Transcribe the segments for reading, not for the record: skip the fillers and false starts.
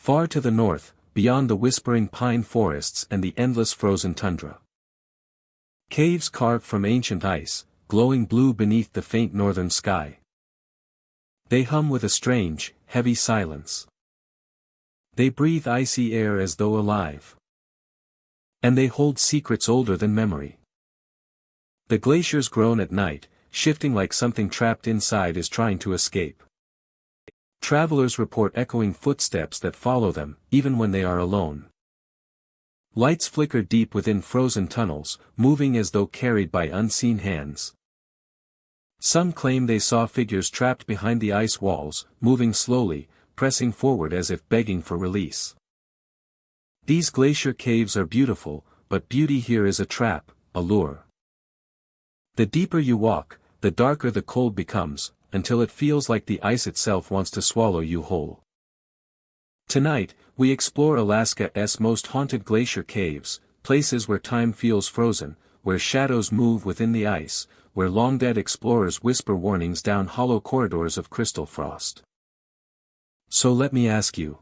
Far to the north, beyond the whispering pine forests and the endless frozen tundra. Caves carved from ancient ice, glowing blue beneath the faint northern sky. They hum with a strange, heavy silence. They breathe icy air as though alive. And they hold secrets older than memory. The glaciers groan at night, shifting like something trapped inside is trying to escape. Travelers report echoing footsteps that follow them, even when they are alone. Lights flicker deep within frozen tunnels, moving as though carried by unseen hands. Some claim they saw figures trapped behind the ice walls, moving slowly, pressing forward as if begging for release. These glacier caves are beautiful, but beauty here is a trap, a lure. The deeper you walk, the darker the cold becomes, until it feels like the ice itself wants to swallow you whole. Tonight, we explore Alaska's most haunted glacier caves, places where time feels frozen, where shadows move within the ice, where long-dead explorers whisper warnings down hollow corridors of crystal frost. So let me ask you.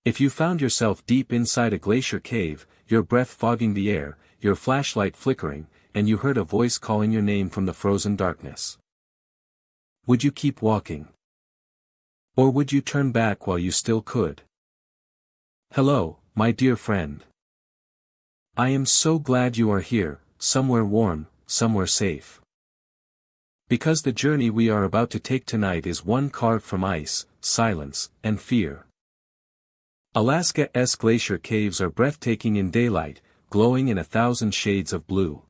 If you found yourself deep inside a glacier cave, your breath fogging the air, your flashlight flickering, and you heard a voice calling your name from the frozen darkness, would you keep walking? Or would you turn back while you still could? Hello, my dear friend. I am so glad you are here, somewhere warm, somewhere safe. Because the journey we are about to take tonight is one carved from ice, silence, and fear. Alaska's glacier caves are breathtaking in daylight, glowing in 1,000 shades of blue.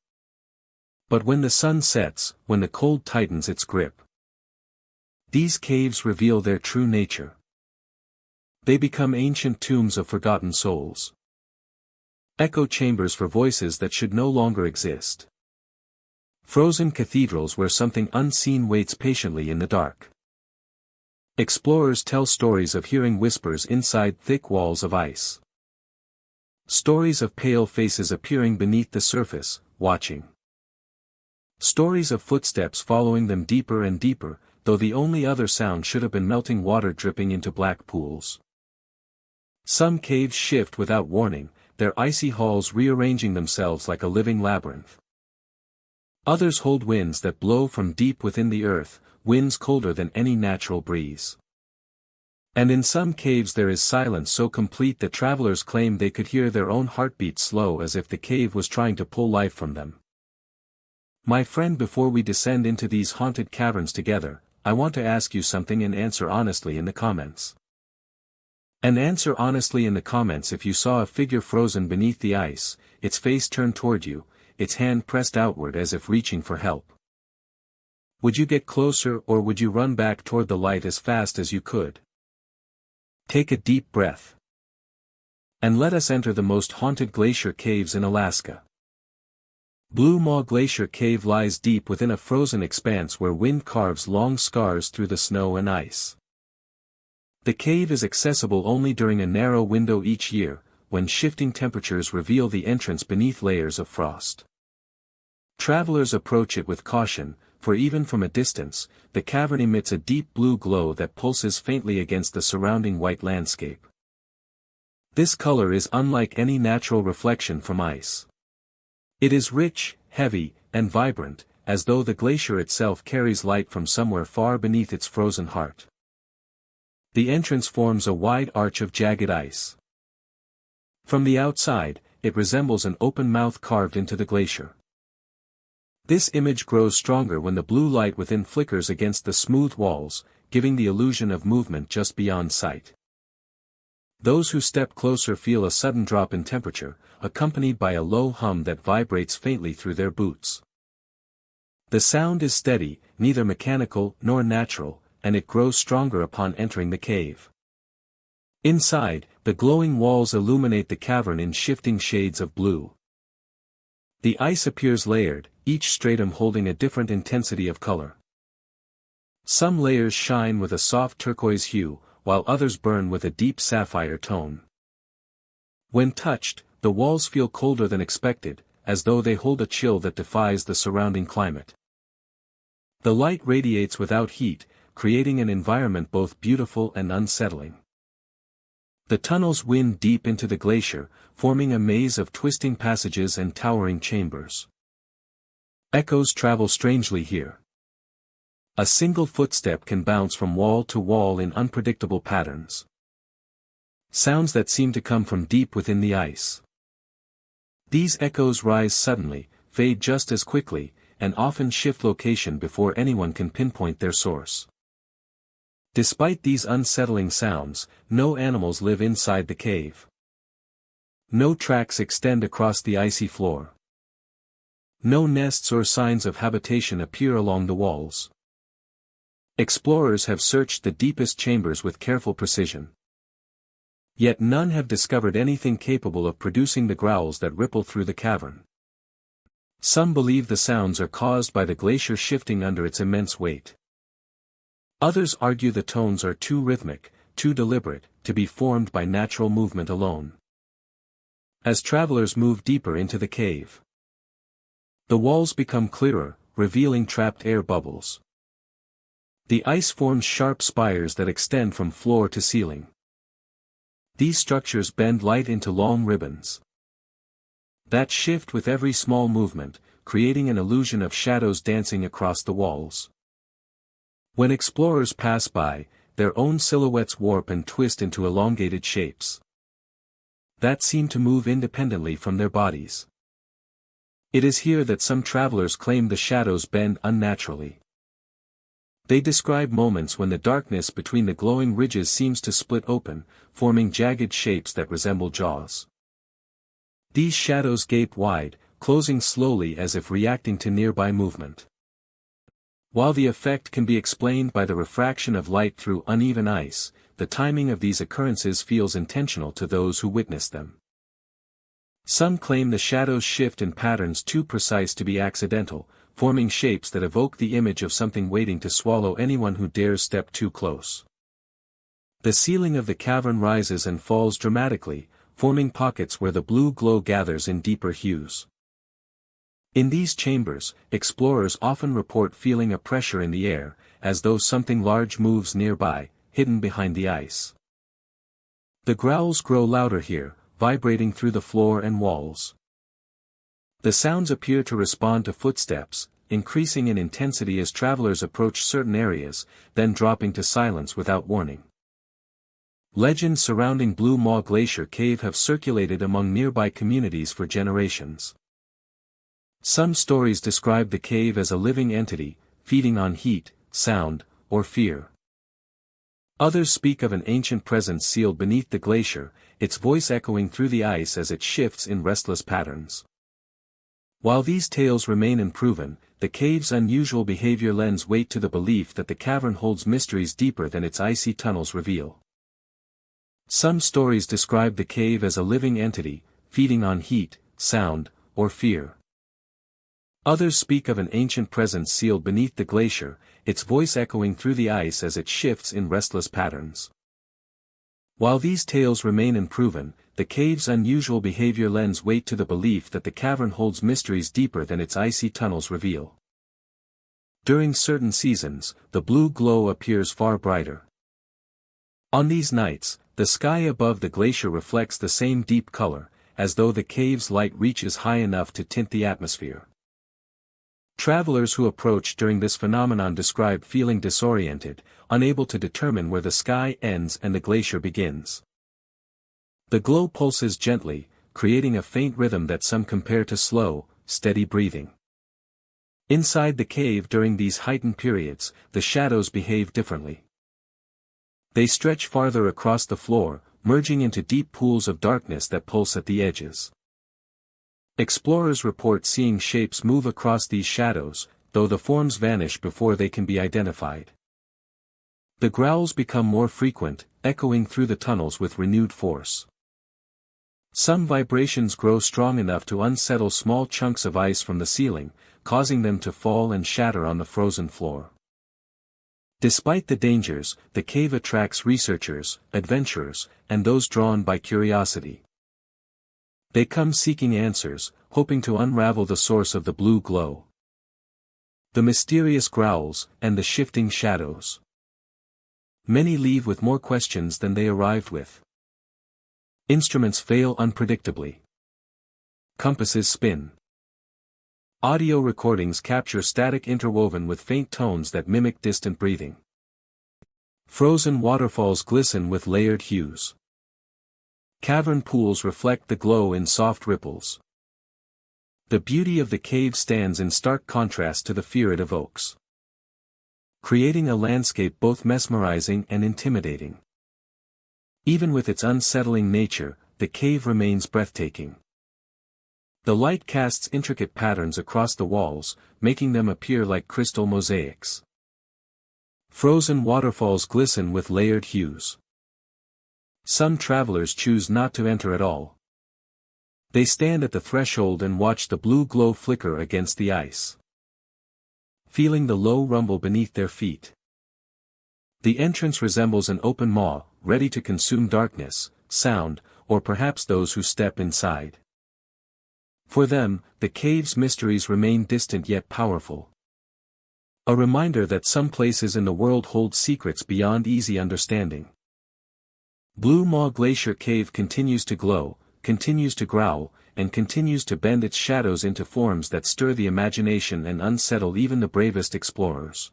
But when the sun sets, when the cold tightens its grip, these caves reveal their true nature. They become ancient tombs of forgotten souls. Echo chambers for voices that should no longer exist. Frozen cathedrals where something unseen waits patiently in the dark. Explorers tell stories of hearing whispers inside thick walls of ice. Stories of pale faces appearing beneath the surface, watching. Stories of footsteps following them deeper and deeper, though the only other sound should have been melting water dripping into black pools. Some caves shift without warning, their icy halls rearranging themselves like a living labyrinth. Others hold winds that blow from deep within the earth, winds colder than any natural breeze. And in some caves there is silence so complete that travelers claim they could hear their own heartbeat slow as if the cave was trying to pull life from them. My friend, before we descend into these haunted caverns together, I want to ask you something and answer honestly in the comments. And answer honestly in the comments if you saw a figure frozen beneath the ice, its face turned toward you, its hand pressed outward as if reaching for help. Would you get closer or would you run back toward the light as fast as you could? Take a deep breath. And let us enter the most haunted glacier caves in Alaska. Blue Maw Glacier Cave lies deep within a frozen expanse where wind carves long scars through the snow and ice. The cave is accessible only during a narrow window each year, when shifting temperatures reveal the entrance beneath layers of frost. Travelers approach it with caution, for even from a distance, the cavern emits a deep blue glow that pulses faintly against the surrounding white landscape. This color is unlike any natural reflection from ice. It is rich, heavy, and vibrant, as though the glacier itself carries light from somewhere far beneath its frozen heart. The entrance forms a wide arch of jagged ice. From the outside, it resembles an open mouth carved into the glacier. This image grows stronger when the blue light within flickers against the smooth walls, giving the illusion of movement just beyond sight. Those who step closer feel a sudden drop in temperature, accompanied by a low hum that vibrates faintly through their boots. The sound is steady, neither mechanical nor natural, and it grows stronger upon entering the cave. Inside, the glowing walls illuminate the cavern in shifting shades of blue. The ice appears layered, each stratum holding a different intensity of color. Some layers shine with a soft turquoise hue, while others burn with a deep sapphire tone. When touched, the walls feel colder than expected, as though they hold a chill that defies the surrounding climate. The light radiates without heat, creating an environment both beautiful and unsettling. The tunnels wind deep into the glacier, forming a maze of twisting passages and towering chambers. Echoes travel strangely here. A single footstep can bounce from wall to wall in unpredictable patterns. Sounds that seem to come from deep within the ice. These echoes rise suddenly, fade just as quickly, and often shift location before anyone can pinpoint their source. Despite these unsettling sounds, no animals live inside the cave. No tracks extend across the icy floor. No nests or signs of habitation appear along the walls. Explorers have searched the deepest chambers with careful precision. Yet none have discovered anything capable of producing the growls that ripple through the cavern. Some believe the sounds are caused by the glacier shifting under its immense weight. Others argue the tones are too rhythmic, too deliberate, to be formed by natural movement alone. As travelers move deeper into the cave, the walls become clearer, revealing trapped air bubbles. The ice forms sharp spires that extend from floor to ceiling. These structures bend light into long ribbons that shift with every small movement, creating an illusion of shadows dancing across the walls. When explorers pass by, their own silhouettes warp and twist into elongated shapes that seem to move independently from their bodies. It is here that some travelers claim the shadows bend unnaturally. They describe moments when the darkness between the glowing ridges seems to split open, forming jagged shapes that resemble jaws. These shadows gape wide, closing slowly as if reacting to nearby movement. While the effect can be explained by the refraction of light through uneven ice, the timing of these occurrences feels intentional to those who witness them. Some claim the shadows shift in patterns too precise to be accidental, forming shapes that evoke the image of something waiting to swallow anyone who dares step too close. The ceiling of the cavern rises and falls dramatically, forming pockets where the blue glow gathers in deeper hues. In these chambers, explorers often report feeling a pressure in the air, as though something large moves nearby, hidden behind the ice. The growls grow louder here, vibrating through the floor and walls. The sounds appear to respond to footsteps, increasing in intensity as travelers approach certain areas, then dropping to silence without warning. Legends surrounding Blue Maw Glacier Cave have circulated among nearby communities for generations. Some stories describe the cave as a living entity, feeding on heat, sound, or fear. Others speak of an ancient presence sealed beneath the glacier, its voice echoing through the ice as it shifts in restless patterns. While these tales remain unproven, the cave's unusual behavior lends weight to the belief that the cavern holds mysteries deeper than its icy tunnels reveal. Some stories describe the cave as a living entity, feeding on heat, sound, or fear. Others speak of an ancient presence sealed beneath the glacier, its voice echoing through the ice as it shifts in restless patterns. While these tales remain unproven, the cave's unusual behavior lends weight to the belief that the cavern holds mysteries deeper than its icy tunnels reveal. During certain seasons, the blue glow appears far brighter. On these nights, the sky above the glacier reflects the same deep color, as though the cave's light reaches high enough to tint the atmosphere. Travelers who approach during this phenomenon describe feeling disoriented, unable to determine where the sky ends and the glacier begins. The glow pulses gently, creating a faint rhythm that some compare to slow, steady breathing. Inside the cave during these heightened periods, the shadows behave differently. They stretch farther across the floor, merging into deep pools of darkness that pulse at the edges. Explorers report seeing shapes move across these shadows, though the forms vanish before they can be identified. The growls become more frequent, echoing through the tunnels with renewed force. Some vibrations grow strong enough to unsettle small chunks of ice from the ceiling, causing them to fall and shatter on the frozen floor. Despite the dangers, the cave attracts researchers, adventurers, and those drawn by curiosity. They come seeking answers, hoping to unravel the source of the blue glow, the mysterious growls, and the shifting shadows. Many leave with more questions than they arrived with. Instruments fail unpredictably. Compasses spin. Audio recordings capture static interwoven with faint tones that mimic distant breathing. Frozen waterfalls glisten with layered hues. Cavern pools reflect the glow in soft ripples. The beauty of the cave stands in stark contrast to the fear it evokes, creating a landscape both mesmerizing and intimidating. Even with its unsettling nature, the cave remains breathtaking. The light casts intricate patterns across the walls, making them appear like crystal mosaics. Frozen waterfalls glisten with layered hues. Some travelers choose not to enter at all. They stand at the threshold and watch the blue glow flicker against the ice, feeling the low rumble beneath their feet. The entrance resembles an open maw, ready to consume darkness, sound, or perhaps those who step inside. For them, the cave's mysteries remain distant yet powerful. A reminder that some places in the world hold secrets beyond easy understanding. Blue Maw Glacier Cave continues to glow, continues to growl, and continues to bend its shadows into forms that stir the imagination and unsettle even the bravest explorers.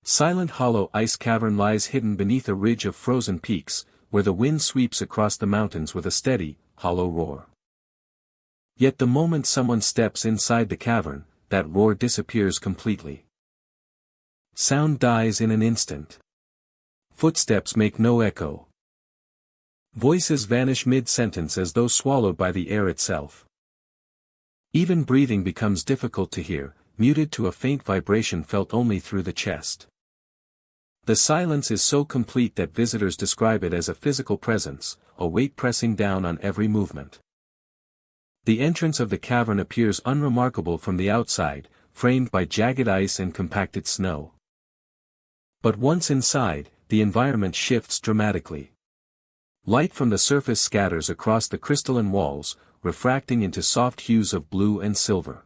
Silent Hollow Ice Cavern lies hidden beneath a ridge of frozen peaks, where the wind sweeps across the mountains with a steady, hollow roar. Yet the moment someone steps inside the cavern, that roar disappears completely. Sound dies in an instant. Footsteps make no echo. Voices vanish mid-sentence as though swallowed by the air itself. Even breathing becomes difficult to hear, muted to a faint vibration felt only through the chest. The silence is so complete that visitors describe it as a physical presence, a weight pressing down on every movement. The entrance of the cavern appears unremarkable from the outside, framed by jagged ice and compacted snow. But once inside, the environment shifts dramatically. Light from the surface scatters across the crystalline walls, refracting into soft hues of blue and silver.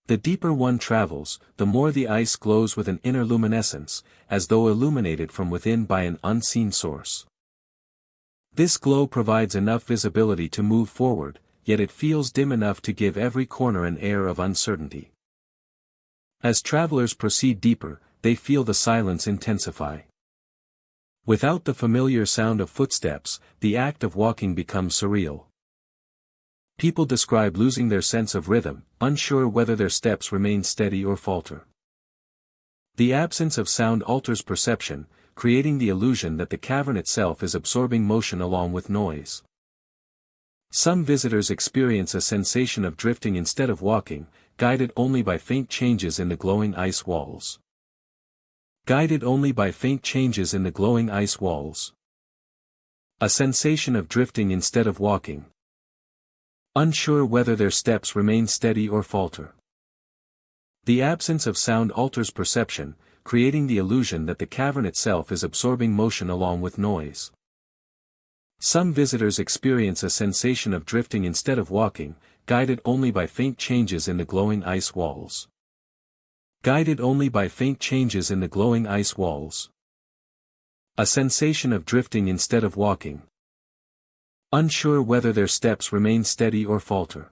The deeper one travels, the more the ice glows with an inner luminescence, as though illuminated from within by an unseen source. This glow provides enough visibility to move forward, yet it feels dim enough to give every corner an air of uncertainty. As travelers proceed deeper, they feel the silence intensify. Without the familiar sound of footsteps, the act of walking becomes surreal. People describe losing their sense of rhythm, unsure whether their steps remain steady or falter. The absence of sound alters perception, creating the illusion that the cavern itself is absorbing motion along with noise. Some visitors experience a sensation of drifting instead of walking, guided only by faint changes in the glowing ice walls. Guided only by faint changes in the glowing ice walls. A sensation of drifting instead of walking. Unsure whether their steps remain steady or falter. The absence of sound alters perception, creating the illusion that the cavern itself is absorbing motion along with noise. Some visitors experience a sensation of drifting instead of walking, guided only by faint changes in the glowing ice walls. Guided only by faint changes in the glowing ice walls. A sensation of drifting instead of walking. Unsure whether their steps remain steady or falter.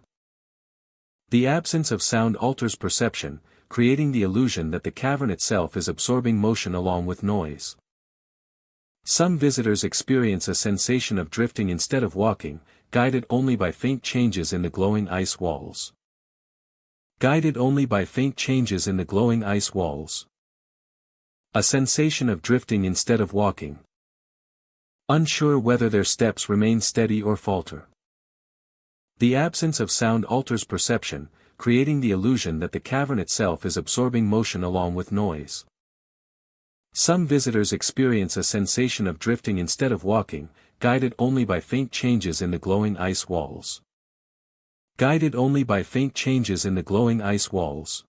The absence of sound alters perception, creating the illusion that the cavern itself is absorbing motion along with noise. Some visitors experience a sensation of drifting instead of walking, guided only by faint changes in the glowing ice walls. Guided only by faint changes in the glowing ice walls. A sensation of drifting instead of walking. Unsure whether their steps remain steady or falter. The absence of sound alters perception, creating the illusion that the cavern itself is absorbing motion along with noise. Some visitors experience a sensation of drifting instead of walking, guided only by faint changes in the glowing ice walls. Guided only by faint changes in the glowing ice walls.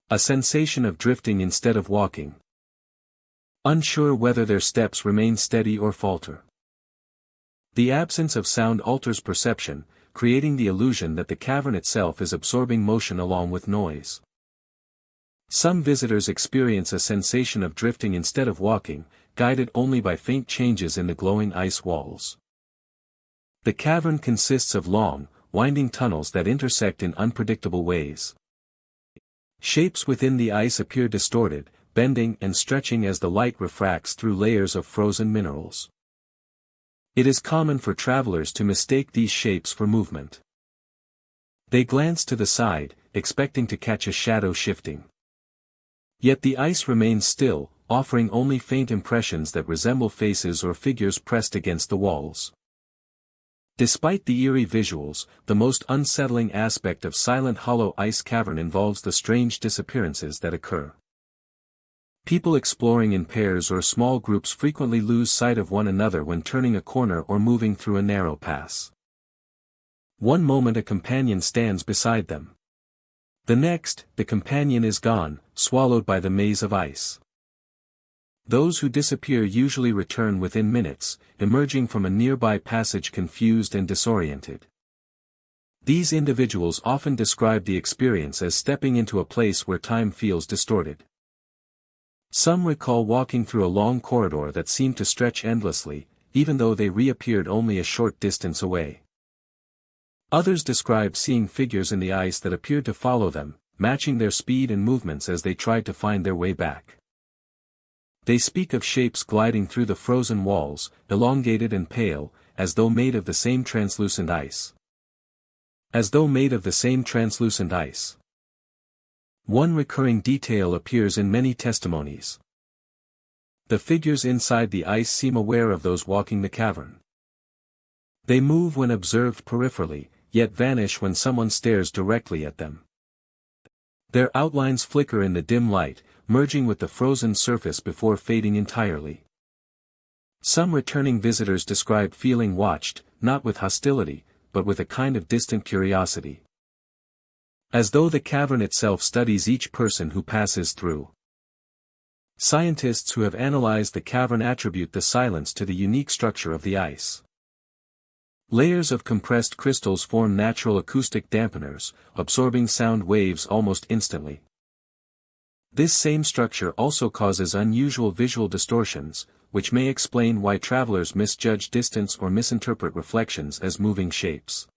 A sensation of drifting instead of walking. Unsure whether their steps remain steady or falter. The absence of sound alters perception, creating the illusion that the cavern itself is absorbing motion along with noise. Some visitors experience a sensation of drifting instead of walking, guided only by faint changes in the glowing ice walls. The cavern consists of long, winding tunnels that intersect in unpredictable ways. Shapes within the ice appear distorted, bending and stretching as the light refracts through layers of frozen minerals. It is common for travelers to mistake these shapes for movement. They glance to the side, expecting to catch a shadow shifting. Yet the ice remains still, offering only faint impressions that resemble faces or figures pressed against the walls. Despite the eerie visuals, the most unsettling aspect of Silent Hollow Ice Cavern involves the strange disappearances that occur. People exploring in pairs or small groups frequently lose sight of one another when turning a corner or moving through a narrow pass. One moment a companion stands beside them. The next, the companion is gone, swallowed by the maze of ice. Those who disappear usually return within minutes, emerging from a nearby passage confused and disoriented. These individuals often describe the experience as stepping into a place where time feels distorted. Some recall walking through a long corridor that seemed to stretch endlessly, even though they reappeared only a short distance away. Others describe seeing figures in the ice that appeared to follow them, matching their speed and movements as they tried to find their way back. They speak of shapes gliding through the frozen walls, elongated and pale, as though made of the same translucent ice. One recurring detail appears in many testimonies. The figures inside the ice seem aware of those walking the cavern. They move when observed peripherally, yet vanish when someone stares directly at them. Their outlines flicker in the dim light, merging with the frozen surface before fading entirely. Some returning visitors describe feeling watched, not with hostility, but with a kind of distant curiosity. As though the cavern itself studies each person who passes through. Scientists who have analyzed the cavern attribute the silence to the unique structure of the ice. Layers of compressed crystals form natural acoustic dampeners, absorbing sound waves almost instantly. This same structure also causes unusual visual distortions, which may explain why travelers misjudge distance or misinterpret reflections as moving shapes.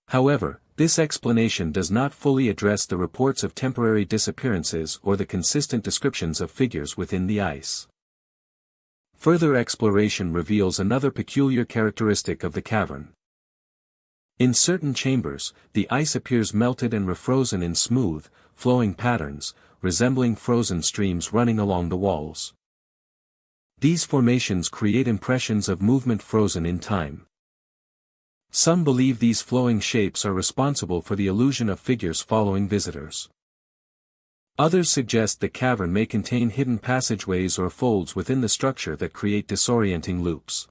However, this explanation does not fully address the reports of temporary disappearances or the consistent descriptions of figures within the ice. Further exploration reveals another peculiar characteristic of the cavern. In certain chambers, the ice appears melted and refrozen in smooth, flowing patterns, resembling frozen streams running along the walls. These formations create impressions of movement frozen in time. Some believe these flowing shapes are responsible for the illusion of figures following visitors. Others suggest the cavern may contain hidden passageways or folds within the structure that create disorienting loops.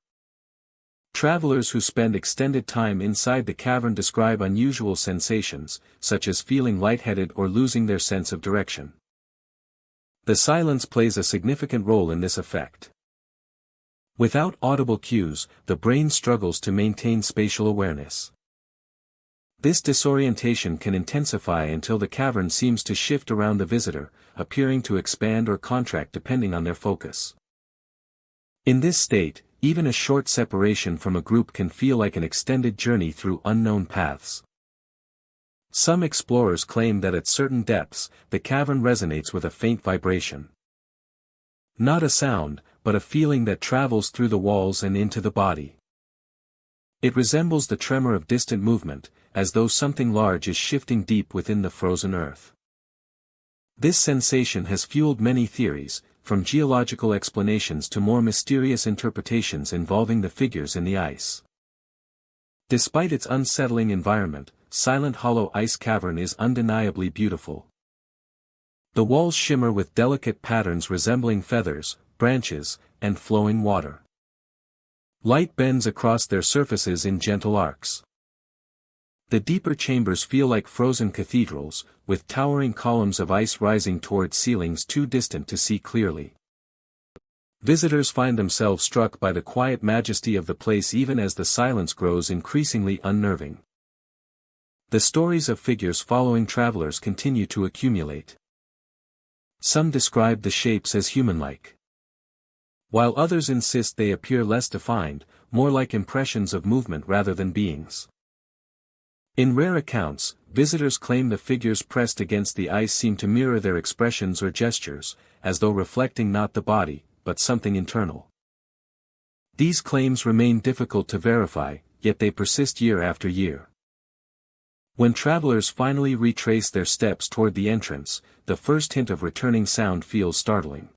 Travelers who spend extended time inside the cavern describe unusual sensations, such as feeling lightheaded or losing their sense of direction. The silence plays a significant role in this effect. Without audible cues, the brain struggles to maintain spatial awareness. This disorientation can intensify until the cavern seems to shift around the visitor, appearing to expand or contract depending on their focus. In this state, even a short separation from a group can feel like an extended journey through unknown paths. Some explorers claim that at certain depths, the cavern resonates with a faint vibration. Not a sound, but a feeling that travels through the walls and into the body. It resembles the tremor of distant movement, as though something large is shifting deep within the frozen earth. This sensation has fueled many theories, from geological explanations to more mysterious interpretations involving the figures in the ice. Despite its unsettling environment, Silent Hollow Ice Cavern is undeniably beautiful. The walls shimmer with delicate patterns resembling feathers, branches, and flowing water. Light bends across their surfaces in gentle arcs. The deeper chambers feel like frozen cathedrals, with towering columns of ice rising towards ceilings too distant to see clearly. Visitors find themselves struck by the quiet majesty of the place even as the silence grows increasingly unnerving. The stories of figures following travelers continue to accumulate. Some describe the shapes as human-like, while others insist they appear less defined, more like impressions of movement rather than beings. In rare accounts, visitors claim the figures pressed against the ice seem to mirror their expressions or gestures, as though reflecting not the body, but something internal. These claims remain difficult to verify, yet they persist year after year. When travelers finally retrace their steps toward the entrance, the first hint of returning sound feels startling.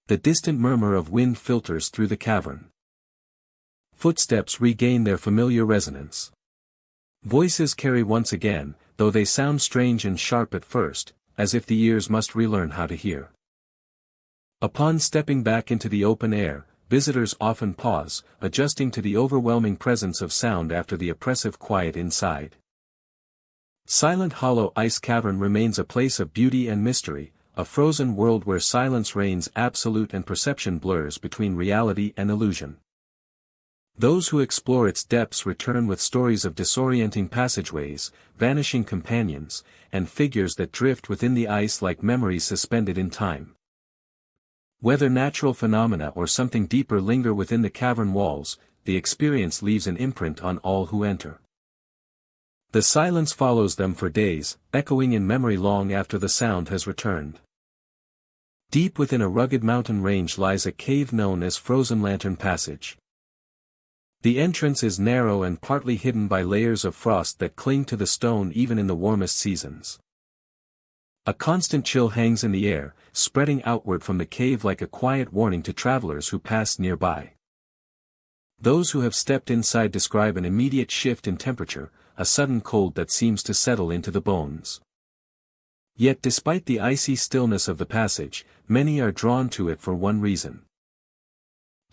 The distant murmur of wind filters through the cavern. Footsteps regain their familiar resonance. Voices carry once again, though they sound strange and sharp at first, as if the ears must relearn how to hear. Upon stepping back into the open air, visitors often pause, adjusting to the overwhelming presence of sound after the oppressive quiet inside. Silent Hollow Ice Cavern remains a place of beauty and mystery, a frozen world where silence reigns absolute and perception blurs between reality and illusion. Those who explore its depths return with stories of disorienting passageways, vanishing companions, and figures that drift within the ice like memories suspended in time. Whether natural phenomena or something deeper linger within the cavern walls, the experience leaves an imprint on all who enter. The silence follows them for days, echoing in memory long after the sound has returned. Deep within a rugged mountain range lies a cave known as Frozen Lantern Passage. The entrance is narrow and partly hidden by layers of frost that cling to the stone even in the warmest seasons. A constant chill hangs in the air, spreading outward from the cave like a quiet warning to travelers who pass nearby. Those who have stepped inside describe an immediate shift in temperature, a sudden cold that seems to settle into the bones. Yet despite the icy stillness of the passage, many are drawn to it for one reason.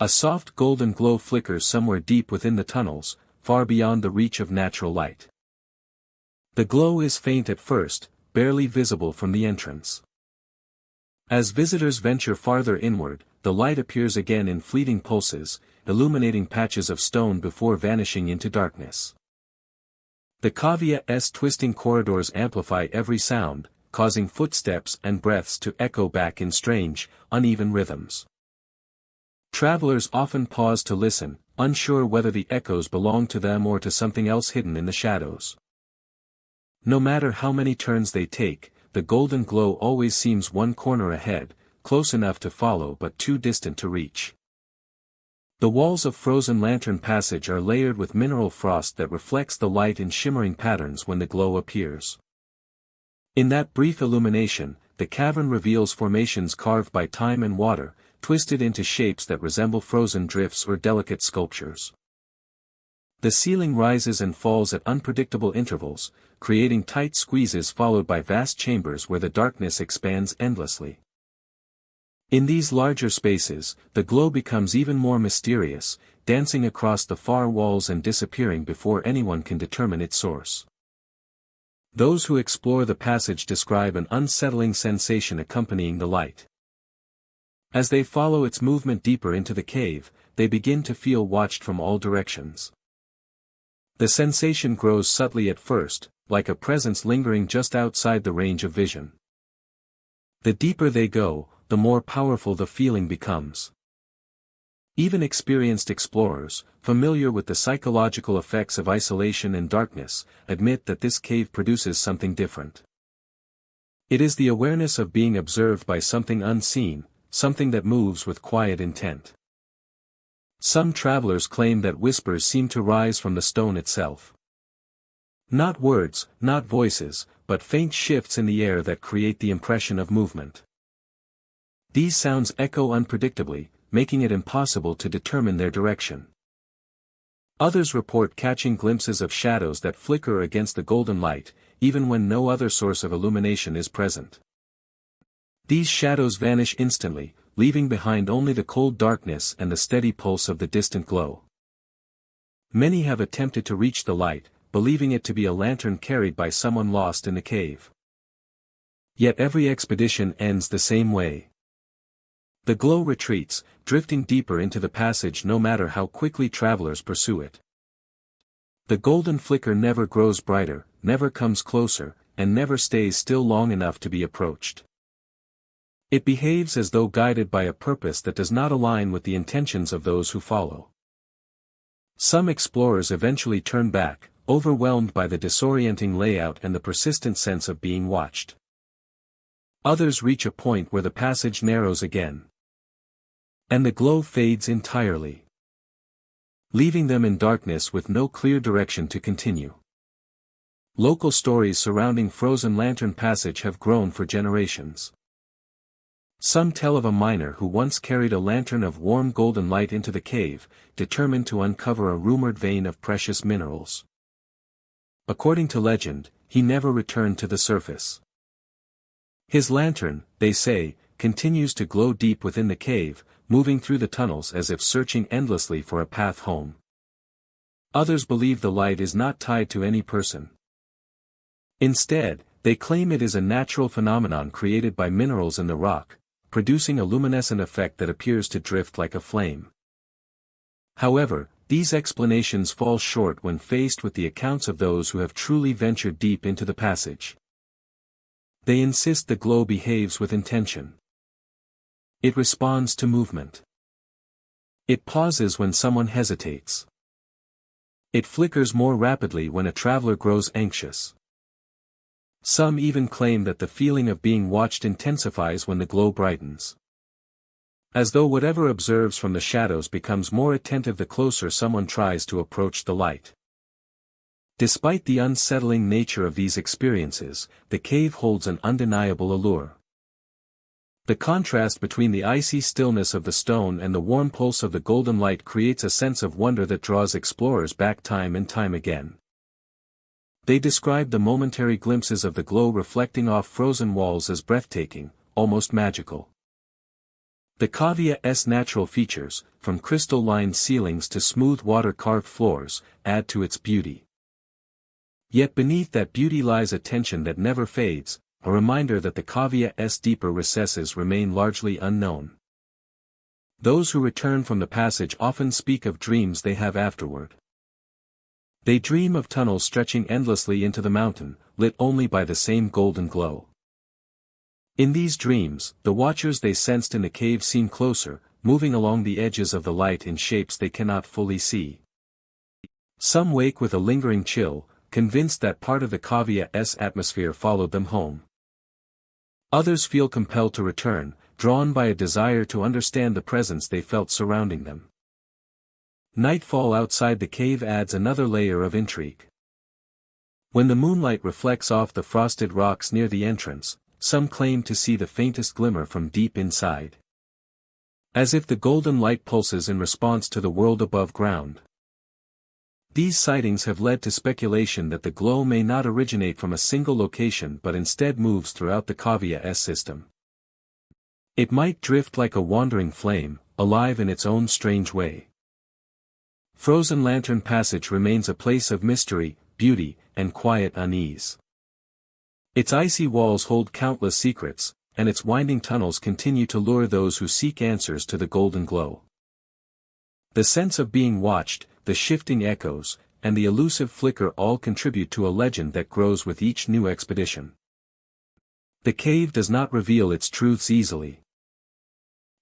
A soft golden glow flickers somewhere deep within the tunnels, far beyond the reach of natural light. The glow is faint at first, barely visible from the entrance. As visitors venture farther inward, the light appears again in fleeting pulses, illuminating patches of stone before vanishing into darkness. The cave's twisting corridors amplify every sound, causing footsteps and breaths to echo back in strange, uneven rhythms. Travelers often pause to listen, unsure whether the echoes belong to them or to something else hidden in the shadows. No matter how many turns they take, the golden glow always seems one corner ahead, close enough to follow but too distant to reach. The walls of Frozen Lantern Passage are layered with mineral frost that reflects the light in shimmering patterns when the glow appears. In that brief illumination, the cavern reveals formations carved by time and water, twisted into shapes that resemble frozen drifts or delicate sculptures. The ceiling rises and falls at unpredictable intervals, creating tight squeezes followed by vast chambers where the darkness expands endlessly. In these larger spaces, the glow becomes even more mysterious, dancing across the far walls and disappearing before anyone can determine its source. Those who explore the passage describe an unsettling sensation accompanying the light. As they follow its movement deeper into the cave, they begin to feel watched from all directions. The sensation grows subtly at first, like a presence lingering just outside the range of vision. The deeper they go, the more powerful the feeling becomes. Even experienced explorers, familiar with the psychological effects of isolation and darkness, admit that this cave produces something different. It is the awareness of being observed by something unseen, something that moves with quiet intent. Some travelers claim that whispers seem to rise from the stone itself. Not words, not voices, but faint shifts in the air that create the impression of movement. These sounds echo unpredictably, making it impossible to determine their direction. Others report catching glimpses of shadows that flicker against the golden light, even when no other source of illumination is present. These shadows vanish instantly, leaving behind only the cold darkness and the steady pulse of the distant glow. Many have attempted to reach the light, believing it to be a lantern carried by someone lost in the cave. Yet every expedition ends the same way. The glow retreats, drifting deeper into the passage no matter how quickly travelers pursue it. The golden flicker never grows brighter, never comes closer, and never stays still long enough to be approached. It behaves as though guided by a purpose that does not align with the intentions of those who follow. Some explorers eventually turn back, overwhelmed by the disorienting layout and the persistent sense of being watched. Others reach a point where the passage narrows again, and the glow fades entirely, leaving them in darkness with no clear direction to continue. Local stories surrounding Frozen Lantern Passage have grown for generations. Some tell of a miner who once carried a lantern of warm golden light into the cave, determined to uncover a rumored vein of precious minerals. According to legend, he never returned to the surface. His lantern, they say, continues to glow deep within the cave, moving through the tunnels as if searching endlessly for a path home. Others believe the light is not tied to any person. Instead, they claim it is a natural phenomenon created by minerals in the rock, producing a luminescent effect that appears to drift like a flame. However, these explanations fall short when faced with the accounts of those who have truly ventured deep into the passage. They insist the glow behaves with intention. It responds to movement. It pauses when someone hesitates. It flickers more rapidly when a traveler grows anxious. Some even claim that the feeling of being watched intensifies when the glow brightens. As though whatever observes from the shadows becomes more attentive the closer someone tries to approach the light. Despite the unsettling nature of these experiences, the cave holds an undeniable allure. The contrast between the icy stillness of the stone and the warm pulse of the golden light creates a sense of wonder that draws explorers back time and time again. They describe the momentary glimpses of the glow reflecting off frozen walls as breathtaking, almost magical. The cave's natural features, from crystal-lined ceilings to smooth water-carved floors, add to its beauty. Yet beneath that beauty lies a tension that never fades, a reminder that the cave's deeper recesses remain largely unknown. Those who return from the passage often speak of dreams they have afterward. They dream of tunnels stretching endlessly into the mountain, lit only by the same golden glow. In these dreams, the watchers they sensed in the cave seem closer, moving along the edges of the light in shapes they cannot fully see. Some wake with a lingering chill, convinced that part of the cave's atmosphere followed them home. Others feel compelled to return, drawn by a desire to understand the presence they felt surrounding them. Nightfall outside the cave adds another layer of intrigue. When the moonlight reflects off the frosted rocks near the entrance, some claim to see the faintest glimmer from deep inside. As if the golden light pulses in response to the world above ground. These sightings have led to speculation that the glow may not originate from a single location but instead moves throughout the cave's system. It might drift like a wandering flame, alive in its own strange way. Frozen Lantern Passage remains a place of mystery, beauty, and quiet unease. Its icy walls hold countless secrets, and its winding tunnels continue to lure those who seek answers to the golden glow. The sense of being watched, the shifting echoes, and the elusive flicker all contribute to a legend that grows with each new expedition. The cave does not reveal its truths easily.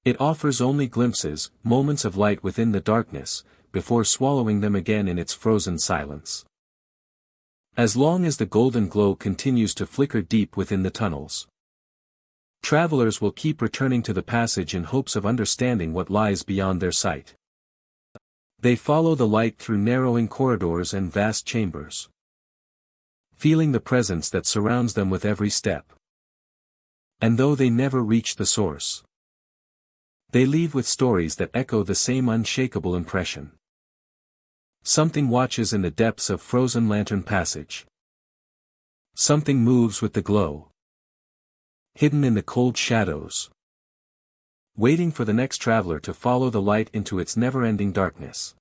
It offers only glimpses, moments of light within the darkness, before swallowing them again in its frozen silence. As long as the golden glow continues to flicker deep within the tunnels, travelers will keep returning to the passage in hopes of understanding what lies beyond their sight. They follow the light through narrowing corridors and vast chambers, feeling the presence that surrounds them with every step. And though they never reach the source, they leave with stories that echo the same unshakable impression. Something watches in the depths of Frozen Lantern Passage. Something moves with the glow, hidden in the cold shadows, waiting for the next traveler to follow the light into its never-ending darkness.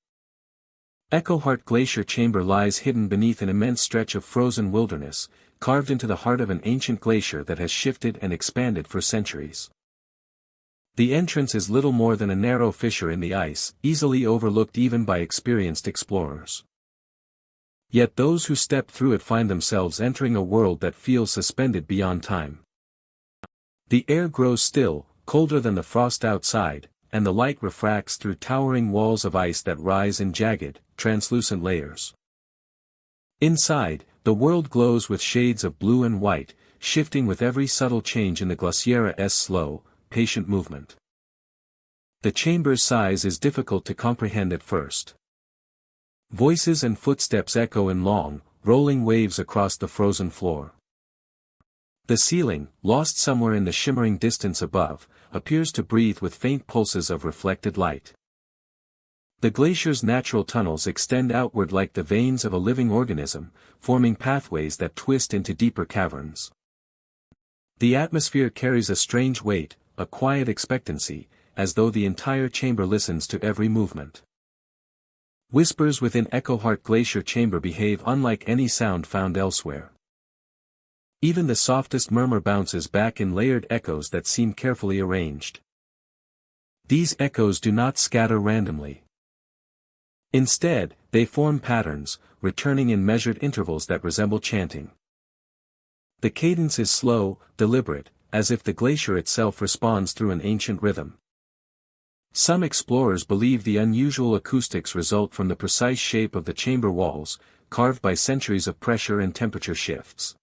Echoheart Glacier Chamber lies hidden beneath an immense stretch of frozen wilderness, carved into the heart of an ancient glacier that has shifted and expanded for centuries. The entrance is little more than a narrow fissure in the ice, easily overlooked even by experienced explorers. Yet those who step through it find themselves entering a world that feels suspended beyond time. The air grows still, colder than the frost outside, and the light refracts through towering walls of ice that rise in jagged, translucent layers. Inside, the world glows with shades of blue and white, shifting with every subtle change in the Glacier's slow, patient movement. The chamber's size is difficult to comprehend at first. Voices and footsteps echo in long, rolling waves across the frozen floor. The ceiling, lost somewhere in the shimmering distance above, appears to breathe with faint pulses of reflected light. The glacier's natural tunnels extend outward like the veins of a living organism, forming pathways that twist into deeper caverns. The atmosphere carries a strange weight, a quiet expectancy, as though the entire chamber listens to every movement. Whispers within Echoheart Glacier chamber behave unlike any sound found elsewhere. Even the softest murmur bounces back in layered echoes that seem carefully arranged. These echoes do not scatter randomly. Instead, they form patterns, returning in measured intervals that resemble chanting. The cadence is slow, deliberate, as if the glacier itself responds through an ancient rhythm. Some explorers believe the unusual acoustics result from the precise shape of the chamber walls, carved by centuries of pressure and temperature shifts.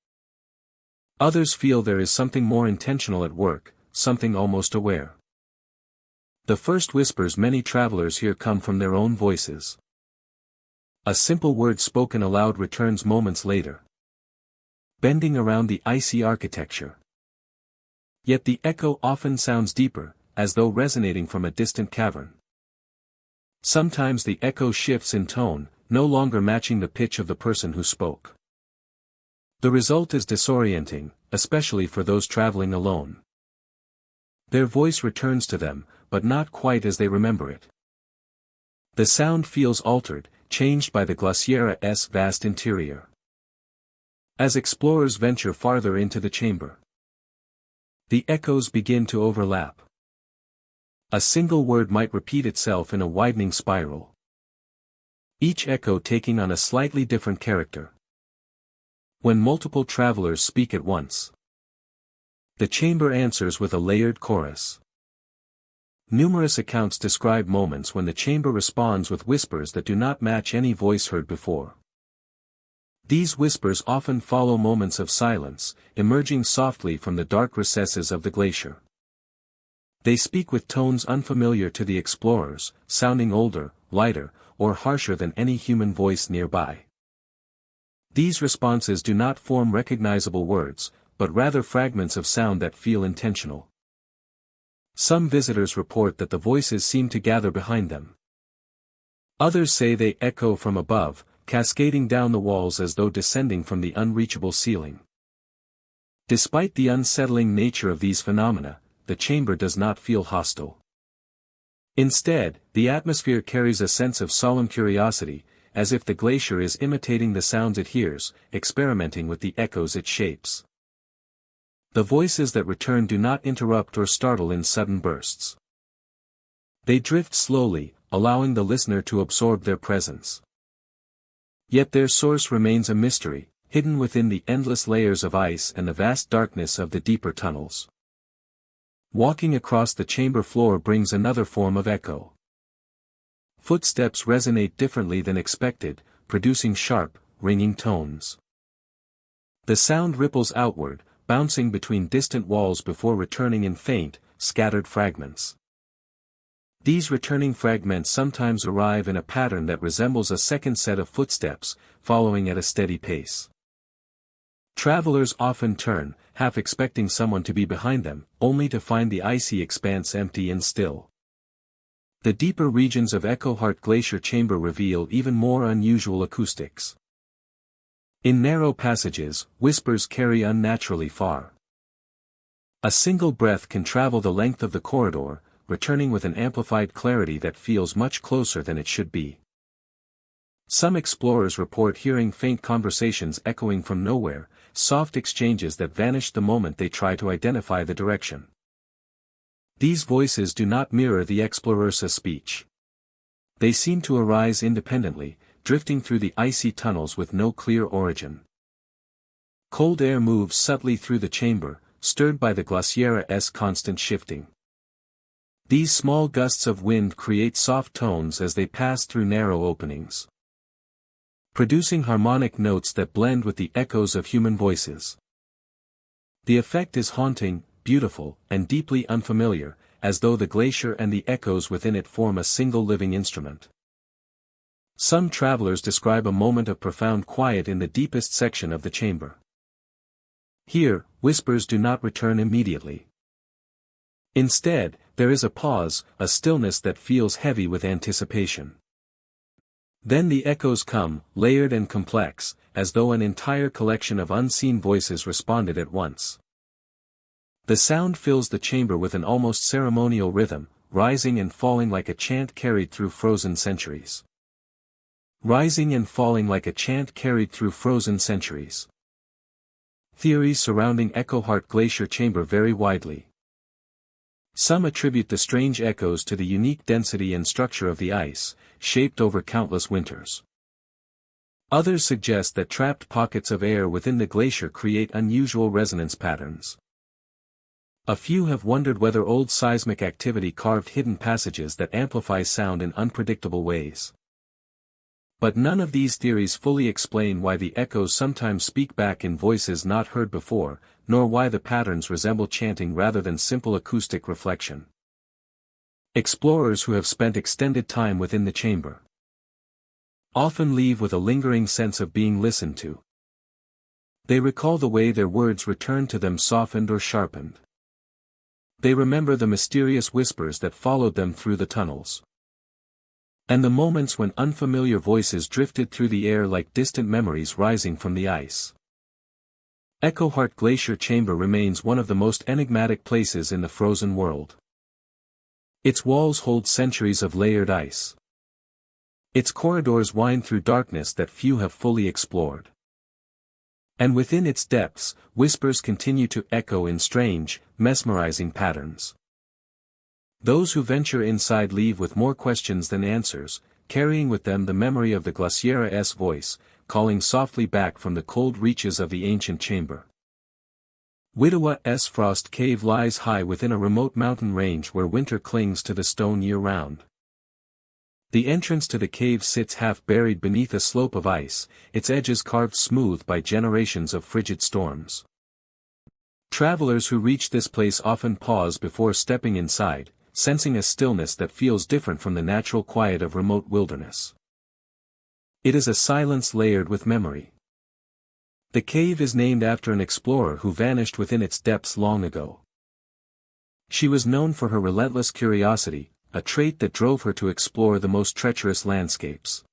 Others feel there is something more intentional at work, something almost aware. The first whispers many travelers hear come from their own voices. A simple word spoken aloud returns moments later, bending around the icy architecture. Yet the echo often sounds deeper, as though resonating from a distant cavern. Sometimes the echo shifts in tone, no longer matching the pitch of the person who spoke. The result is disorienting, especially for those traveling alone. Their voice returns to them, but not quite as they remember it. The sound feels altered, changed by the Glacier's vast interior. As explorers venture farther into the chamber, the echoes begin to overlap. A single word might repeat itself in a widening spiral, each echo taking on a slightly different character. When multiple travelers speak at once, the chamber answers with a layered chorus. Numerous accounts describe moments when the chamber responds with whispers that do not match any voice heard before. These whispers often follow moments of silence, emerging softly from the dark recesses of the glacier. They speak with tones unfamiliar to the explorers, sounding older, lighter, or harsher than any human voice nearby. These responses do not form recognizable words, but rather fragments of sound that feel intentional. Some visitors report that the voices seem to gather behind them. Others say they echo from above, cascading down the walls as though descending from the unreachable ceiling. Despite the unsettling nature of these phenomena, the chamber does not feel hostile. Instead, the atmosphere carries a sense of solemn curiosity, as if the glacier is imitating the sounds it hears, experimenting with the echoes it shapes. The voices that return do not interrupt or startle in sudden bursts. They drift slowly, allowing the listener to absorb their presence. Yet their source remains a mystery, hidden within the endless layers of ice and the vast darkness of the deeper tunnels. Walking across the chamber floor brings another form of echo. Footsteps resonate differently than expected, producing sharp, ringing tones. The sound ripples outward, bouncing between distant walls before returning in faint, scattered fragments. These returning fragments sometimes arrive in a pattern that resembles a second set of footsteps, following at a steady pace. Travelers often turn, half expecting someone to be behind them, only to find the icy expanse empty and still. The deeper regions of Echoheart Glacier chamber reveal even more unusual acoustics. In narrow passages, whispers carry unnaturally far. A single breath can travel the length of the corridor, returning with an amplified clarity that feels much closer than it should be. Some explorers report hearing faint conversations echoing from nowhere, soft exchanges that vanish the moment they try to identify the direction. These voices do not mirror the explorer's speech. They seem to arise independently, drifting through the icy tunnels with no clear origin. Cold air moves subtly through the chamber, stirred by the Glacier's constant shifting. These small gusts of wind create soft tones as they pass through narrow openings, producing harmonic notes that blend with the echoes of human voices. The effect is haunting, beautiful, and deeply unfamiliar, as though the glacier and the echoes within it form a single living instrument. Some travelers describe a moment of profound quiet in the deepest section of the chamber. Here, whispers do not return immediately. Instead, there is a pause, a stillness that feels heavy with anticipation. Then the echoes come, layered and complex, as though an entire collection of unseen voices responded at once. The sound fills the chamber with an almost ceremonial rhythm, rising and falling like a chant carried through frozen centuries. Rising and falling like a chant carried through frozen centuries. Theories surrounding Echoheart Glacier Chamber vary widely. Some attribute the strange echoes to the unique density and structure of the ice, shaped over countless winters. Others suggest that trapped pockets of air within the glacier create unusual resonance patterns. A few have wondered whether old seismic activity carved hidden passages that amplify sound in unpredictable ways. But none of these theories fully explain why the echoes sometimes speak back in voices not heard before, nor why the patterns resemble chanting rather than simple acoustic reflection. Explorers who have spent extended time within the chamber often leave with a lingering sense of being listened to. They recall the way their words returned to them softened or sharpened. They remember the mysterious whispers that followed them through the tunnels, and the moments when unfamiliar voices drifted through the air like distant memories rising from the ice. Echoheart Glacier Chamber remains one of the most enigmatic places in the frozen world. Its walls hold centuries of layered ice. Its corridors wind through darkness that few have fully explored. And within its depths, whispers continue to echo in strange, mesmerizing patterns. Those who venture inside leave with more questions than answers, carrying with them the memory of the Glacier's voice, calling softly back from the cold reaches of the ancient chamber. Wittawa's Frost Cave lies high within a remote mountain range where winter clings to the stone year-round. The entrance to the cave sits half buried beneath a slope of ice, its edges carved smooth by generations of frigid storms. Travelers who reach this place often pause before stepping inside, sensing a stillness that feels different from the natural quiet of remote wilderness. It is a silence layered with memory. The cave is named after an explorer who vanished within its depths long ago. She was known for her relentless curiosity, a trait that drove her to explore the most treacherous landscapes.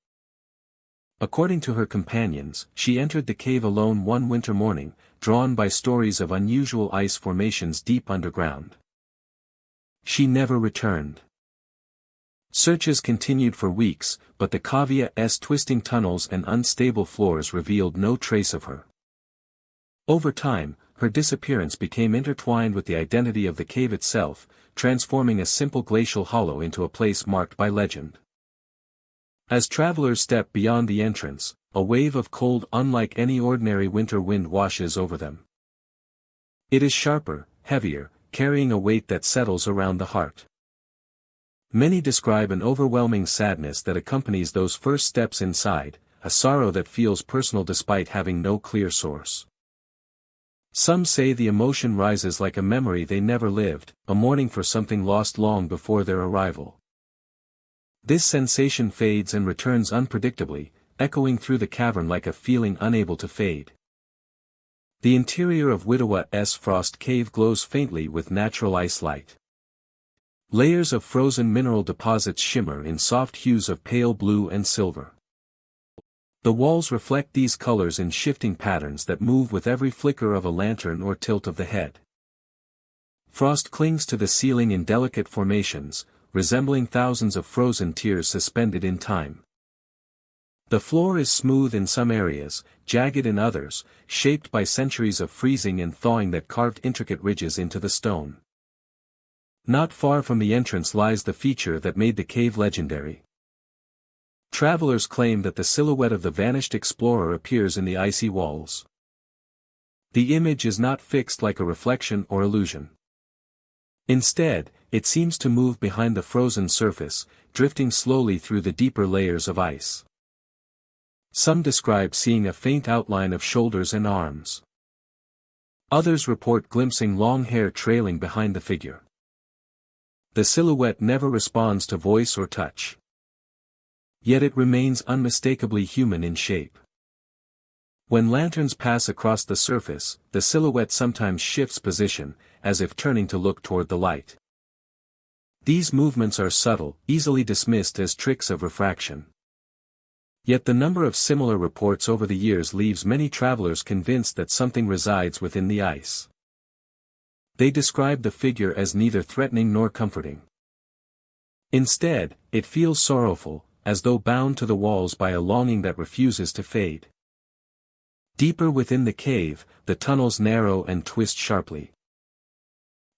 According to her companions, she entered the cave alone one winter morning, drawn by stories of unusual ice formations deep underground. She never returned. Searches continued for weeks, but the cave's twisting tunnels and unstable floors revealed no trace of her. Over time, her disappearance became intertwined with the identity of the cave itself, transforming a simple glacial hollow into a place marked by legend. As travelers step beyond the entrance, a wave of cold unlike any ordinary winter wind washes over them. It is sharper, heavier, carrying a weight that settles around the heart. Many describe an overwhelming sadness that accompanies those first steps inside, a sorrow that feels personal despite having no clear source. Some say the emotion rises like a memory they never lived, a mourning for something lost long before their arrival. This sensation fades and returns unpredictably, echoing through the cavern like a feeling unable to fade. The interior of Wittawa's Frost Cave glows faintly with natural ice light. Layers of frozen mineral deposits shimmer in soft hues of pale blue and silver. The walls reflect these colors in shifting patterns that move with every flicker of a lantern or tilt of the head. Frost clings to the ceiling in delicate formations, resembling thousands of frozen tears suspended in time. The floor is smooth in some areas, jagged in others, shaped by centuries of freezing and thawing that carved intricate ridges into the stone. Not far from the entrance lies the feature that made the cave legendary. Travelers claim that the silhouette of the vanished explorer appears in the icy walls. The image is not fixed like a reflection or illusion. Instead, it seems to move behind the frozen surface, drifting slowly through the deeper layers of ice. Some describe seeing a faint outline of shoulders and arms. Others report glimpsing long hair trailing behind the figure. The silhouette never responds to voice or touch. Yet it remains unmistakably human in shape. When lanterns pass across the surface, the silhouette sometimes shifts position, as if turning to look toward the light. These movements are subtle, easily dismissed as tricks of refraction. Yet the number of similar reports over the years leaves many travelers convinced that something resides within the ice. They describe the figure as neither threatening nor comforting. Instead, it feels sorrowful, as though bound to the walls by a longing that refuses to fade. Deeper within the cave, the tunnels narrow and twist sharply.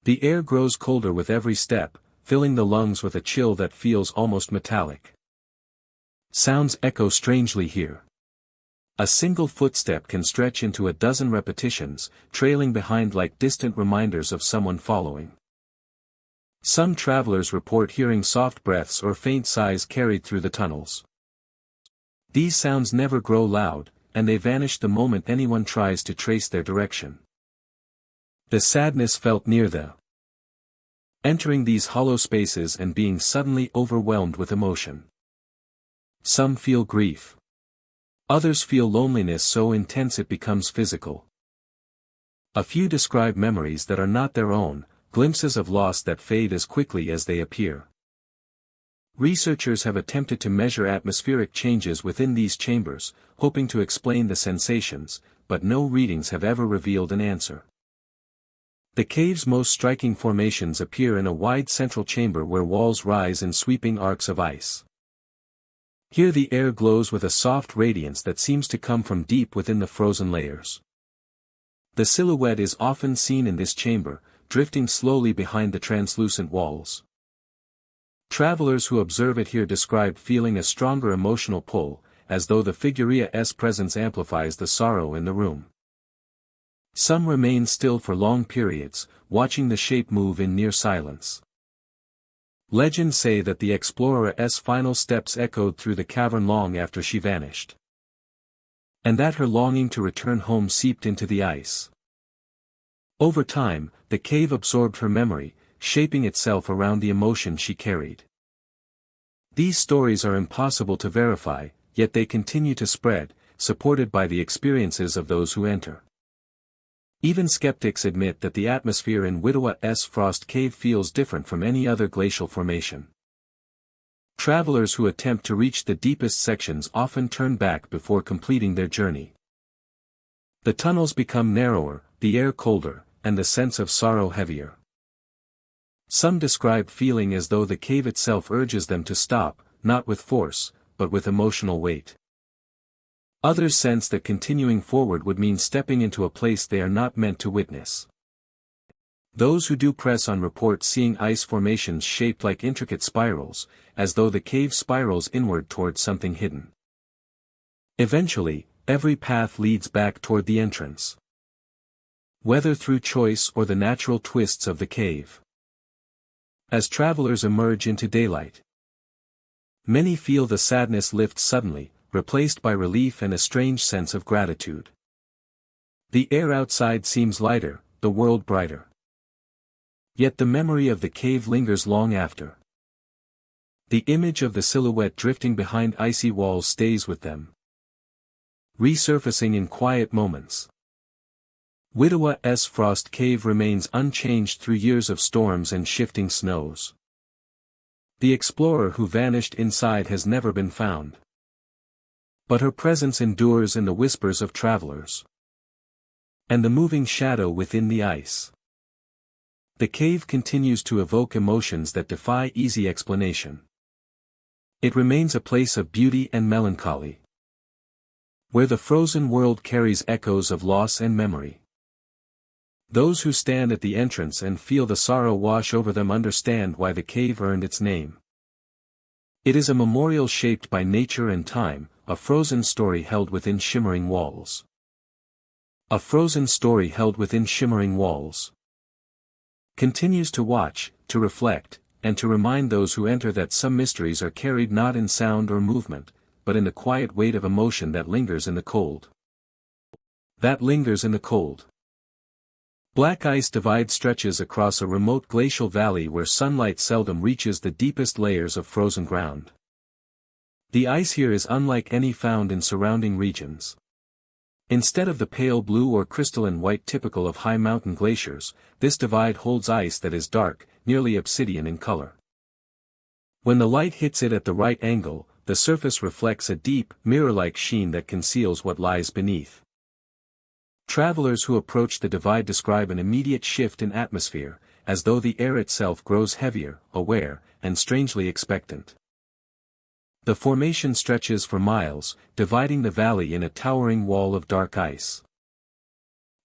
The air grows colder with every step, filling the lungs with a chill that feels almost metallic. Sounds echo strangely here. A single footstep can stretch into a dozen repetitions, trailing behind like distant reminders of someone following. Some travelers report hearing soft breaths or faint sighs carried through the tunnels. These sounds never grow loud, and they vanish the moment anyone tries to trace their direction. The sadness felt near them. Entering these hollow spaces and being suddenly overwhelmed with emotion. Some feel grief. Others feel loneliness so intense it becomes physical. A few describe memories that are not their own, glimpses of loss that fade as quickly as they appear. Researchers have attempted to measure atmospheric changes within these chambers, hoping to explain the sensations, but no readings have ever revealed an answer. The cave's most striking formations appear in a wide central chamber where walls rise in sweeping arcs of ice. Here the air glows with a soft radiance that seems to come from deep within the frozen layers. The silhouette is often seen in this chamber, drifting slowly behind the translucent walls. Travelers who observe it here describe feeling a stronger emotional pull, as though the figure's presence amplifies the sorrow in the room. Some remain still for long periods, watching the shape move in near silence. Legends say that the explorer's final steps echoed through the cavern long after she vanished. And that her longing to return home seeped into the ice. Over time, the cave absorbed her memory, shaping itself around the emotion she carried. These stories are impossible to verify, yet they continue to spread, supported by the experiences of those who enter. Even skeptics admit that the atmosphere in Widowa's Frost Cave feels different from any other glacial formation. Travelers who attempt to reach the deepest sections often turn back before completing their journey. The tunnels become narrower, the air colder, and the sense of sorrow heavier. Some describe feeling as though the cave itself urges them to stop, not with force, but with emotional weight. Others sense that continuing forward would mean stepping into a place they are not meant to witness. Those who do press on report seeing ice formations shaped like intricate spirals, as though the cave spirals inward toward something hidden. Eventually, every path leads back toward the entrance. Whether through choice or the natural twists of the cave. As travelers emerge into daylight, many feel the sadness lift suddenly, replaced by relief and a strange sense of gratitude. The air outside seems lighter, the world brighter. Yet the memory of the cave lingers long after. The image of the silhouette drifting behind icy walls stays with them, resurfacing in quiet moments. Widowa's Frost Cave remains unchanged through years of storms and shifting snows. The explorer who vanished inside has never been found. But her presence endures in the whispers of travelers. And the moving shadow within the ice. The cave continues to evoke emotions that defy easy explanation. It remains a place of beauty and melancholy, where the frozen world carries echoes of loss and memory. Those who stand at the entrance and feel the sorrow wash over them understand why the cave earned its name. It is a memorial shaped by nature and time, a frozen story held within shimmering walls. A frozen story held within shimmering walls. Continues to watch, to reflect, and to remind those who enter that some mysteries are carried not in sound or movement, but in the quiet weight of emotion that lingers in the cold. That lingers in the cold. Black ice divide stretches across a remote glacial valley where sunlight seldom reaches the deepest layers of frozen ground. The ice here is unlike any found in surrounding regions. Instead of the pale blue or crystalline white typical of high mountain glaciers, this divide holds ice that is dark, nearly obsidian in color. When the light hits it at the right angle, the surface reflects a deep, mirror-like sheen that conceals what lies beneath. Travelers who approach the divide describe an immediate shift in atmosphere, as though the air itself grows heavier, aware, and strangely expectant. The formation stretches for miles, dividing the valley in a towering wall of dark ice.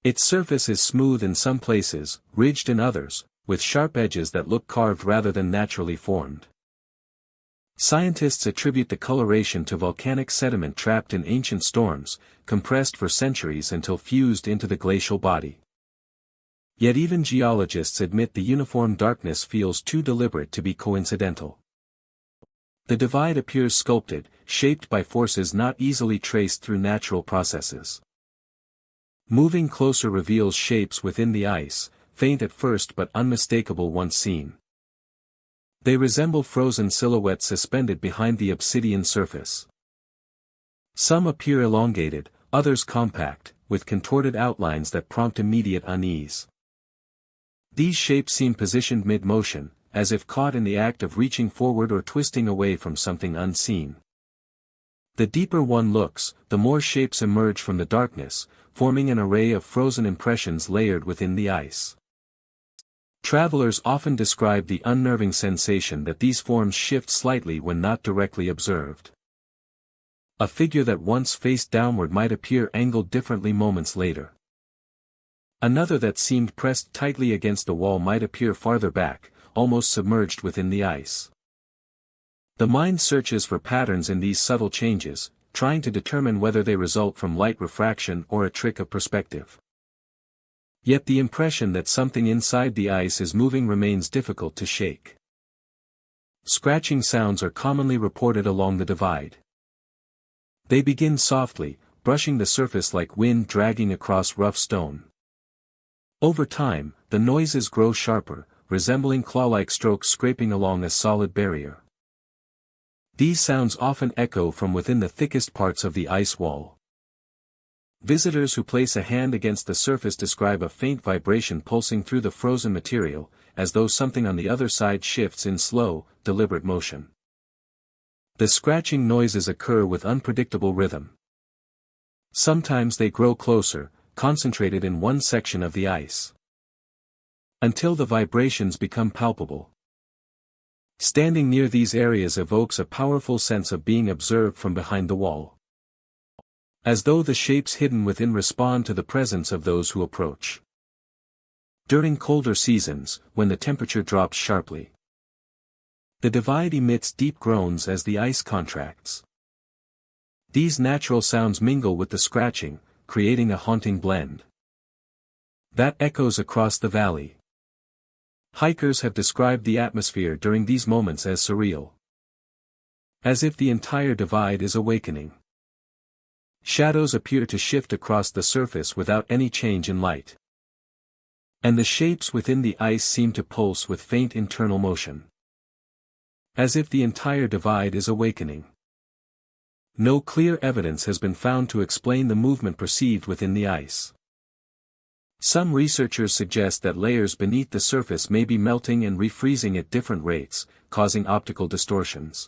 Its surface is smooth in some places, ridged in others, with sharp edges that look carved rather than naturally formed. Scientists attribute the coloration to volcanic sediment trapped in ancient storms, compressed for centuries until fused into the glacial body. Yet even geologists admit the uniform darkness feels too deliberate to be coincidental. The divide appears sculpted, shaped by forces not easily traced through natural processes. Moving closer reveals shapes within the ice, faint at first but unmistakable once seen. They resemble frozen silhouettes suspended behind the obsidian surface. Some appear elongated, others compact, with contorted outlines that prompt immediate unease. These shapes seem positioned mid-motion, as if caught in the act of reaching forward or twisting away from something unseen. The deeper one looks, the more shapes emerge from the darkness, forming an array of frozen impressions layered within the ice. Travelers often describe the unnerving sensation that these forms shift slightly when not directly observed. A figure that once faced downward might appear angled differently moments later. Another that seemed pressed tightly against the wall might appear farther back, almost submerged within the ice. The mind searches for patterns in these subtle changes, trying to determine whether they result from light refraction or a trick of perspective. Yet the impression that something inside the ice is moving remains difficult to shake. Scratching sounds are commonly reported along the divide. They begin softly, brushing the surface like wind dragging across rough stone. Over time, the noises grow sharper, resembling claw-like strokes scraping along a solid barrier. These sounds often echo from within the thickest parts of the ice wall. Visitors who place a hand against the surface describe a faint vibration pulsing through the frozen material, as though something on the other side shifts in slow, deliberate motion. The scratching noises occur with unpredictable rhythm. Sometimes they grow closer, concentrated in one section of the ice, until the vibrations become palpable. Standing near these areas evokes a powerful sense of being observed from behind the wall. As though the shapes hidden within respond to the presence of those who approach. During colder seasons, when the temperature drops sharply, the divide emits deep groans as the ice contracts. These natural sounds mingle with the scratching, creating a haunting blend that echoes across the valley. Hikers have described the atmosphere during these moments as surreal. As if the entire divide is awakening. Shadows appear to shift across the surface without any change in light. And the shapes within the ice seem to pulse with faint internal motion. As if the entire divide is awakening. No clear evidence has been found to explain the movement perceived within the ice. Some researchers suggest that layers beneath the surface may be melting and refreezing at different rates, causing optical distortions.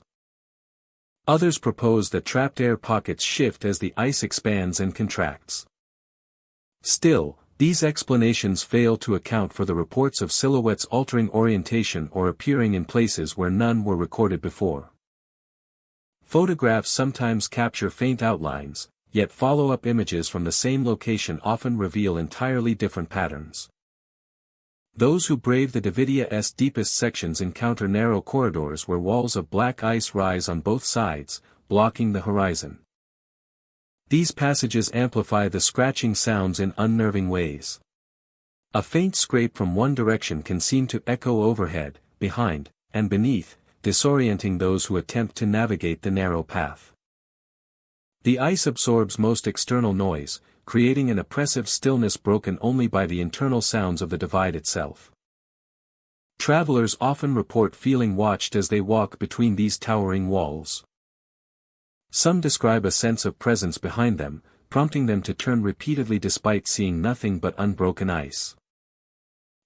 Others propose that trapped air pockets shift as the ice expands and contracts. Still, these explanations fail to account for the reports of silhouettes altering orientation or appearing in places where none were recorded before. Photographs sometimes capture faint outlines, yet follow-up images from the same location often reveal entirely different patterns. Those who brave the Davidia's deepest sections encounter narrow corridors where walls of black ice rise on both sides, blocking the horizon. These passages amplify the scratching sounds in unnerving ways. A faint scrape from one direction can seem to echo overhead, behind, and beneath, disorienting those who attempt to navigate the narrow path. The ice absorbs most external noise, creating an oppressive stillness broken only by the internal sounds of the divide itself. Travelers often report feeling watched as they walk between these towering walls. Some describe a sense of presence behind them, prompting them to turn repeatedly despite seeing nothing but unbroken ice.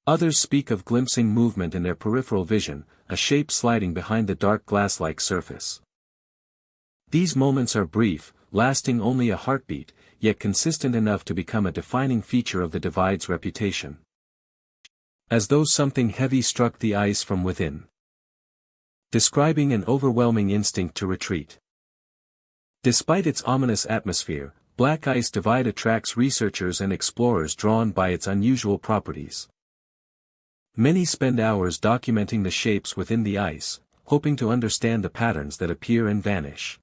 Others speak of glimpsing movement in their peripheral vision, a shape sliding behind the dark glass-like surface. These moments are brief, lasting only a heartbeat, yet consistent enough to become a defining feature of the divide's reputation. As though something heavy struck the ice from within. Describing an overwhelming instinct to retreat. Despite its ominous atmosphere, Black Ice Divide attracts researchers and explorers drawn by its unusual properties. Many spend hours documenting the shapes within the ice, hoping to understand the patterns that appear and vanish.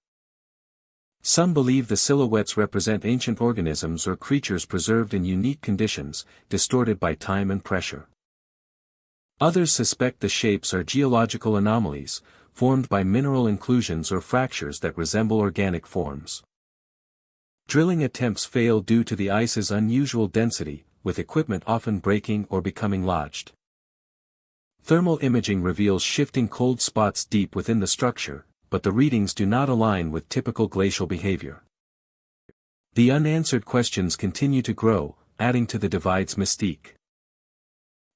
Some believe the silhouettes represent ancient organisms or creatures preserved in unique conditions, distorted by time and pressure. Others suspect the shapes are geological anomalies, formed by mineral inclusions or fractures that resemble organic forms. Drilling attempts fail due to the ice's unusual density, with equipment often breaking or becoming lodged. Thermal imaging reveals shifting cold spots deep within the structure, but the readings do not align with typical glacial behavior. The unanswered questions continue to grow, adding to the divide's mystique.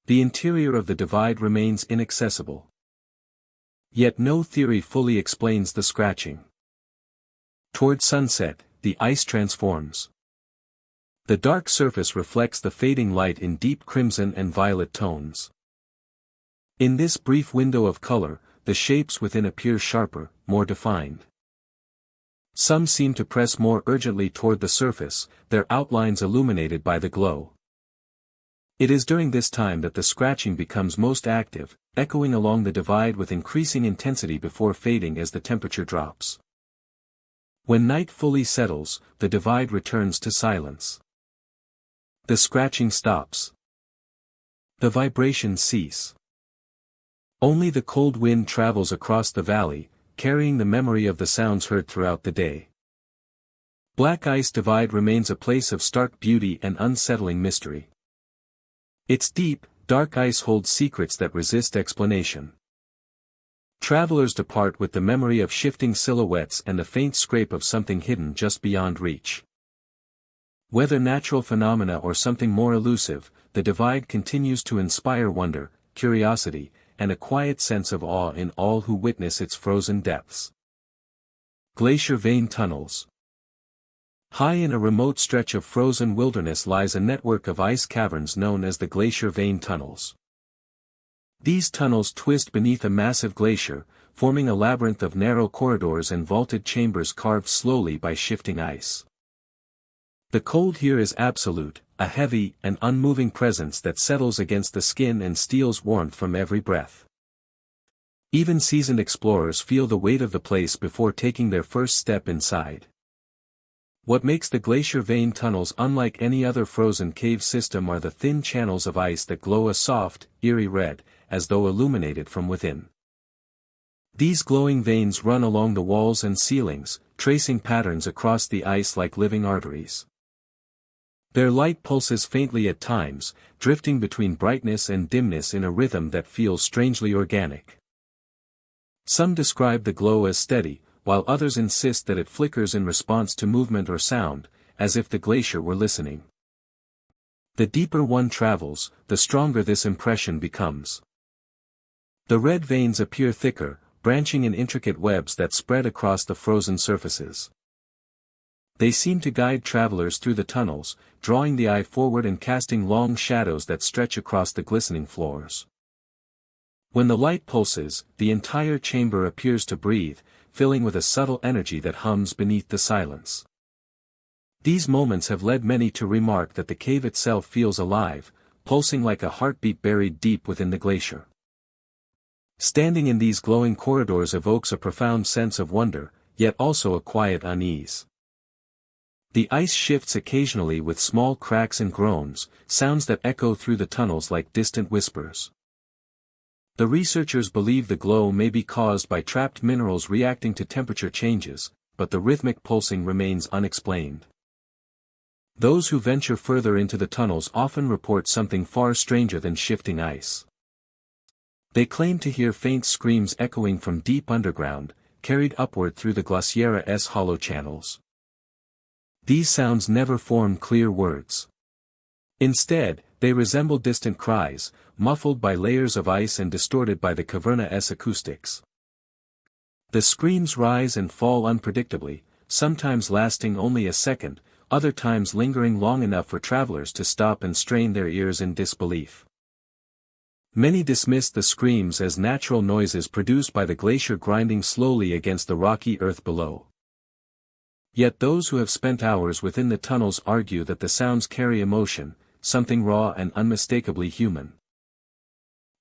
The interior of the divide remains inaccessible. Yet no theory fully explains the scratching. Toward sunset, the ice transforms. The dark surface reflects the fading light in deep crimson and violet tones. In this brief window of color, the shapes within appear sharper, more defined. Some seem to press more urgently toward the surface, their outlines illuminated by the glow. It is during this time that the scratching becomes most active, echoing along the divide with increasing intensity before fading as the temperature drops. When night fully settles, the divide returns to silence. The scratching stops. The vibrations cease. Only the cold wind travels across the valley, carrying the memory of the sounds heard throughout the day. Black Ice Divide remains a place of stark beauty and unsettling mystery. Its deep, dark ice holds secrets that resist explanation. Travelers depart with the memory of shifting silhouettes and the faint scrape of something hidden just beyond reach. Whether natural phenomena or something more elusive, the divide continues to inspire wonder, curiosity, and a quiet sense of awe in all who witness its frozen depths. Glacier Vein Tunnels. High in a remote stretch of frozen wilderness lies a network of ice caverns known as the Glacier Vein Tunnels. These tunnels twist beneath a massive glacier, forming a labyrinth of narrow corridors and vaulted chambers carved slowly by shifting ice. The cold here is absolute, a heavy and unmoving presence that settles against the skin and steals warmth from every breath. Even seasoned explorers feel the weight of the place before taking their first step inside. What makes the Glacier Vein Tunnels unlike any other frozen cave system are the thin channels of ice that glow a soft, eerie red, as though illuminated from within. These glowing veins run along the walls and ceilings, tracing patterns across the ice like living arteries. Their light pulses faintly at times, drifting between brightness and dimness in a rhythm that feels strangely organic. Some describe the glow as steady, while others insist that it flickers in response to movement or sound, as if the glacier were listening. The deeper one travels, the stronger this impression becomes. The red veins appear thicker, branching in intricate webs that spread across the frozen surfaces. They seem to guide travelers through the tunnels, drawing the eye forward and casting long shadows that stretch across the glistening floors. When the light pulses, the entire chamber appears to breathe, filling with a subtle energy that hums beneath the silence. These moments have led many to remark that the cave itself feels alive, pulsing like a heartbeat buried deep within the glacier. Standing in these glowing corridors evokes a profound sense of wonder, yet also a quiet unease. The ice shifts occasionally with small cracks and groans, sounds that echo through the tunnels like distant whispers. The researchers believe the glow may be caused by trapped minerals reacting to temperature changes, but the rhythmic pulsing remains unexplained. Those who venture further into the tunnels often report something far stranger than shifting ice. They claim to hear faint screams echoing from deep underground, carried upward through the Glacier's hollow channels. These sounds never form clear words. Instead, they resemble distant cries, muffled by layers of ice and distorted by the cavernous acoustics. The screams rise and fall unpredictably, sometimes lasting only a second, other times lingering long enough for travelers to stop and strain their ears in disbelief. Many dismiss the screams as natural noises produced by the glacier grinding slowly against the rocky earth below. Yet those who have spent hours within the tunnels argue that the sounds carry emotion, something raw and unmistakably human.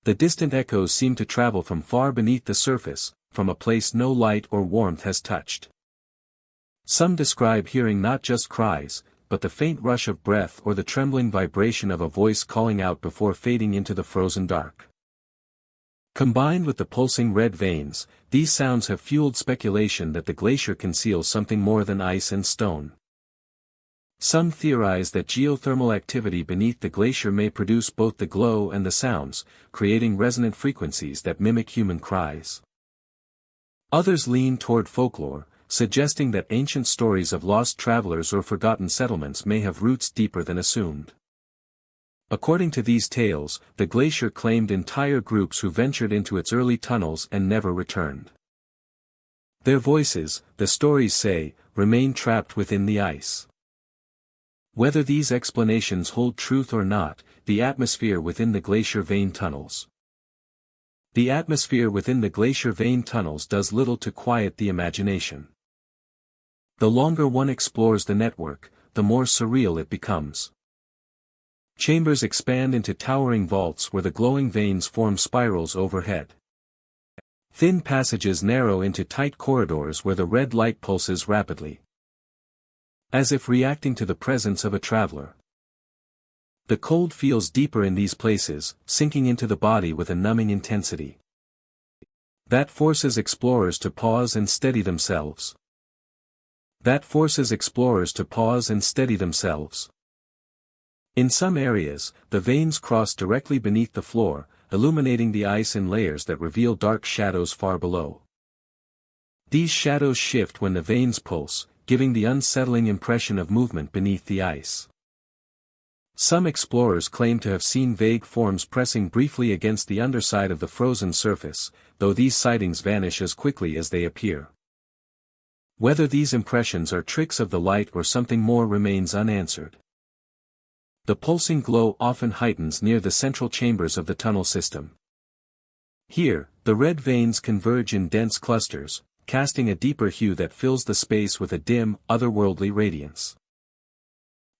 The distant echoes seem to travel from far beneath the surface, from a place no light or warmth has touched. Some describe hearing not just cries, but the faint rush of breath or the trembling vibration of a voice calling out before fading into the frozen dark. Combined with the pulsing red veins, these sounds have fueled speculation that the glacier conceals something more than ice and stone. Some theorize that geothermal activity beneath the glacier may produce both the glow and the sounds, creating resonant frequencies that mimic human cries. Others lean toward folklore, suggesting that ancient stories of lost travelers or forgotten settlements may have roots deeper than assumed. According to these tales, the glacier claimed entire groups who ventured into its early tunnels and never returned. Their voices, the stories say, remain trapped within the ice. Whether these explanations hold truth or not, the atmosphere within the glacier vein tunnels. The atmosphere within the glacier vein tunnels does little to quiet the imagination. The longer one explores the network, the more surreal it becomes. Chambers expand into towering vaults where the glowing veins form spirals overhead. Thin passages narrow into tight corridors where the red light pulses rapidly, as if reacting to the presence of a traveler. The cold feels deeper in these places, sinking into the body with a numbing intensity that forces explorers to pause and steady themselves. In some areas, the veins cross directly beneath the floor, illuminating the ice in layers that reveal dark shadows far below. These shadows shift when the veins pulse, giving the unsettling impression of movement beneath the ice. Some explorers claim to have seen vague forms pressing briefly against the underside of the frozen surface, though these sightings vanish as quickly as they appear. Whether these impressions are tricks of the light or something more remains unanswered. The pulsing glow often heightens near the central chambers of the tunnel system. Here, the red veins converge in dense clusters, casting a deeper hue that fills the space with a dim, otherworldly radiance.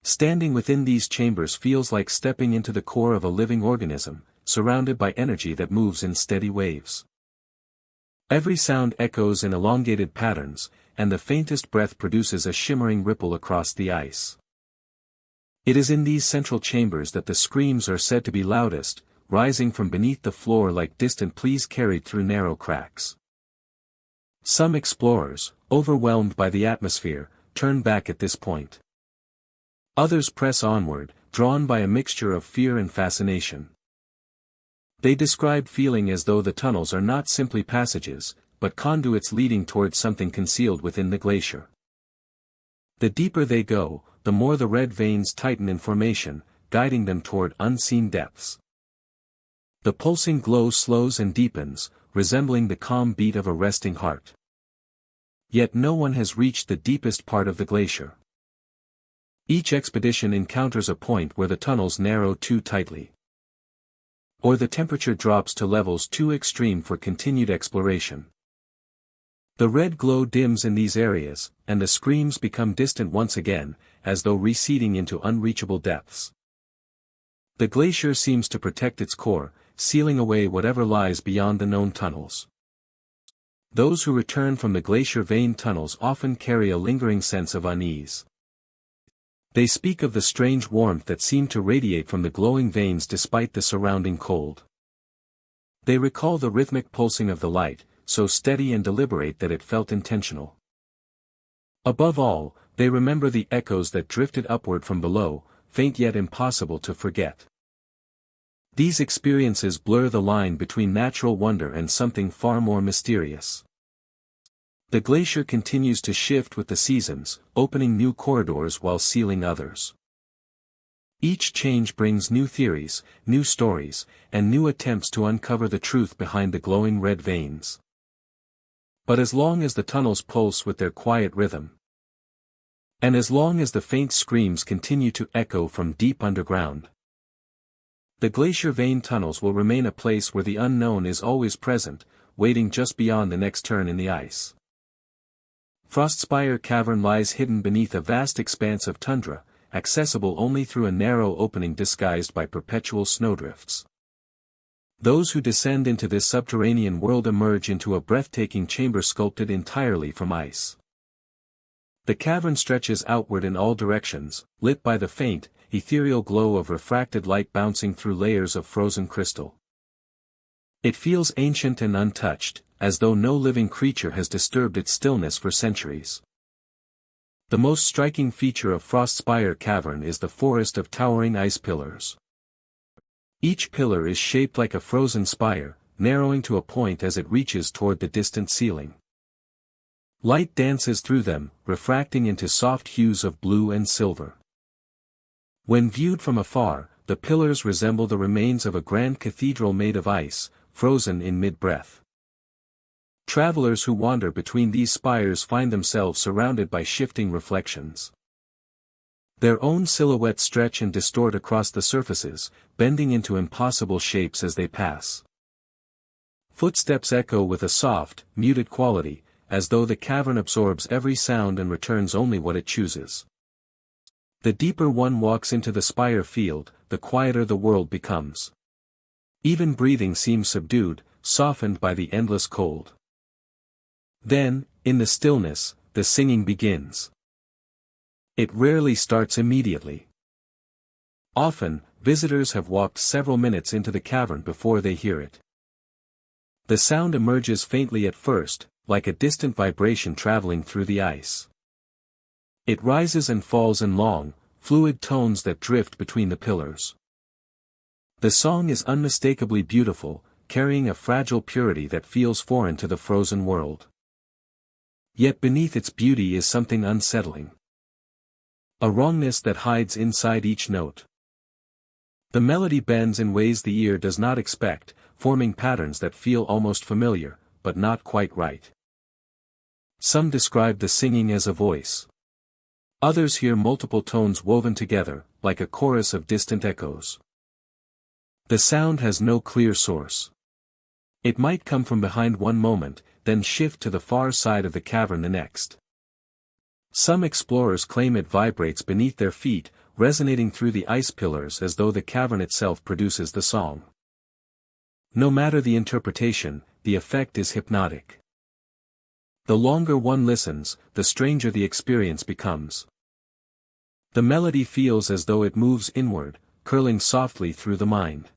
Standing within these chambers feels like stepping into the core of a living organism, surrounded by energy that moves in steady waves. Every sound echoes in elongated patterns, and the faintest breath produces a shimmering ripple across the ice. It is in these central chambers that the screams are said to be loudest, rising from beneath the floor like distant pleas carried through narrow cracks. Some explorers, overwhelmed by the atmosphere, turn back at this point. Others press onward, drawn by a mixture of fear and fascination. They describe feeling as though the tunnels are not simply passages, but conduits leading towards something concealed within the glacier. The deeper they go, the more the red veins tighten in formation, guiding them toward unseen depths. The pulsing glow slows and deepens, resembling the calm beat of a resting heart. Yet no one has reached the deepest part of the glacier. Each expedition encounters a point where the tunnels narrow too tightly, or the temperature drops to levels too extreme for continued exploration. The red glow dims in these areas, and the screams become distant once again, as though receding into unreachable depths. The glacier seems to protect its core, sealing away whatever lies beyond the known tunnels. Those who return from the glacier vein tunnels often carry a lingering sense of unease. They speak of the strange warmth that seemed to radiate from the glowing veins despite the surrounding cold. They recall the rhythmic pulsing of the light, so steady and deliberate that it felt intentional. Above all, they remember the echoes that drifted upward from below, faint yet impossible to forget. These experiences blur the line between natural wonder and something far more mysterious. The glacier continues to shift with the seasons, opening new corridors while sealing others. Each change brings new theories, new stories, and new attempts to uncover the truth behind the glowing red veins. But as long as the tunnels pulse with their quiet rhythm, and as long as the faint screams continue to echo from deep underground, the glacier vein tunnels will remain a place where the unknown is always present, waiting just beyond the next turn in the ice. Frostspire Cavern lies hidden beneath a vast expanse of tundra, accessible only through a narrow opening disguised by perpetual snowdrifts. Those who descend into this subterranean world emerge into a breathtaking chamber sculpted entirely from ice. The cavern stretches outward in all directions, lit by the faint, ethereal glow of refracted light bouncing through layers of frozen crystal. It feels ancient and untouched, as though no living creature has disturbed its stillness for centuries. The most striking feature of Frostspire Cavern is the forest of towering ice pillars. Each pillar is shaped like a frozen spire, narrowing to a point as it reaches toward the distant ceiling. Light dances through them, refracting into soft hues of blue and silver. When viewed from afar, the pillars resemble the remains of a grand cathedral made of ice, frozen in mid-breath. Travelers who wander between these spires find themselves surrounded by shifting reflections. Their own silhouettes stretch and distort across the surfaces, bending into impossible shapes as they pass. Footsteps echo with a soft, muted quality, as though the cavern absorbs every sound and returns only what it chooses. The deeper one walks into the spire field, the quieter the world becomes. Even breathing seems subdued, softened by the endless cold. Then, in the stillness, the singing begins. It rarely starts immediately. Often, visitors have walked several minutes into the cavern before they hear it. The sound emerges faintly at first, like a distant vibration traveling through the ice. It rises and falls in long, fluid tones that drift between the pillars. The song is unmistakably beautiful, carrying a fragile purity that feels foreign to the frozen world. Yet beneath its beauty is something unsettling. A wrongness that hides inside each note. The melody bends in ways the ear does not expect, forming patterns that feel almost familiar, but not quite right. Some describe the singing as a voice. Others hear multiple tones woven together, like a chorus of distant echoes. The sound has no clear source. It might come from behind one moment, then shift to the far side of the cavern the next. Some explorers claim it vibrates beneath their feet, resonating through the ice pillars as though the cavern itself produces the song. No matter the interpretation, the effect is hypnotic. The longer one listens, the stranger the experience becomes. The melody feels as though it moves inward, curling softly through the mind.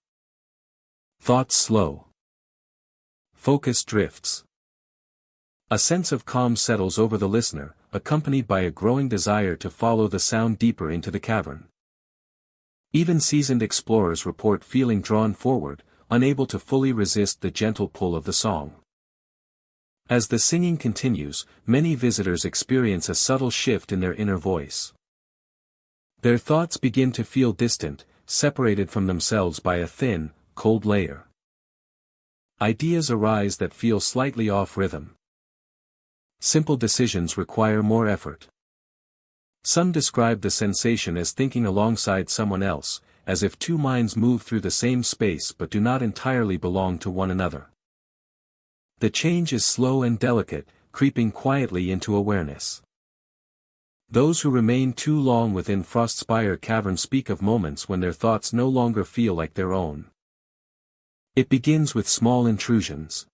Thoughts slow. Focus drifts. A sense of calm settles over the listener, accompanied by a growing desire to follow the sound deeper into the cavern. Even seasoned explorers report feeling drawn forward, unable to fully resist the gentle pull of the song. As the singing continues, many visitors experience a subtle shift in their inner voice. Their thoughts begin to feel distant, separated from themselves by a thin, cold layer. Ideas arise that feel slightly off rhythm. Simple decisions require more effort. Some describe the sensation as thinking alongside someone else, as if two minds move through the same space but do not entirely belong to one another. The change is slow and delicate, creeping quietly into awareness. Those who remain too long within Frostspire Cavern speak of moments when their thoughts no longer feel like their own. It begins with small intrusions.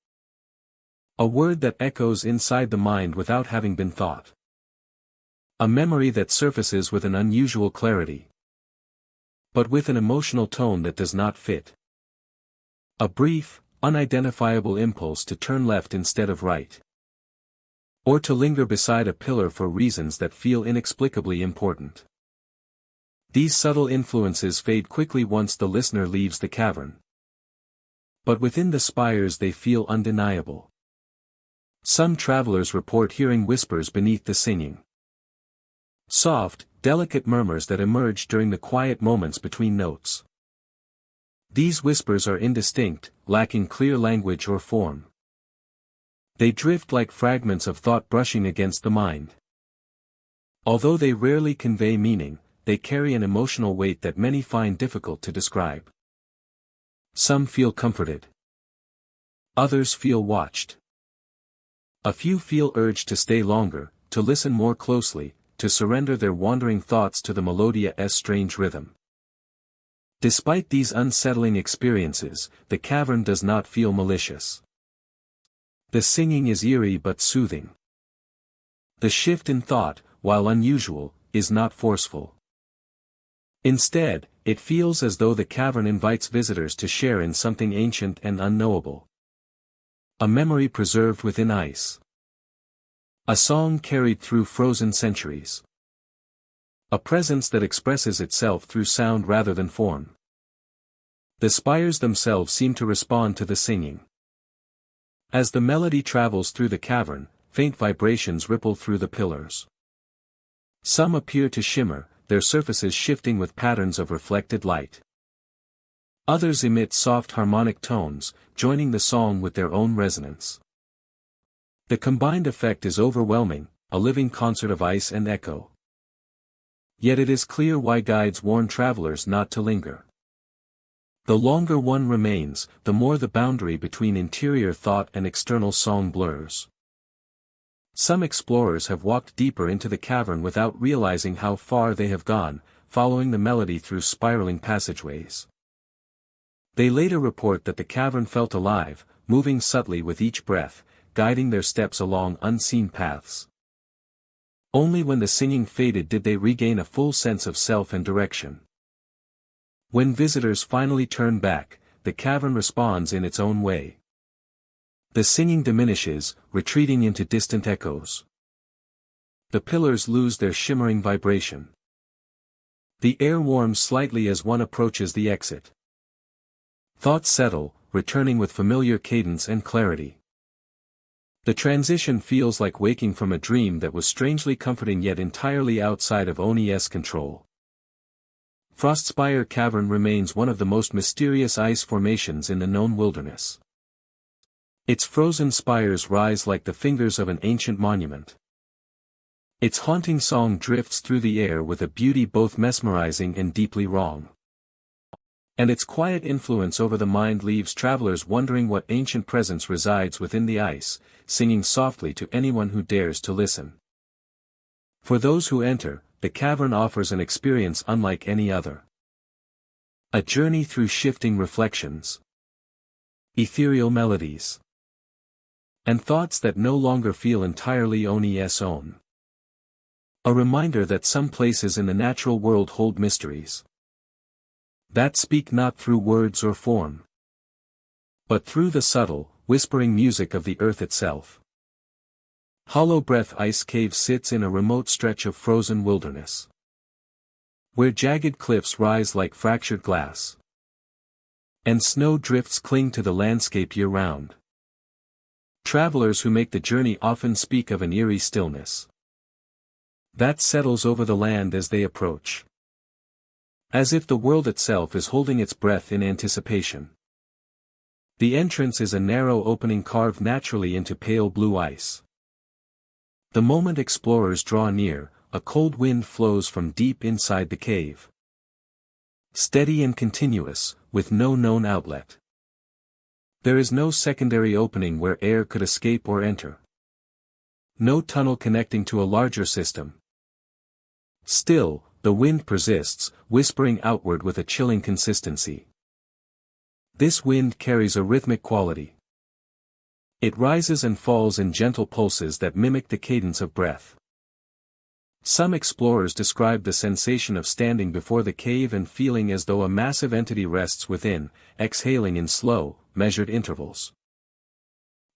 A word that echoes inside the mind without having been thought. A memory that surfaces with an unusual clarity, but with an emotional tone that does not fit. A brief, unidentifiable impulse to turn left instead of right. Or to linger beside a pillar for reasons that feel inexplicably important. These subtle influences fade quickly once the listener leaves the cavern. But within the spires they feel undeniable. Some travelers report hearing whispers beneath the singing. Soft, delicate murmurs that emerge during the quiet moments between notes. These whispers are indistinct, lacking clear language or form. They drift like fragments of thought brushing against the mind. Although they rarely convey meaning, they carry an emotional weight that many find difficult to describe. Some feel comforted. Others feel watched. A few feel urged to stay longer, to listen more closely, to surrender their wandering thoughts to the melodia's strange rhythm. Despite these unsettling experiences, the cavern does not feel malicious. The singing is eerie but soothing. The shift in thought, while unusual, is not forceful. Instead, it feels as though the cavern invites visitors to share in something ancient and unknowable. A memory preserved within ice. A song carried through frozen centuries. A presence that expresses itself through sound rather than form. The spires themselves seem to respond to the singing. As the melody travels through the cavern, faint vibrations ripple through the pillars. Some appear to shimmer, their surfaces shifting with patterns of reflected light. Others emit soft harmonic tones, joining the song with their own resonance. The combined effect is overwhelming, a living concert of ice and echo. Yet it is clear why guides warn travelers not to linger. The longer one remains, the more the boundary between interior thought and external song blurs. Some explorers have walked deeper into the cavern without realizing how far they have gone, following the melody through spiraling passageways. They later report that the cavern felt alive, moving subtly with each breath, guiding their steps along unseen paths. Only when the singing faded did they regain a full sense of self and direction. When visitors finally turn back, the cavern responds in its own way. The singing diminishes, retreating into distant echoes. The pillars lose their shimmering vibration. The air warms slightly as one approaches the exit. Thoughts settle, returning with familiar cadence and clarity. The transition feels like waking from a dream that was strangely comforting yet entirely outside of Oni's control. Frostspire Cavern remains one of the most mysterious ice formations in the known wilderness. Its frozen spires rise like the fingers of an ancient monument. Its haunting song drifts through the air with a beauty both mesmerizing and deeply wrong. And its quiet influence over the mind leaves travelers wondering what ancient presence resides within the ice, singing softly to anyone who dares to listen. For those who enter, the cavern offers an experience unlike any other. A journey through shifting reflections, ethereal melodies, and thoughts that no longer feel entirely Oni's own. A reminder that some places in the natural world hold mysteries that speak not through words or form, but through the subtle, whispering music of the earth itself. Hollow Breath Ice Cave sits in a remote stretch of frozen wilderness, where jagged cliffs rise like fractured glass, and snow drifts cling to the landscape year-round. Travelers who make the journey often speak of an eerie stillness that settles over the land as they approach, as if the world itself is holding its breath in anticipation. The entrance is a narrow opening carved naturally into pale blue ice. The moment explorers draw near, a cold wind flows from deep inside the cave. Steady and continuous, with no known outlet. There is no secondary opening where air could escape or enter. No tunnel connecting to a larger system. Still, the wind persists, whispering outward with a chilling consistency. This wind carries a rhythmic quality. It rises and falls in gentle pulses that mimic the cadence of breath. Some explorers describe the sensation of standing before the cave and feeling as though a massive entity rests within, exhaling in slow, measured intervals.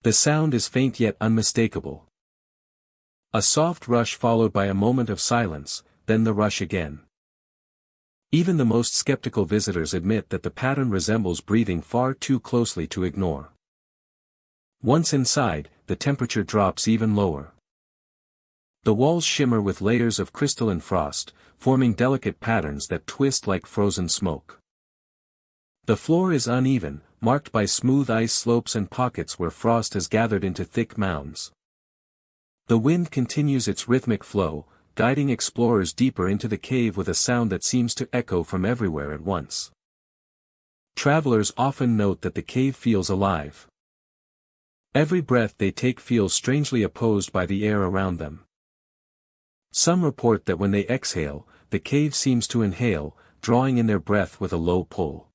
The sound is faint yet unmistakable. A soft rush followed by a moment of silence, then the rush again. Even the most skeptical visitors admit that the pattern resembles breathing far too closely to ignore. Once inside, the temperature drops even lower. The walls shimmer with layers of crystalline frost, forming delicate patterns that twist like frozen smoke. The floor is uneven, marked by smooth ice slopes and pockets where frost has gathered into thick mounds. The wind continues its rhythmic flow, guiding explorers deeper into the cave with a sound that seems to echo from everywhere at once. Travelers often note that the cave feels alive. Every breath they take feels strangely opposed by the air around them. Some report that when they exhale, the cave seems to inhale, drawing in their breath with a low pull.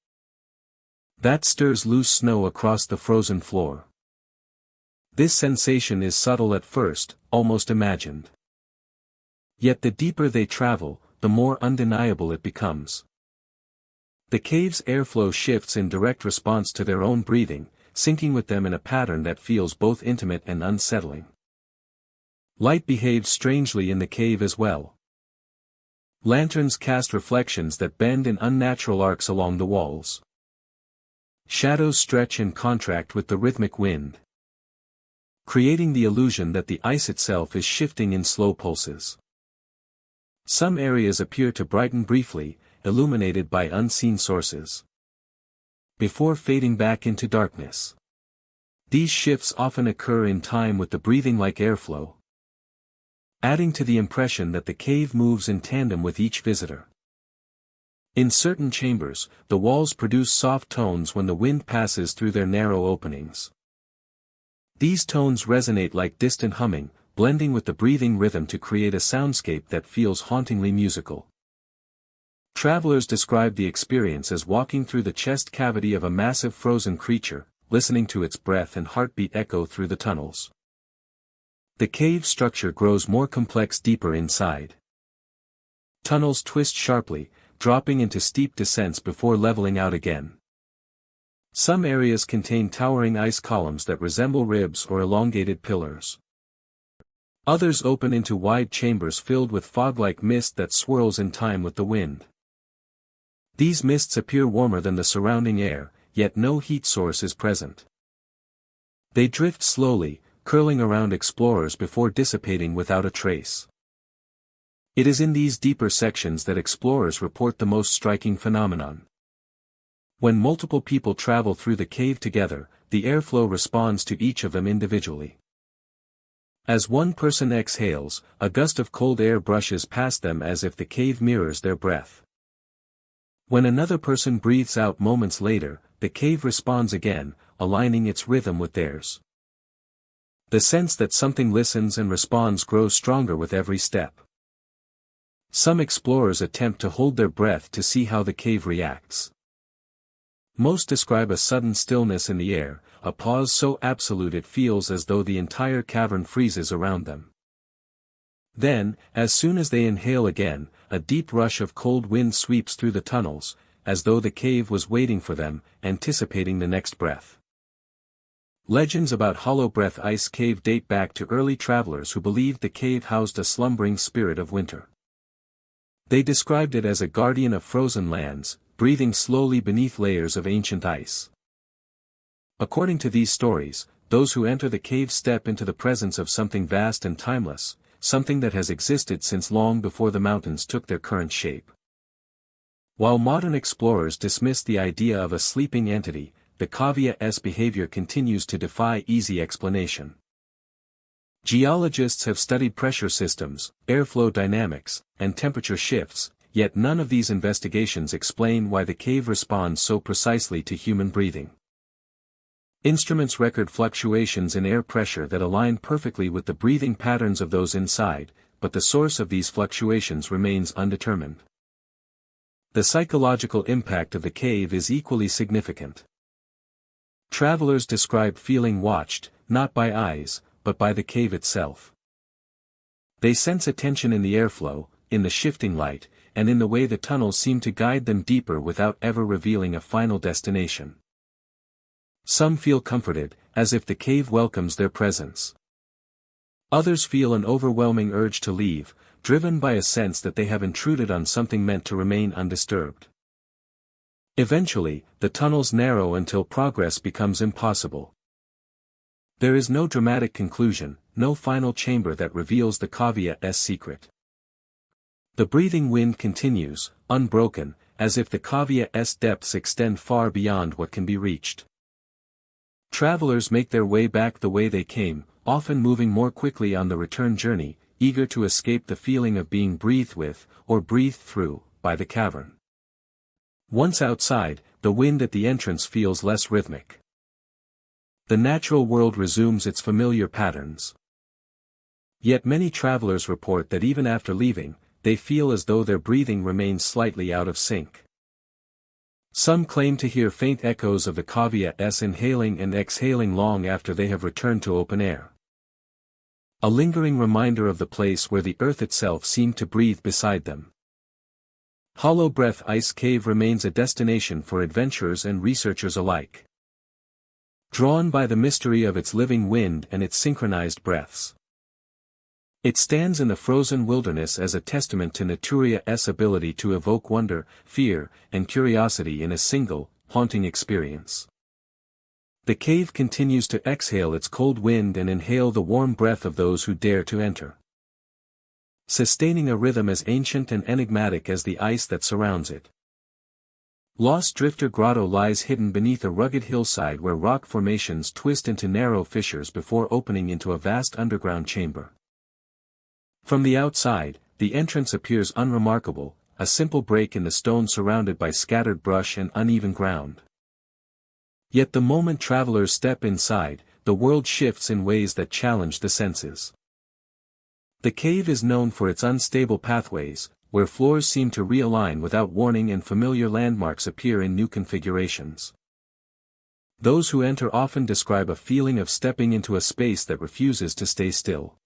That stirs loose snow across the frozen floor. This sensation is subtle at first, almost imagined. Yet the deeper they travel, the more undeniable it becomes. The cave's airflow shifts in direct response to their own breathing, syncing with them in a pattern that feels both intimate and unsettling. Light behaves strangely in the cave as well. Lanterns cast reflections that bend in unnatural arcs along the walls. Shadows stretch and contract with the rhythmic wind, creating the illusion that the ice itself is shifting in slow pulses. Some areas appear to brighten briefly, illuminated by unseen sources, before fading back into darkness. These shifts often occur in time with the breathing-like airflow, adding to the impression that the cave moves in tandem with each visitor. In certain chambers, the walls produce soft tones when the wind passes through their narrow openings. These tones resonate like distant humming, blending with the breathing rhythm to create a soundscape that feels hauntingly musical. Travelers describe the experience as walking through the chest cavity of a massive frozen creature, listening to its breath and heartbeat echo through the tunnels. The cave structure grows more complex deeper inside. Tunnels twist sharply, dropping into steep descents before leveling out again. Some areas contain towering ice columns that resemble ribs or elongated pillars. Others open into wide chambers filled with fog-like mist that swirls in time with the wind. These mists appear warmer than the surrounding air, yet no heat source is present. They drift slowly, curling around explorers before dissipating without a trace. It is in these deeper sections that explorers report the most striking phenomenon. When multiple people travel through the cave together, the airflow responds to each of them individually. As one person exhales, a gust of cold air brushes past them as if the cave mirrors their breath. When another person breathes out moments later, the cave responds again, aligning its rhythm with theirs. The sense that something listens and responds grows stronger with every step. Some explorers attempt to hold their breath to see how the cave reacts. Most describe a sudden stillness in the air, a pause so absolute it feels as though the entire cavern freezes around them. Then, as soon as they inhale again, a deep rush of cold wind sweeps through the tunnels, as though the cave was waiting for them, anticipating the next breath. Legends about hollow breath ice cave date back to early travelers who believed the cave housed a slumbering spirit of winter. They described it as a guardian of frozen lands, breathing slowly beneath layers of ancient ice. According to these stories, those who enter the cave step into the presence of something vast and timeless, something that has existed since long before the mountains took their current shape. While modern explorers dismiss the idea of a sleeping entity, the cavea's behavior continues to defy easy explanation. Geologists have studied pressure systems, airflow dynamics, and temperature shifts, yet none of these investigations explain why the cave responds so precisely to human breathing. Instruments record fluctuations in air pressure that align perfectly with the breathing patterns of those inside, but the source of these fluctuations remains undetermined. The psychological impact of the cave is equally significant. Travelers describe feeling watched, not by eyes, but by the cave itself. They sense a tension in the airflow, in the shifting light, and in the way the tunnels seem to guide them deeper without ever revealing a final destination. Some feel comforted, as if the cave welcomes their presence. Others feel an overwhelming urge to leave, driven by a sense that they have intruded on something meant to remain undisturbed. Eventually, the tunnels narrow until progress becomes impossible. There is no dramatic conclusion, no final chamber that reveals the caveat's secret. The breathing wind continues, unbroken, as if the caveat's depths extend far beyond what can be reached. Travelers make their way back the way they came, often moving more quickly on the return journey, eager to escape the feeling of being breathed with, or breathed through, by the cavern. Once outside, the wind at the entrance feels less rhythmic. The natural world resumes its familiar patterns. Yet many travelers report that even after leaving, they feel as though their breathing remains slightly out of sync. Some claim to hear faint echoes of the caveat's inhaling and exhaling long after they have returned to open air. A lingering reminder of the place where the earth itself seemed to breathe beside them. Hollow Breath Ice Cave remains a destination for adventurers and researchers alike. Drawn by the mystery of its living wind and its synchronized breaths. It stands in the frozen wilderness as a testament to Naturia's ability to evoke wonder, fear, and curiosity in a single, haunting experience. The cave continues to exhale its cold wind and inhale the warm breath of those who dare to enter. Sustaining a rhythm as ancient and enigmatic as the ice that surrounds it. Lost Drifter Grotto lies hidden beneath a rugged hillside where rock formations twist into narrow fissures before opening into a vast underground chamber. From the outside, the entrance appears unremarkable, a simple break in the stone surrounded by scattered brush and uneven ground. Yet the moment travelers step inside, the world shifts in ways that challenge the senses. The cave is known for its unstable pathways, where floors seem to realign without warning and familiar landmarks appear in new configurations. Those who enter often describe a feeling of stepping into a space that refuses to stay still.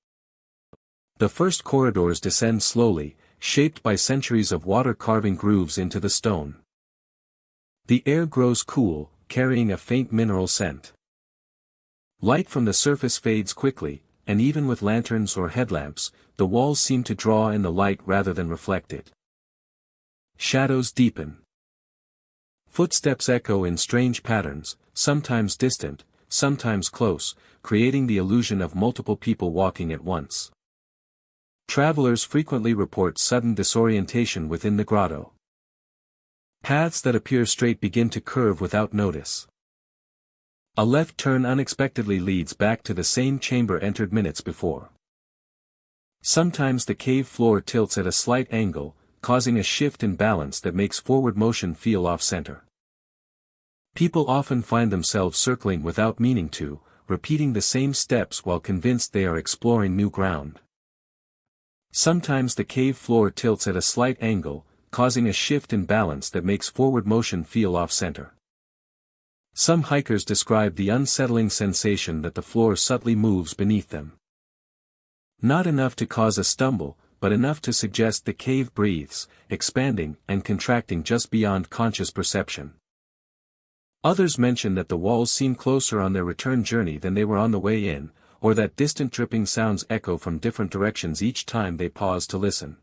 The first corridors descend slowly, shaped by centuries of water carving grooves into the stone. The air grows cool, carrying a faint mineral scent. Light from the surface fades quickly, and even with lanterns or headlamps, the walls seem to draw in the light rather than reflect it. Shadows deepen. Footsteps echo in strange patterns, sometimes distant, sometimes close, creating the illusion of multiple people walking at once. Travelers frequently report sudden disorientation within the grotto. Paths that appear straight begin to curve without notice. A left turn unexpectedly leads back to the same chamber entered minutes before. Sometimes the cave floor tilts at a slight angle, causing a shift in balance that makes forward motion feel off-center. People often find themselves circling without meaning to, repeating the same steps while convinced they are exploring new ground. Sometimes the cave floor tilts at a slight angle, causing a shift in balance that makes forward motion feel off-center. Some hikers describe the unsettling sensation that the floor subtly moves beneath them. Not enough to cause a stumble, but enough to suggest the cave breathes, expanding and contracting just beyond conscious perception. Others mention that the walls seem closer on their return journey than they were on the way in, or that distant dripping sounds echo from different directions each time they pause to listen.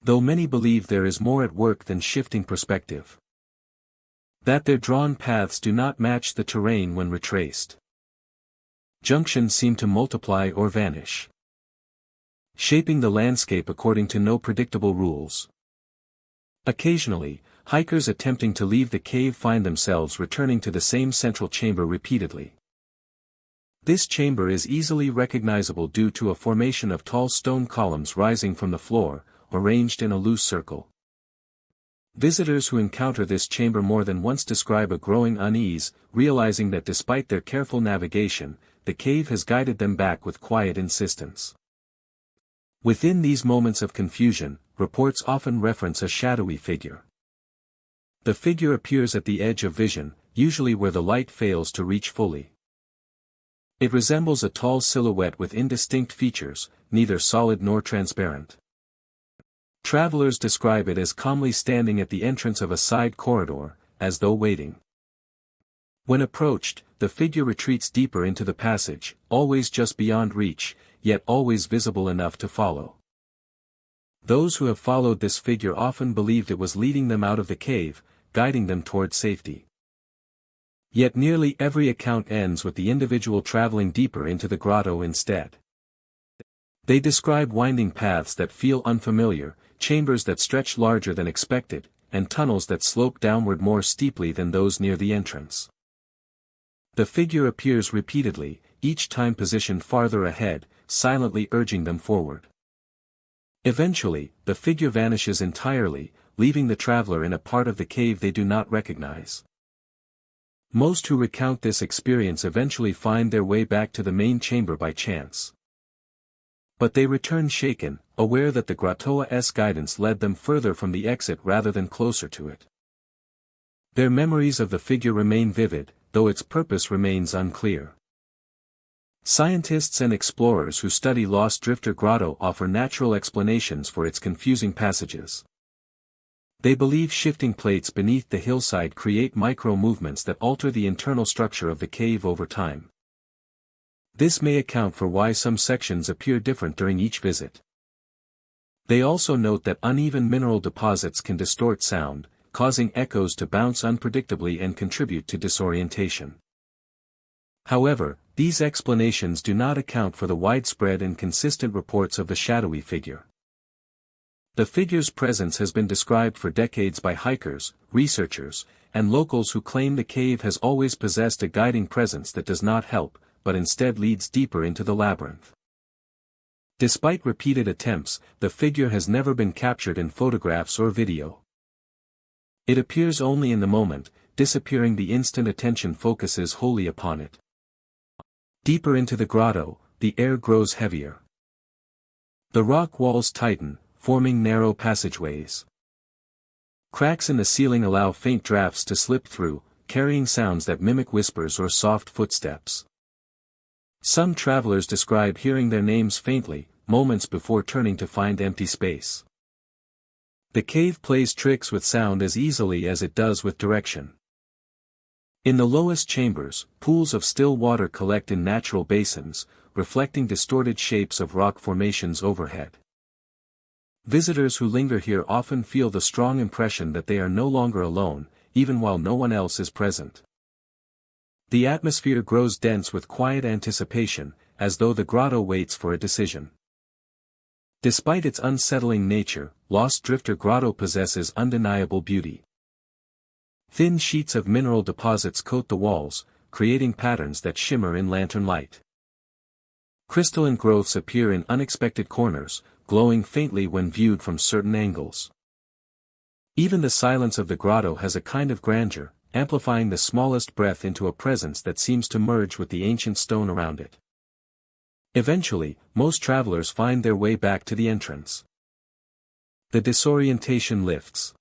Though many believe there is more at work than shifting perspective. That their drawn paths do not match the terrain when retraced. Junctions seem to multiply or vanish. Shaping the landscape according to no predictable rules. Occasionally, hikers attempting to leave the cave find themselves returning to the same central chamber repeatedly. This chamber is easily recognizable due to a formation of tall stone columns rising from the floor, arranged in a loose circle. Visitors who encounter this chamber more than once describe a growing unease, realizing that despite their careful navigation, the cave has guided them back with quiet insistence. Within these moments of confusion, reports often reference a shadowy figure. The figure appears at the edge of vision, usually where the light fails to reach fully. It resembles a tall silhouette with indistinct features, neither solid nor transparent. Travelers describe it as calmly standing at the entrance of a side corridor, as though waiting. When approached, the figure retreats deeper into the passage, always just beyond reach, yet always visible enough to follow. Those who have followed this figure often believed it was leading them out of the cave, guiding them toward safety. Yet nearly every account ends with the individual traveling deeper into the grotto instead. They describe winding paths that feel unfamiliar, chambers that stretch larger than expected, and tunnels that slope downward more steeply than those near the entrance. The figure appears repeatedly, each time positioned farther ahead, silently urging them forward. Eventually, the figure vanishes entirely, leaving the traveler in a part of the cave they do not recognize. Most who recount this experience eventually find their way back to the main chamber by chance. But they return shaken, aware that the grotto's guidance led them further from the exit rather than closer to it. Their memories of the figure remain vivid, though its purpose remains unclear. Scientists and explorers who study Lost Drifter Grotto offer natural explanations for its confusing passages. They believe shifting plates beneath the hillside create micro-movements that alter the internal structure of the cave over time. This may account for why some sections appear different during each visit. They also note that uneven mineral deposits can distort sound, causing echoes to bounce unpredictably and contribute to disorientation. However, these explanations do not account for the widespread and consistent reports of the shadowy figure. The figure's presence has been described for decades by hikers, researchers, and locals who claim the cave has always possessed a guiding presence that does not help, but instead leads deeper into the labyrinth. Despite repeated attempts, the figure has never been captured in photographs or video. It appears only in the moment, disappearing the instant attention focuses wholly upon it. Deeper into the grotto, the air grows heavier. The rock walls tighten, forming narrow passageways. Cracks in the ceiling allow faint drafts to slip through, carrying sounds that mimic whispers or soft footsteps. Some travelers describe hearing their names faintly, moments before turning to find empty space. The cave plays tricks with sound as easily as it does with direction. In the lowest chambers, pools of still water collect in natural basins, reflecting distorted shapes of rock formations overhead. Visitors who linger here often feel the strong impression that they are no longer alone, even while no one else is present. The atmosphere grows dense with quiet anticipation, as though the grotto waits for a decision. Despite its unsettling nature, Lost Drifter Grotto possesses undeniable beauty. Thin sheets of mineral deposits coat the walls, creating patterns that shimmer in lantern light. Crystalline growths appear in unexpected corners, glowing faintly when viewed from certain angles. Even the silence of the grotto has a kind of grandeur, amplifying the smallest breath into a presence that seems to merge with the ancient stone around it. Eventually, most travelers find their way back to the entrance. The disorientation lifts.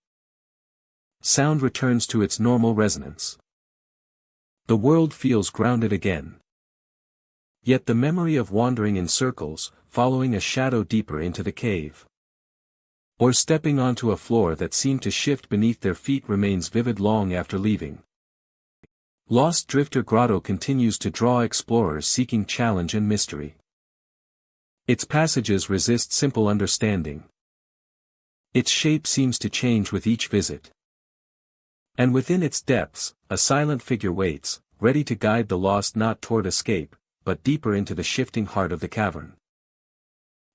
Sound returns to its normal resonance. The world feels grounded again. Yet the memory of wandering in circles, following a shadow deeper into the cave, or stepping onto a floor that seemed to shift beneath their feet remains vivid long after leaving. Lost Drifter Grotto continues to draw explorers seeking challenge and mystery. Its passages resist simple understanding. Its shape seems to change with each visit. And within its depths, a silent figure waits, ready to guide the lost not toward escape, but deeper into the shifting heart of the cavern.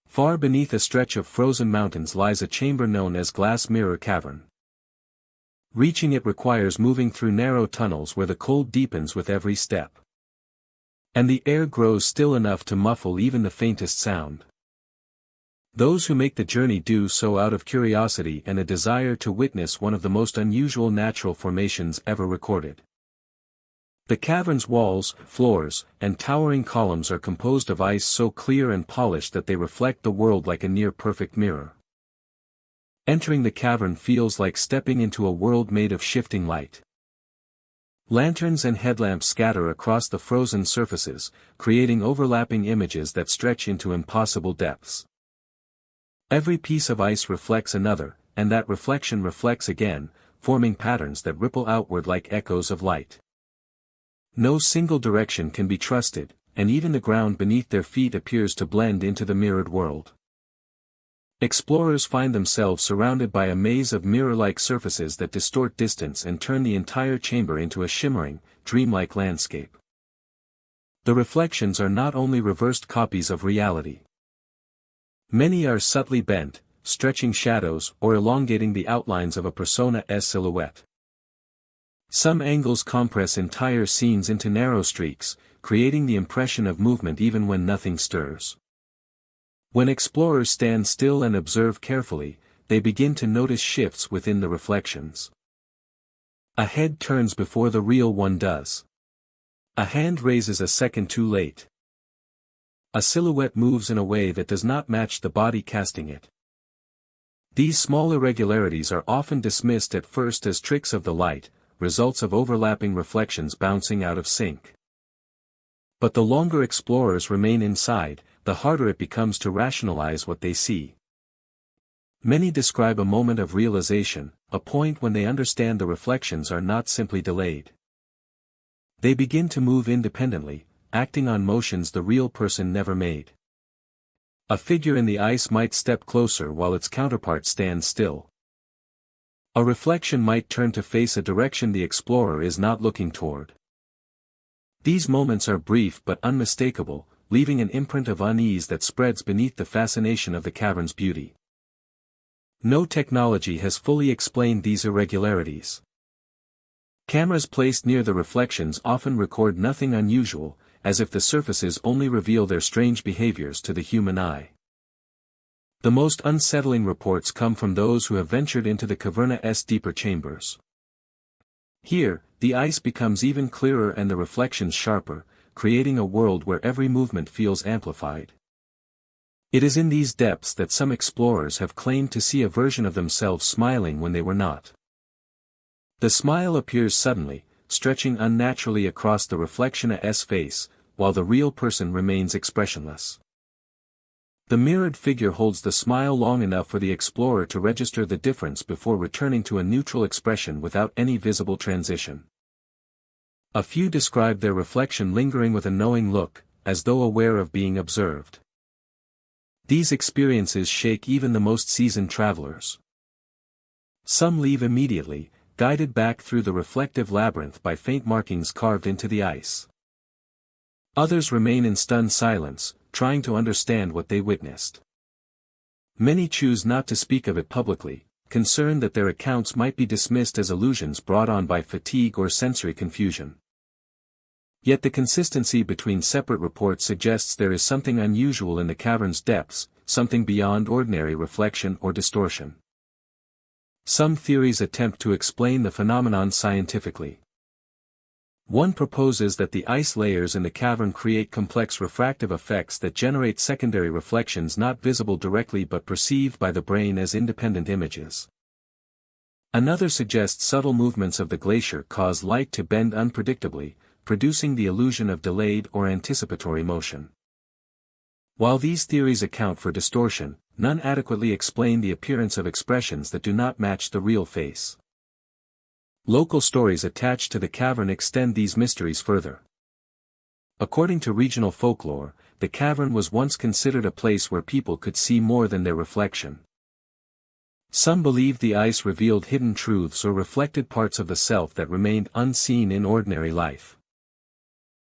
Far beneath a stretch of frozen mountains lies a chamber known as Glass Mirror Cavern. Reaching it requires moving through narrow tunnels where the cold deepens with every step. And the air grows still enough to muffle even the faintest sound. Those who make the journey do so out of curiosity and a desire to witness one of the most unusual natural formations ever recorded. The cavern's walls, floors, and towering columns are composed of ice so clear and polished that they reflect the world like a near-perfect mirror. Entering the cavern feels like stepping into a world made of shifting light. Lanterns and headlamps scatter across the frozen surfaces, creating overlapping images that stretch into impossible depths. Every piece of ice reflects another, and that reflection reflects again, forming patterns that ripple outward like echoes of light. No single direction can be trusted, and even the ground beneath their feet appears to blend into the mirrored world. Explorers find themselves surrounded by a maze of mirror-like surfaces that distort distance and turn the entire chamber into a shimmering, dreamlike landscape. The reflections are not only reversed copies of reality. Many are subtly bent, stretching shadows or elongating the outlines of a persona's silhouette. Some angles compress entire scenes into narrow streaks, creating the impression of movement even when nothing stirs. When explorers stand still and observe carefully, they begin to notice shifts within the reflections. A head turns before the real one does. A hand raises a second too late. A silhouette moves in a way that does not match the body casting it. These small irregularities are often dismissed at first as tricks of the light, results of overlapping reflections bouncing out of sync. But the longer explorers remain inside, the harder it becomes to rationalize what they see. Many describe a moment of realization, a point when they understand the reflections are not simply delayed. They begin to move independently, acting on motions the real person never made. A figure in the ice might step closer while its counterpart stands still. A reflection might turn to face a direction the explorer is not looking toward. These moments are brief but unmistakable, leaving an imprint of unease that spreads beneath the fascination of the cavern's beauty. No technology has fully explained these irregularities. Cameras placed near the reflections often record nothing unusual, as if the surfaces only reveal their strange behaviors to the human eye. The most unsettling reports come from those who have ventured into the cavern's deeper chambers. Here, the ice becomes even clearer and the reflections sharper, creating a world where every movement feels amplified. It is in these depths that some explorers have claimed to see a version of themselves smiling when they were not. The smile appears suddenly, stretching unnaturally across the reflection's face, while the real person remains expressionless. The mirrored figure holds the smile long enough for the explorer to register the difference before returning to a neutral expression without any visible transition. A few describe their reflection lingering with a knowing look, as though aware of being observed. These experiences shake even the most seasoned travelers. Some leave immediately, guided back through the reflective labyrinth by faint markings carved into the ice. Others remain in stunned silence, trying to understand what they witnessed. Many choose not to speak of it publicly, concerned that their accounts might be dismissed as illusions brought on by fatigue or sensory confusion. Yet the consistency between separate reports suggests there is something unusual in the cavern's depths, something beyond ordinary reflection or distortion. Some theories attempt to explain the phenomenon scientifically. One proposes that the ice layers in the cavern create complex refractive effects that generate secondary reflections not visible directly but perceived by the brain as independent images. Another suggests subtle movements of the glacier cause light to bend unpredictably, producing the illusion of delayed or anticipatory motion. While these theories account for distortion, none adequately explain the appearance of expressions that do not match the real face. Local stories attached to the cavern extend these mysteries further. According to regional folklore, the cavern was once considered a place where people could see more than their reflection. Some believed the ice revealed hidden truths or reflected parts of the self that remained unseen in ordinary life.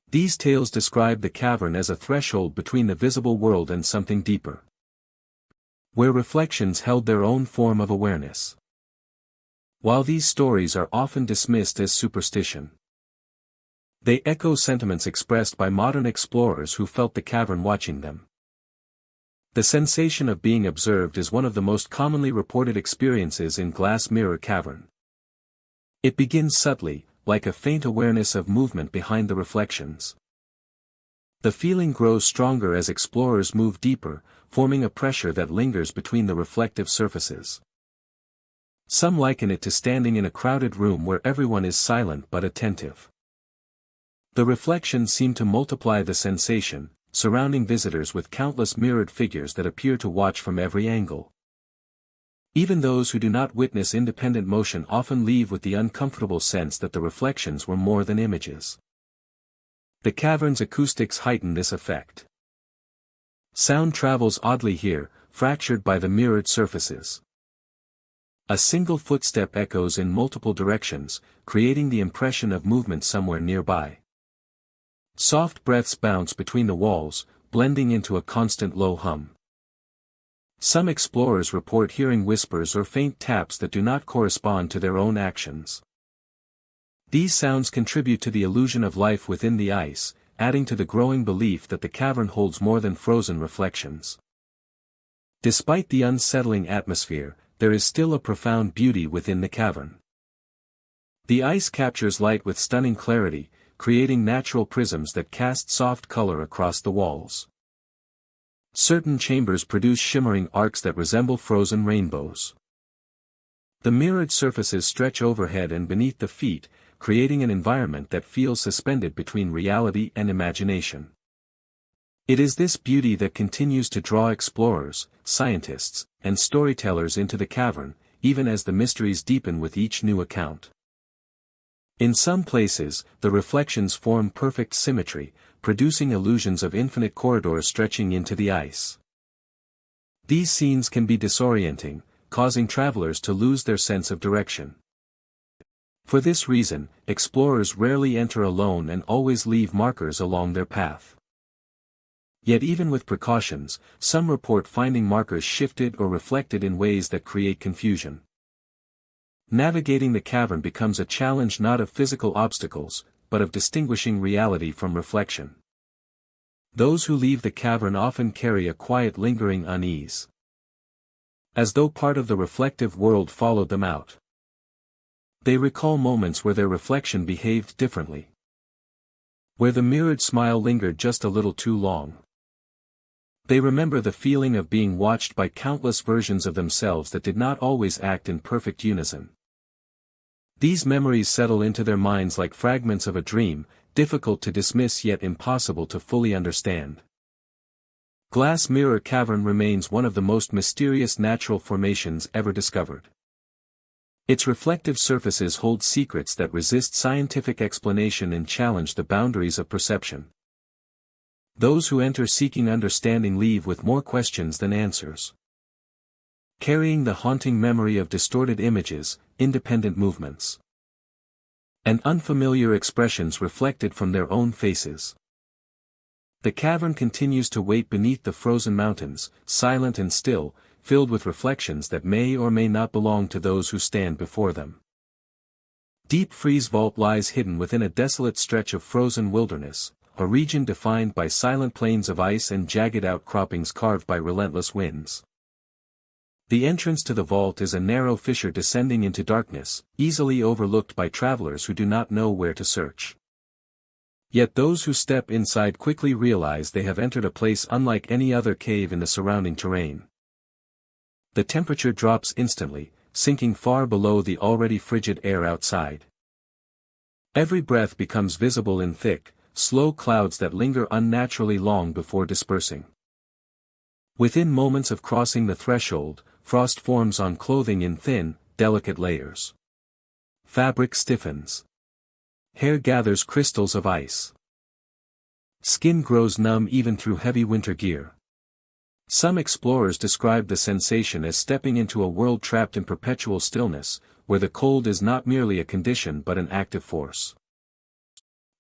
These tales describe the cavern as a threshold between the visible world and something deeper, where reflections held their own form of awareness. While these stories are often dismissed as superstition, they echo sentiments expressed by modern explorers who felt the cavern watching them. The sensation of being observed is one of the most commonly reported experiences in Glass Mirror Cavern. It begins subtly, like a faint awareness of movement behind the reflections. The feeling grows stronger as explorers move deeper, forming a pressure that lingers between the reflective surfaces. Some liken it to standing in a crowded room where everyone is silent but attentive. The reflections seem to multiply the sensation, surrounding visitors with countless mirrored figures that appear to watch from every angle. Even those who do not witness independent motion often leave with the uncomfortable sense that the reflections were more than images. The cavern's acoustics heighten this effect. Sound travels oddly here, fractured by the mirrored surfaces. A single footstep echoes in multiple directions, creating the impression of movement somewhere nearby. Soft breaths bounce between the walls, blending into a constant low hum. Some explorers report hearing whispers or faint taps that do not correspond to their own actions. These sounds contribute to the illusion of life within the ice, adding to the growing belief that the cavern holds more than frozen reflections. Despite the unsettling atmosphere, there is still a profound beauty within the cavern. The ice captures light with stunning clarity, creating natural prisms that cast soft color across the walls. Certain chambers produce shimmering arcs that resemble frozen rainbows. The mirrored surfaces stretch overhead and beneath the feet, creating an environment that feels suspended between reality and imagination. It is this beauty that continues to draw explorers, scientists, and storytellers into the cavern, even as the mysteries deepen with each new account. In some places, the reflections form perfect symmetry, producing illusions of infinite corridors stretching into the ice. These scenes can be disorienting, causing travelers to lose their sense of direction. For this reason, explorers rarely enter alone and always leave markers along their path. Yet even with precautions, some report finding markers shifted or reflected in ways that create confusion. Navigating the cavern becomes a challenge not of physical obstacles, but of distinguishing reality from reflection. Those who leave the cavern often carry a quiet lingering unease, as though part of the reflective world followed them out. They recall moments where their reflection behaved differently, where the mirrored smile lingered just a little too long. They remember the feeling of being watched by countless versions of themselves that did not always act in perfect unison. These memories settle into their minds like fragments of a dream, difficult to dismiss yet impossible to fully understand. Glass Mirror Cavern remains one of the most mysterious natural formations ever discovered. Its reflective surfaces hold secrets that resist scientific explanation and challenge the boundaries of perception. Those who enter seeking understanding leave with more questions than answers, carrying the haunting memory of distorted images, independent movements, and unfamiliar expressions reflected from their own faces. The cavern continues to wait beneath the frozen mountains, silent and still, filled with reflections that may or may not belong to those who stand before them. Deep Freeze Vault lies hidden within a desolate stretch of frozen wilderness, a region defined by silent plains of ice and jagged outcroppings carved by relentless winds. The entrance to the vault is a narrow fissure descending into darkness, easily overlooked by travelers who do not know where to search. Yet those who step inside quickly realize they have entered a place unlike any other cave in the surrounding terrain. The temperature drops instantly, sinking far below the already frigid air outside. Every breath becomes visible in thick, slow clouds that linger unnaturally long before dispersing. Within moments of crossing the threshold, frost forms on clothing in thin, delicate layers. Fabric stiffens. Hair gathers crystals of ice. Skin grows numb even through heavy winter gear. Some explorers describe the sensation as stepping into a world trapped in perpetual stillness, where the cold is not merely a condition but an active force.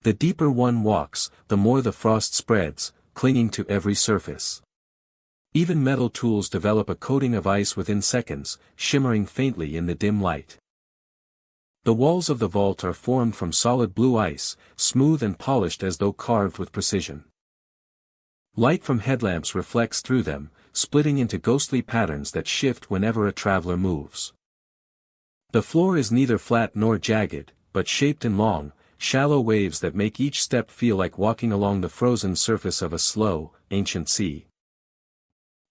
The deeper one walks, the more the frost spreads, clinging to every surface. Even metal tools develop a coating of ice within seconds, shimmering faintly in the dim light. The walls of the vault are formed from solid blue ice, smooth and polished as though carved with precision. Light from headlamps reflects through them, splitting into ghostly patterns that shift whenever a traveler moves. The floor is neither flat nor jagged, but shaped in long, shallow waves that make each step feel like walking along the frozen surface of a slow, ancient sea.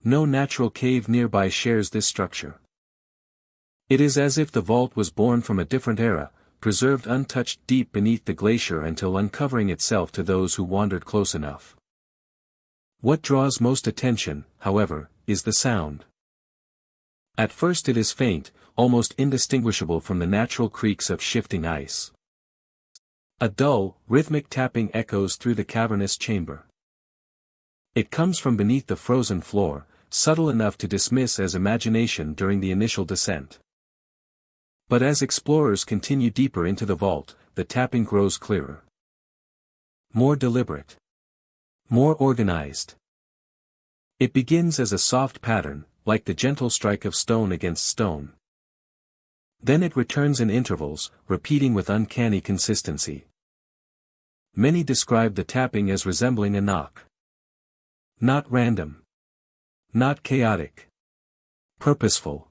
No natural cave nearby shares this structure. It is as if the vault was born from a different era, preserved untouched deep beneath the glacier until uncovering itself to those who wandered close enough. What draws most attention, however, is the sound. At first it is faint, almost indistinguishable from the natural creaks of shifting ice. A dull, rhythmic tapping echoes through the cavernous chamber. It comes from beneath the frozen floor, subtle enough to dismiss as imagination during the initial descent. But as explorers continue deeper into the vault, the tapping grows clearer. More deliberate. More organized. It begins as a soft pattern, like the gentle strike of stone against stone. Then it returns in intervals, repeating with uncanny consistency. Many describe the tapping as resembling a knock. Not random. Not chaotic. Purposeful.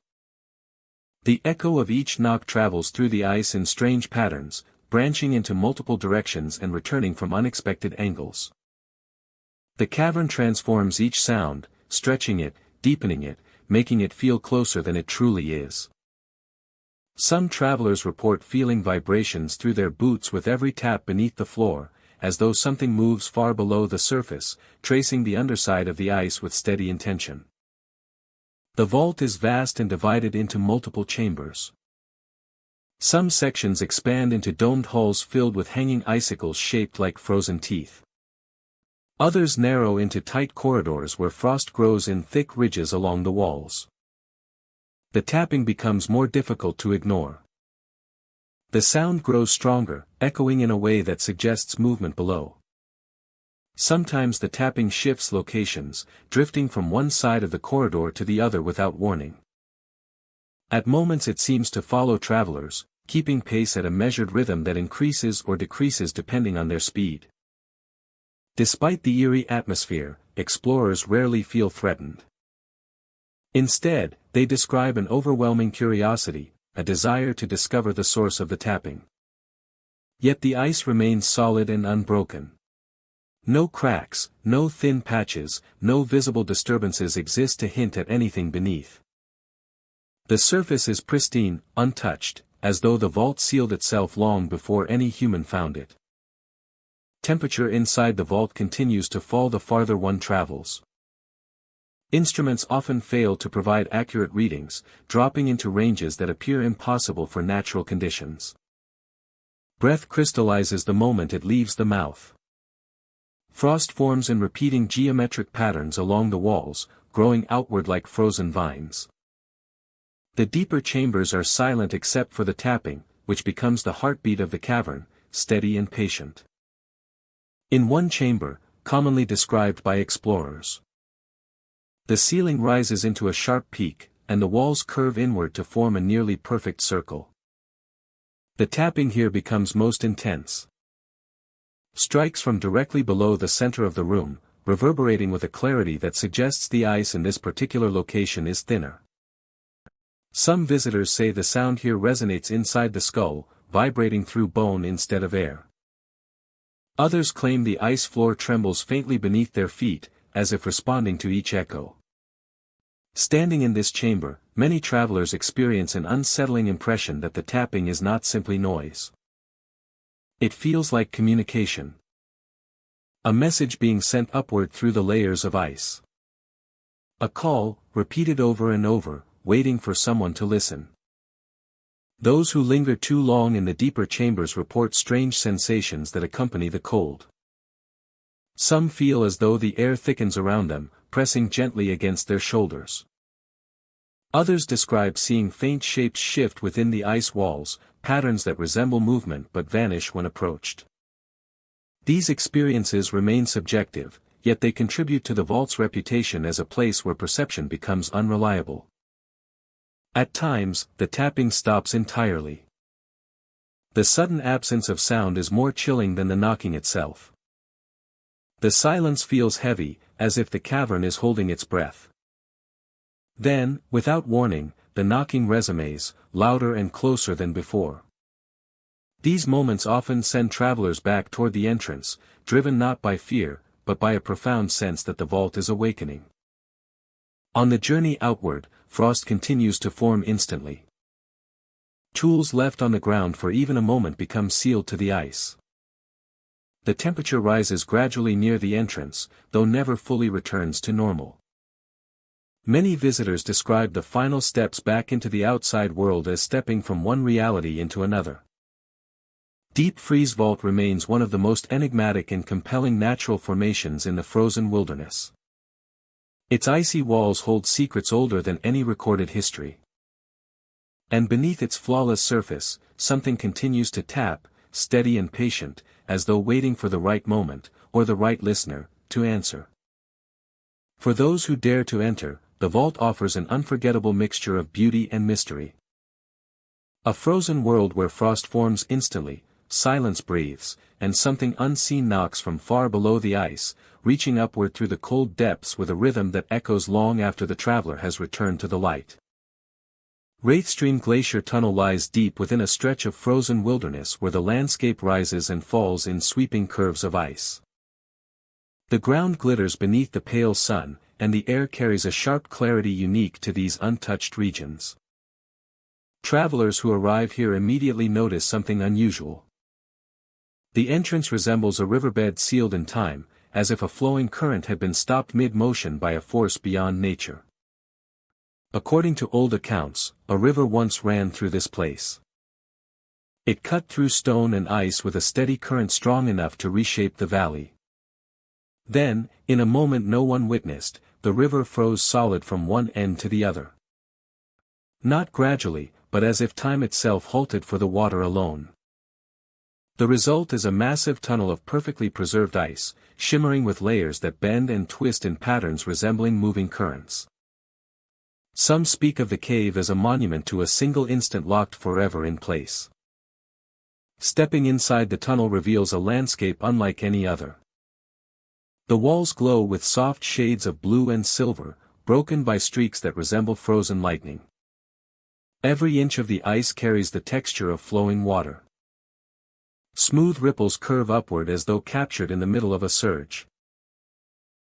The echo of each knock travels through the ice in strange patterns, branching into multiple directions and returning from unexpected angles. The cavern transforms each sound, stretching it, deepening it, making it feel closer than it truly is. Some travelers report feeling vibrations through their boots with every tap beneath the floor, as though something moves far below the surface, tracing the underside of the ice with steady intention. The vault is vast and divided into multiple chambers. Some sections expand into domed halls filled with hanging icicles shaped like frozen teeth. Others narrow into tight corridors where frost grows in thick ridges along the walls. The tapping becomes more difficult to ignore. The sound grows stronger, echoing in a way that suggests movement below. Sometimes the tapping shifts locations, drifting from one side of the corridor to the other without warning. At moments it seems to follow travelers, keeping pace at a measured rhythm that increases or decreases depending on their speed. Despite the eerie atmosphere, explorers rarely feel threatened. Instead, they describe an overwhelming curiosity, a desire to discover the source of the tapping. Yet the ice remains solid and unbroken. No cracks, no thin patches, no visible disturbances exist to hint at anything beneath. The surface is pristine, untouched, as though the vault sealed itself long before any human found it. Temperature inside the vault continues to fall the farther one travels. Instruments often fail to provide accurate readings, dropping into ranges that appear impossible for natural conditions. Breath crystallizes the moment it leaves the mouth. Frost forms in repeating geometric patterns along the walls, growing outward like frozen vines. The deeper chambers are silent except for the tapping, which becomes the heartbeat of the cavern, steady and patient. In one chamber, commonly described by explorers, the ceiling rises into a sharp peak, and the walls curve inward to form a nearly perfect circle. The tapping here becomes most intense. Strikes from directly below the center of the room, reverberating with a clarity that suggests the ice in this particular location is thinner. Some visitors say the sound here resonates inside the skull, vibrating through bone instead of air. Others claim the ice floor trembles faintly beneath their feet, as if responding to each echo. Standing in this chamber, many travelers experience an unsettling impression that the tapping is not simply noise. It feels like communication. A message being sent upward through the layers of ice. A call, repeated over and over, waiting for someone to listen. Those who linger too long in the deeper chambers report strange sensations that accompany the cold. Some feel as though the air thickens around them, pressing gently against their shoulders. Others describe seeing faint shapes shift within the ice walls, patterns that resemble movement but vanish when approached. These experiences remain subjective, yet they contribute to the vault's reputation as a place where perception becomes unreliable. At times, the tapping stops entirely. The sudden absence of sound is more chilling than the knocking itself. The silence feels heavy, as if the cavern is holding its breath. Then, without warning, the knocking resumes, louder and closer than before. These moments often send travelers back toward the entrance, driven not by fear, but by a profound sense that the vault is awakening. On the journey outward, frost continues to form instantly. Tools left on the ground for even a moment become sealed to the ice. The temperature rises gradually near the entrance, though never fully returns to normal. Many visitors describe the final steps back into the outside world as stepping from one reality into another. Deep Freeze Vault remains one of the most enigmatic and compelling natural formations in the frozen wilderness. Its icy walls hold secrets older than any recorded history. And beneath its flawless surface, something continues to tap, steady and patient, as though waiting for the right moment, or the right listener, to answer. For those who dare to enter, the vault offers an unforgettable mixture of beauty and mystery. A frozen world where frost forms instantly, silence breathes, and something unseen knocks from far below the ice, reaching upward through the cold depths with a rhythm that echoes long after the traveler has returned to the light. Wraithstream Glacier Tunnel lies deep within a stretch of frozen wilderness where the landscape rises and falls in sweeping curves of ice. The ground glitters beneath the pale sun, and the air carries a sharp clarity unique to these untouched regions. Travelers who arrive here immediately notice something unusual. The entrance resembles a riverbed sealed in time, as if a flowing current had been stopped mid-motion by a force beyond nature. According to old accounts, a river once ran through this place. It cut through stone and ice with a steady current strong enough to reshape the valley. Then, in a moment no one witnessed, the river froze solid from one end to the other. Not gradually, but as if time itself halted for the water alone. The result is a massive tunnel of perfectly preserved ice, shimmering with layers that bend and twist in patterns resembling moving currents. Some speak of the cave as a monument to a single instant locked forever in place. Stepping inside the tunnel reveals a landscape unlike any other. The walls glow with soft shades of blue and silver, broken by streaks that resemble frozen lightning. Every inch of the ice carries the texture of flowing water. Smooth ripples curve upward as though captured in the middle of a surge.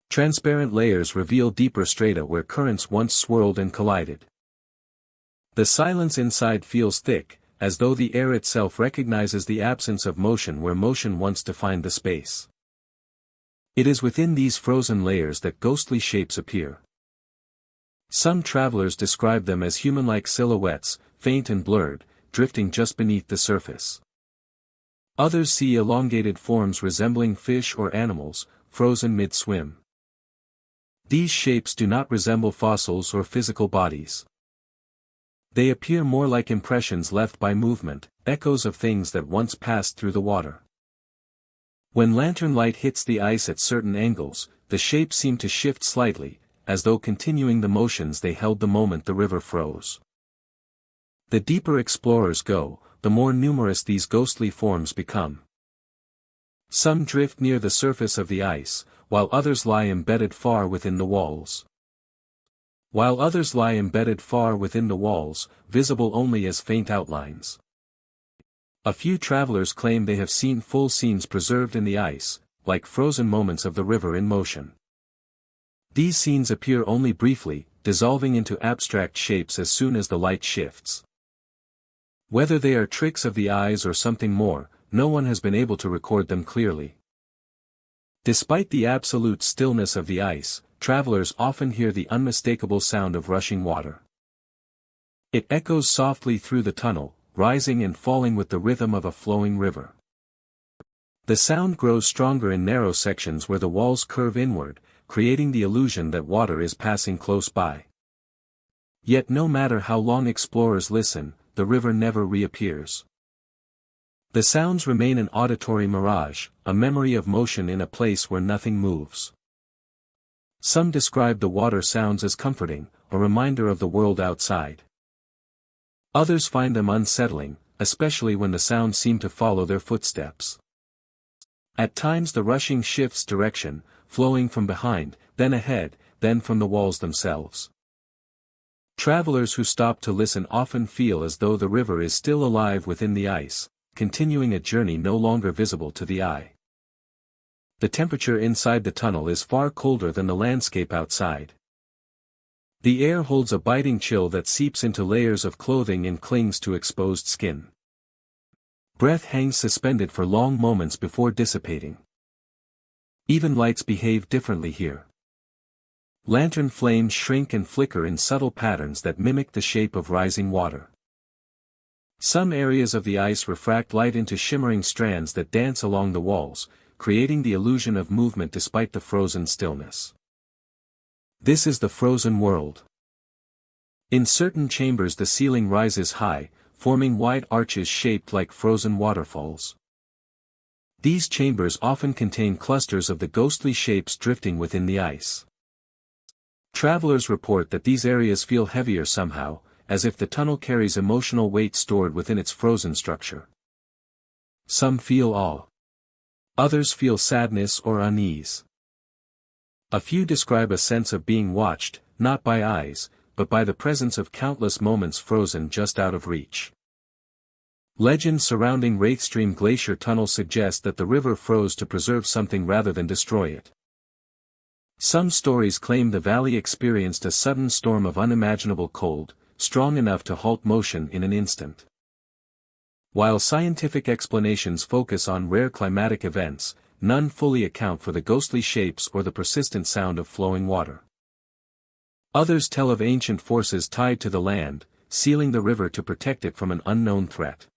Transparent layers reveal deeper strata where currents once swirled and collided. The silence inside feels thick, as though the air itself recognizes the absence of motion where motion once defined the space. It is within these frozen layers that ghostly shapes appear. Some travelers describe them as human-like silhouettes, faint and blurred, drifting just beneath the surface. Others see elongated forms resembling fish or animals, frozen mid-swim. These shapes do not resemble fossils or physical bodies. They appear more like impressions left by movement, echoes of things that once passed through the water. When lantern light hits the ice at certain angles, the shapes seem to shift slightly, as though continuing the motions they held the moment the river froze. The deeper explorers go, the more numerous these ghostly forms become. Some drift near the surface of the ice, while others lie embedded far within the walls. Visible only as faint outlines. A few travelers claim they have seen full scenes preserved in the ice, like frozen moments of the river in motion. These scenes appear only briefly, dissolving into abstract shapes as soon as the light shifts. Whether they are tricks of the eyes or something more, no one has been able to record them clearly. Despite the absolute stillness of the ice, travelers often hear the unmistakable sound of rushing water. It echoes softly through the tunnel, rising and falling with the rhythm of a flowing river. The sound grows stronger in narrow sections where the walls curve inward, creating the illusion that water is passing close by. Yet no matter how long explorers listen, the river never reappears. The sounds remain an auditory mirage, a memory of motion in a place where nothing moves. Some describe the water sounds as comforting, a reminder of the world outside. Others find them unsettling, especially when the sounds seem to follow their footsteps. At times the rushing shifts direction, flowing from behind, then ahead, then from the walls themselves. Travelers who stop to listen often feel as though the river is still alive within the ice, continuing a journey no longer visible to the eye. The temperature inside the tunnel is far colder than the landscape outside. The air holds a biting chill that seeps into layers of clothing and clings to exposed skin. Breath hangs suspended for long moments before dissipating. Even lights behave differently here. Lantern flames shrink and flicker in subtle patterns that mimic the shape of rising water. Some areas of the ice refract light into shimmering strands that dance along the walls, creating the illusion of movement despite the frozen stillness. This is the frozen world. In certain chambers the ceiling rises high, forming wide arches shaped like frozen waterfalls. These chambers often contain clusters of the ghostly shapes drifting within the ice. Travelers report that these areas feel heavier somehow, as if the tunnel carries emotional weight stored within its frozen structure. Some feel awe. Others feel sadness or unease. A few describe a sense of being watched, not by eyes, but by the presence of countless moments frozen just out of reach. Legends surrounding Wraithstream Glacier Tunnel suggest that the river froze to preserve something rather than destroy it. Some stories claim the valley experienced a sudden storm of unimaginable cold, strong enough to halt motion in an instant. While scientific explanations focus on rare climatic events, none fully account for the ghostly shapes or the persistent sound of flowing water. Others tell of ancient forces tied to the land, sealing the river to protect it from an unknown threat.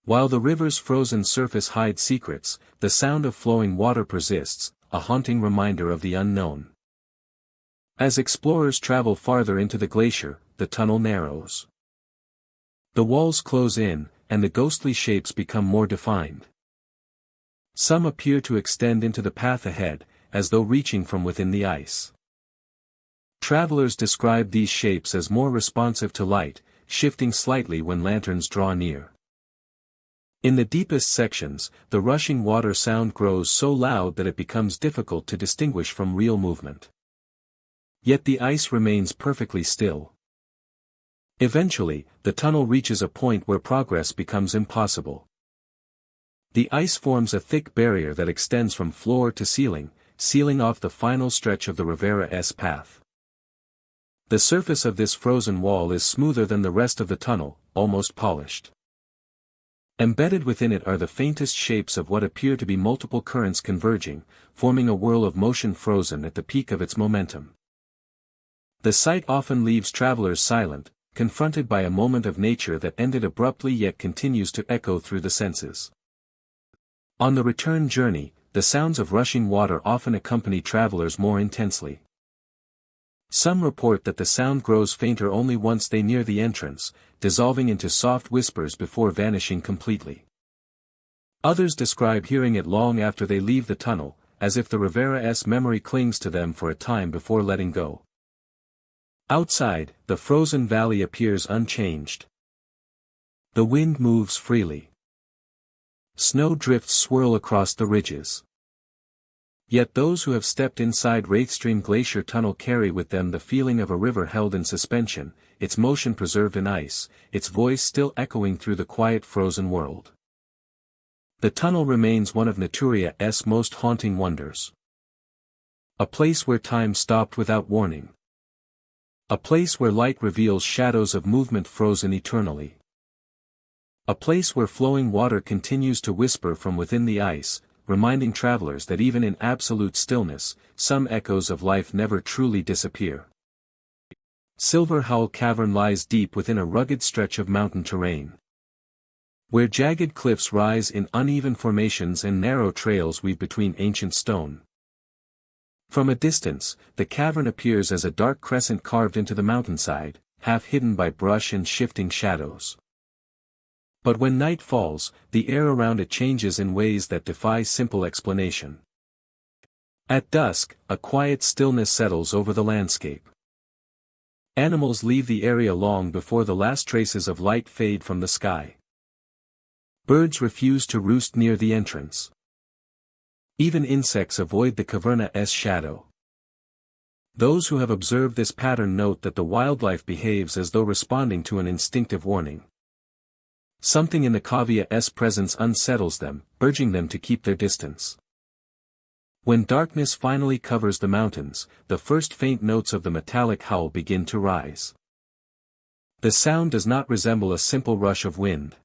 While the river's frozen surface hides secrets, the sound of flowing water persists, a haunting reminder of the unknown. As explorers travel farther into the glacier, the tunnel narrows. The walls close in, and the ghostly shapes become more defined. Some appear to extend into the path ahead, as though reaching from within the ice. Travelers describe these shapes as more responsive to light, shifting slightly when lanterns draw near. In the deepest sections, the rushing water sound grows so loud that it becomes difficult to distinguish from real movement. Yet the ice remains perfectly still. Eventually, the tunnel reaches a point where progress becomes impossible. The ice forms a thick barrier that extends from floor to ceiling, sealing off the final stretch of the Rivera's path. The surface of this frozen wall is smoother than the rest of the tunnel, almost polished. Embedded within it are the faintest shapes of what appear to be multiple currents converging, forming a whirl of motion frozen at the peak of its momentum. The sight often leaves travelers silent, confronted by a moment of nature that ended abruptly yet continues to echo through the senses. On the return journey, the sounds of rushing water often accompany travelers more intensely. Some report that the sound grows fainter only once they near the entrance, dissolving into soft whispers before vanishing completely. Others describe hearing it long after they leave the tunnel, as if the Rivera's memory clings to them for a time before letting go. Outside, the frozen valley appears unchanged. The wind moves freely. Snow drifts swirl across the ridges. Yet those who have stepped inside Wraithstream Glacier Tunnel carry with them the feeling of a river held in suspension, its motion preserved in ice, its voice still echoing through the quiet frozen world. The tunnel remains one of Naturia's most haunting wonders. A place where time stopped without warning. A place where light reveals shadows of movement frozen eternally. A place where flowing water continues to whisper from within the ice, reminding travelers that even in absolute stillness, some echoes of life never truly disappear. Silver Howl Cavern lies deep within a rugged stretch of mountain terrain, where jagged cliffs rise in uneven formations and narrow trails weave between ancient stone. From a distance, the cavern appears as a dark crescent carved into the mountainside, half hidden by brush and shifting shadows. But when night falls, the air around it changes in ways that defy simple explanation. At dusk, a quiet stillness settles over the landscape. Animals leave the area long before the last traces of light fade from the sky. Birds refuse to roost near the entrance. Even insects avoid the caverna's shadow. Those who have observed this pattern note that the wildlife behaves as though responding to an instinctive warning. Something in the cavia's presence unsettles them, urging them to keep their distance. When darkness finally covers the mountains, the first faint notes of the metallic howl begin to rise. The sound does not resemble a simple rush of wind.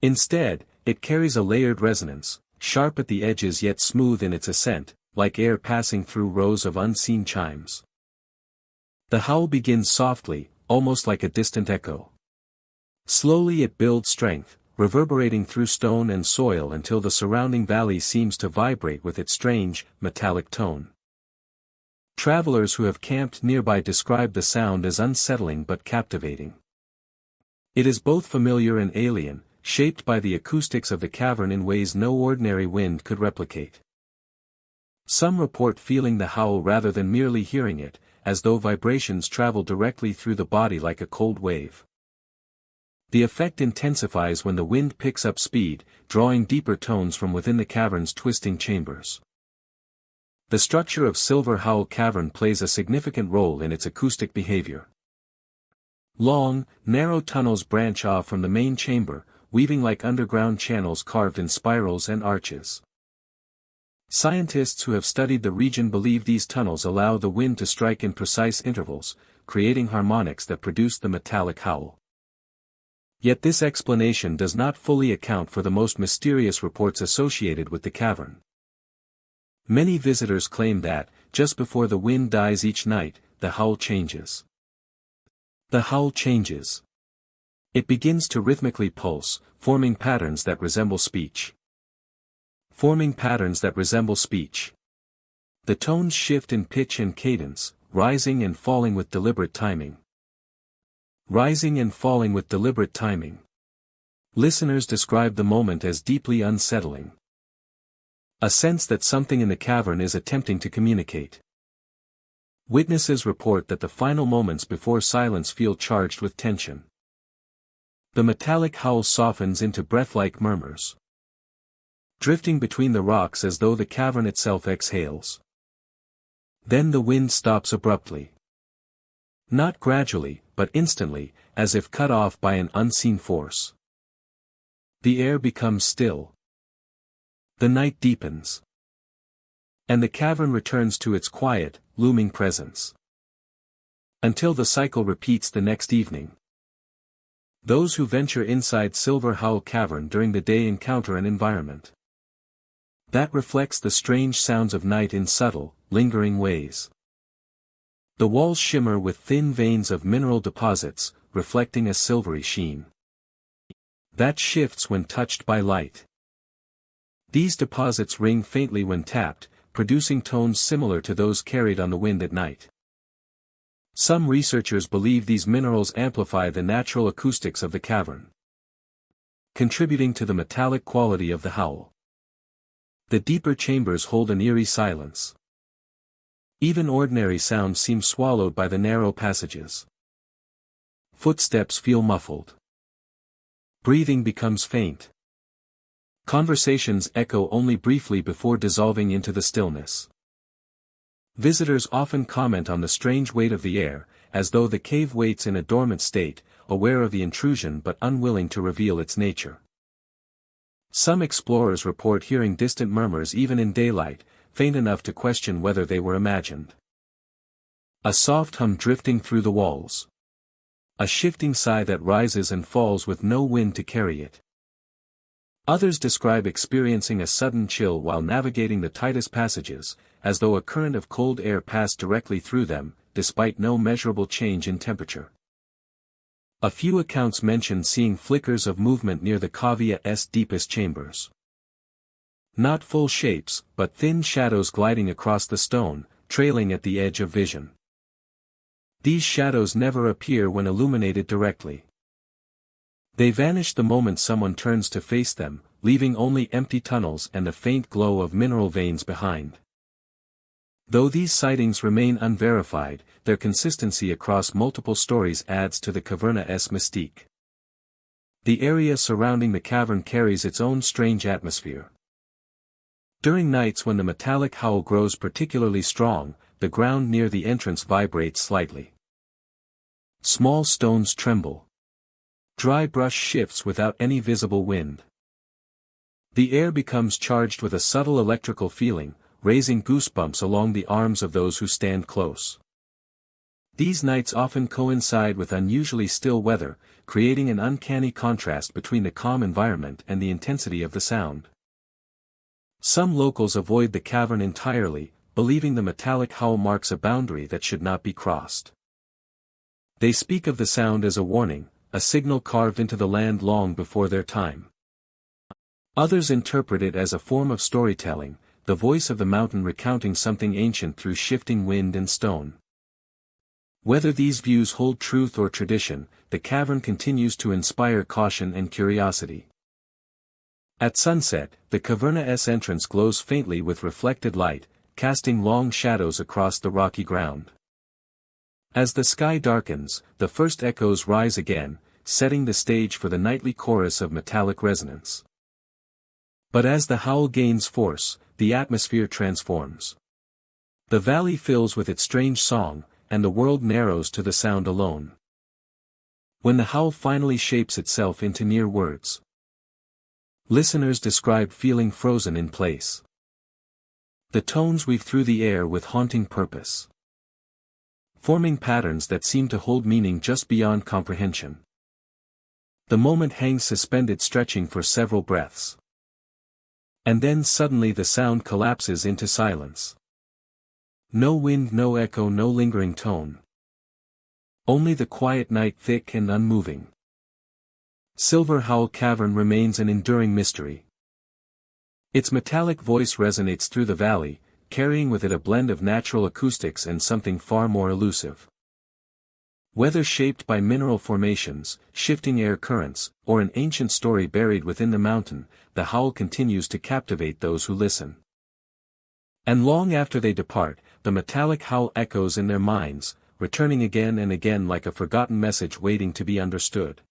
Instead, it carries a layered resonance, sharp at the edges yet smooth in its ascent, like air passing through rows of unseen chimes. The howl begins softly, almost like a distant echo. Slowly it builds strength, reverberating through stone and soil until the surrounding valley seems to vibrate with its strange, metallic tone. Travelers who have camped nearby describe the sound as unsettling but captivating. It is both familiar and alien, shaped by the acoustics of the cavern in ways no ordinary wind could replicate. Some report feeling the howl rather than merely hearing it, as though vibrations travel directly through the body like a cold wave. The effect intensifies when the wind picks up speed, drawing deeper tones from within the cavern's twisting chambers. The structure of Silver Howl Cavern plays a significant role in its acoustic behavior. Long, narrow tunnels branch off from the main chamber, weaving like underground channels carved in spirals and arches. Scientists who have studied the region believe these tunnels allow the wind to strike in precise intervals, creating harmonics that produce the metallic howl. Yet this explanation does not fully account for the most mysterious reports associated with the cavern. Many visitors claim that, just before the wind dies each night, the howl changes. The howl changes. It begins to rhythmically pulse, forming patterns that resemble speech. Forming patterns that resemble speech. The tones shift in pitch and cadence, rising and falling with deliberate timing. Rising and falling with deliberate timing. Listeners describe the moment as deeply unsettling. A sense that something in the cavern is attempting to communicate. Witnesses report that the final moments before silence feel charged with tension. The metallic howl softens into breath-like murmurs, drifting between the rocks as though the cavern itself exhales. Then the wind stops abruptly. Not gradually, but instantly, as if cut off by an unseen force. The air becomes still. The night deepens. And the cavern returns to its quiet, looming presence. Until the cycle repeats the next evening. Those who venture inside Silver Howl Cavern during the day encounter an environment that reflects the strange sounds of night in subtle, lingering ways. The walls shimmer with thin veins of mineral deposits, reflecting a silvery sheen that shifts when touched by light. These deposits ring faintly when tapped, producing tones similar to those carried on the wind at night. Some researchers believe these minerals amplify the natural acoustics of the cavern, contributing to the metallic quality of the howl. The deeper chambers hold an eerie silence. Even ordinary sounds seem swallowed by the narrow passages. Footsteps feel muffled. Breathing becomes faint. Conversations echo only briefly before dissolving into the stillness. Visitors often comment on the strange weight of the air, as though the cave waits in a dormant state, aware of the intrusion but unwilling to reveal its nature. Some explorers report hearing distant murmurs even in daylight, faint enough to question whether they were imagined. A soft hum drifting through the walls. A shifting sigh that rises and falls with no wind to carry it. Others describe experiencing a sudden chill while navigating the tightest passages, as though a current of cold air passed directly through them, despite no measurable change in temperature. A few accounts mention seeing flickers of movement near the cave's deepest chambers. Not full shapes, but thin shadows gliding across the stone, trailing at the edge of vision. These shadows never appear when illuminated directly. They vanish the moment someone turns to face them, leaving only empty tunnels and the faint glow of mineral veins behind. Though these sightings remain unverified, their consistency across multiple stories adds to the caverna's mystique. The area surrounding the cavern carries its own strange atmosphere. During nights when the metallic howl grows particularly strong, the ground near the entrance vibrates slightly. Small stones tremble. Dry brush shifts without any visible wind. The air becomes charged with a subtle electrical feeling, raising goosebumps along the arms of those who stand close. These nights often coincide with unusually still weather, creating an uncanny contrast between the calm environment and the intensity of the sound. Some locals avoid the cavern entirely, believing the metallic howl marks a boundary that should not be crossed. They speak of the sound as a warning, a signal carved into the land long before their time. Others interpret it as a form of storytelling, the voice of the mountain recounting something ancient through shifting wind and stone. Whether these views hold truth or tradition, the cavern continues to inspire caution and curiosity. At sunset, the cavern's entrance glows faintly with reflected light, casting long shadows across the rocky ground. As the sky darkens, the first echoes rise again, setting the stage for the nightly chorus of metallic resonance. But as the howl gains force, the atmosphere transforms. The valley fills with its strange song, and the world narrows to the sound alone. When the howl finally shapes itself into near words, listeners describe feeling frozen in place. The tones weave through the air with haunting purpose, forming patterns that seem to hold meaning just beyond comprehension. The moment hangs suspended, stretching for several breaths. And then suddenly the sound collapses into silence. No wind, no echo, no lingering tone. Only the quiet night, thick and unmoving. Silver Howl Cavern remains an enduring mystery. Its metallic voice resonates through the valley, carrying with it a blend of natural acoustics and something far more elusive. Whether shaped by mineral formations, shifting air currents, or an ancient story buried within the mountain, the howl continues to captivate those who listen. And long after they depart, the metallic howl echoes in their minds, returning again and again like a forgotten message waiting to be understood.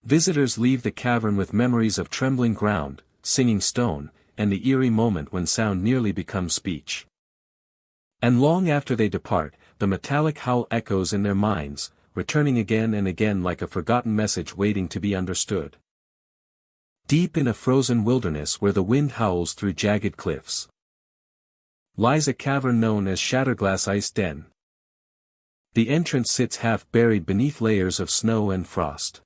Visitors leave the cavern with memories of trembling ground, singing stone, and the eerie moment when sound nearly becomes speech. And long after they depart, the metallic howl echoes in their minds, returning again and again like a forgotten message waiting to be understood. Deep in a frozen wilderness where the wind howls through jagged cliffs, lies a cavern known as Shatterglass Ice Den. The entrance sits half buried beneath layers of snow and frost,